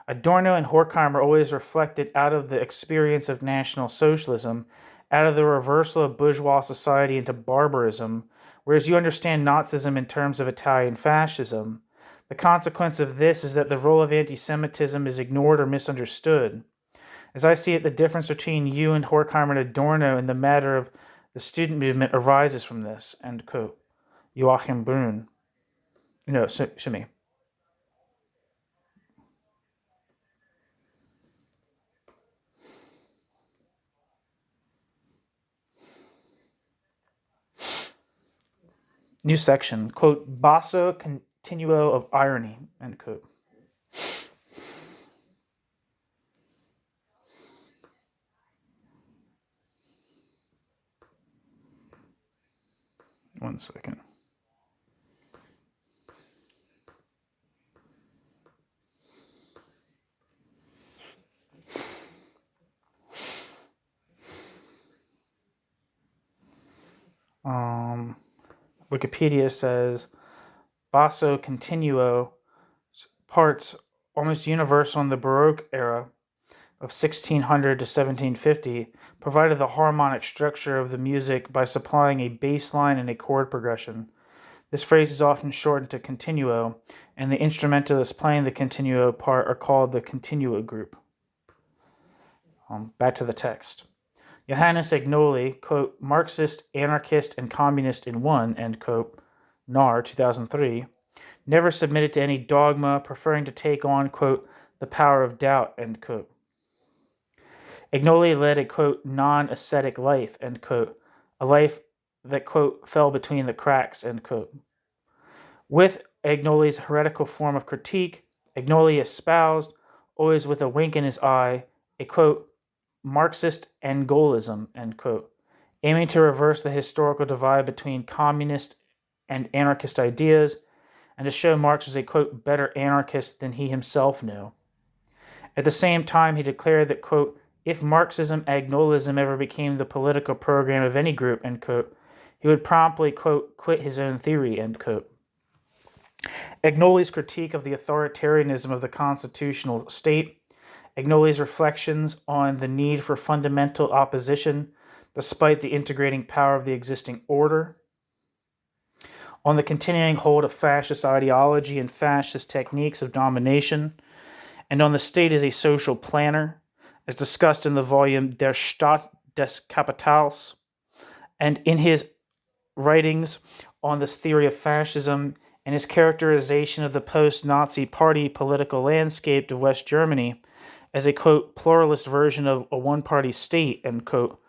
Adorno and Horkheimer always reflected out of the experience of National Socialism out of the reversal of bourgeois society into barbarism, whereas you understand Nazism in terms of Italian fascism. The consequence of this is that the role of anti-Semitism is ignored or misunderstood. As I see it, the difference between you and Horkheimer and Adorno in the matter of the student movement arises from this, end quote. Joachim Brun. No, Shimi. New section, quote, basso continuo of irony, end quote. One second. Wikipedia says basso continuo, parts almost universal in the Baroque era of 1600 to 1750, provided the harmonic structure of the music by supplying a bass line and a chord progression. This phrase is often shortened to continuo, and the instrumentalists playing the continuo part are called the continuo group. Back to the text. Johannes Agnoli, quote, Marxist, anarchist, and communist in one, end quote, NAR 2003, never submitted to any dogma, preferring to take on, quote, the power of doubt, end quote. Agnoli led a, quote, non-ascetic life, end quote, a life that, quote, fell between the cracks, end quote. With Agnoli's heretical form of critique, Agnoli espoused, always with a wink in his eye, a, quote, Marxist Angolism, end quote, aiming to reverse the historical divide between communist and anarchist ideas, and to show Marx was a, quote, better anarchist than he himself knew. At the same time, he declared that, quote, if Marxism Agnolism ever became the political program of any group, end quote, he would promptly, quote, quit his own theory, end quote. Agnoli's critique of the authoritarianism of the constitutional state, Agnoli's reflections on the need for fundamental opposition despite the integrating power of the existing order, on the continuing hold of fascist ideology and fascist techniques of domination, and on the state as a social planner, as discussed in the volume Der Staat des Kapitals, and in his writings on this theory of fascism and his characterization of the post-Nazi party political landscape of West Germany as a, quote, pluralist version of a one-party state, end quote,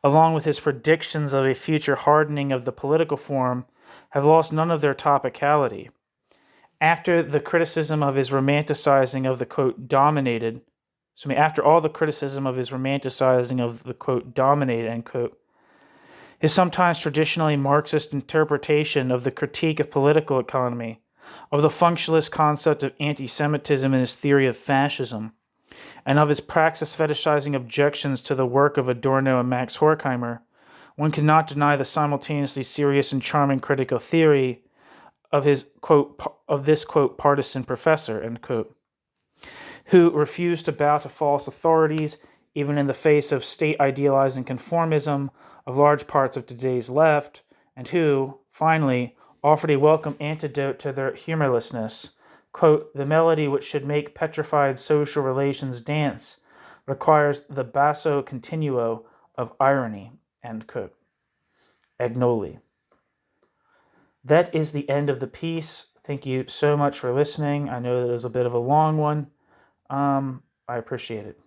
along with his predictions of a future hardening of the political form, have lost none of their topicality. After the criticism of his romanticizing of the, quote, dominated, after all the criticism of his romanticizing of the, quote, dominated, end quote, his sometimes traditionally Marxist interpretation of the critique of political economy, of the functionalist concept of anti-Semitism and his theory of fascism, and of his praxis fetishizing objections to the work of Adorno and Max Horkheimer, one cannot deny the simultaneously serious and charming critical theory of his, quote, of this, quote, partisan professor, end quote, who refused to bow to false authorities even in the face of state-idealizing conformism of large parts of today's left, and who, finally, offered a welcome antidote to their humorlessness. Quote, the melody which should make petrified social relations dance requires the basso continuo of irony, end quote. Agnoli. That is the end of the piece. Thank you so much for listening. I know that it was a bit of a long one. I appreciate it.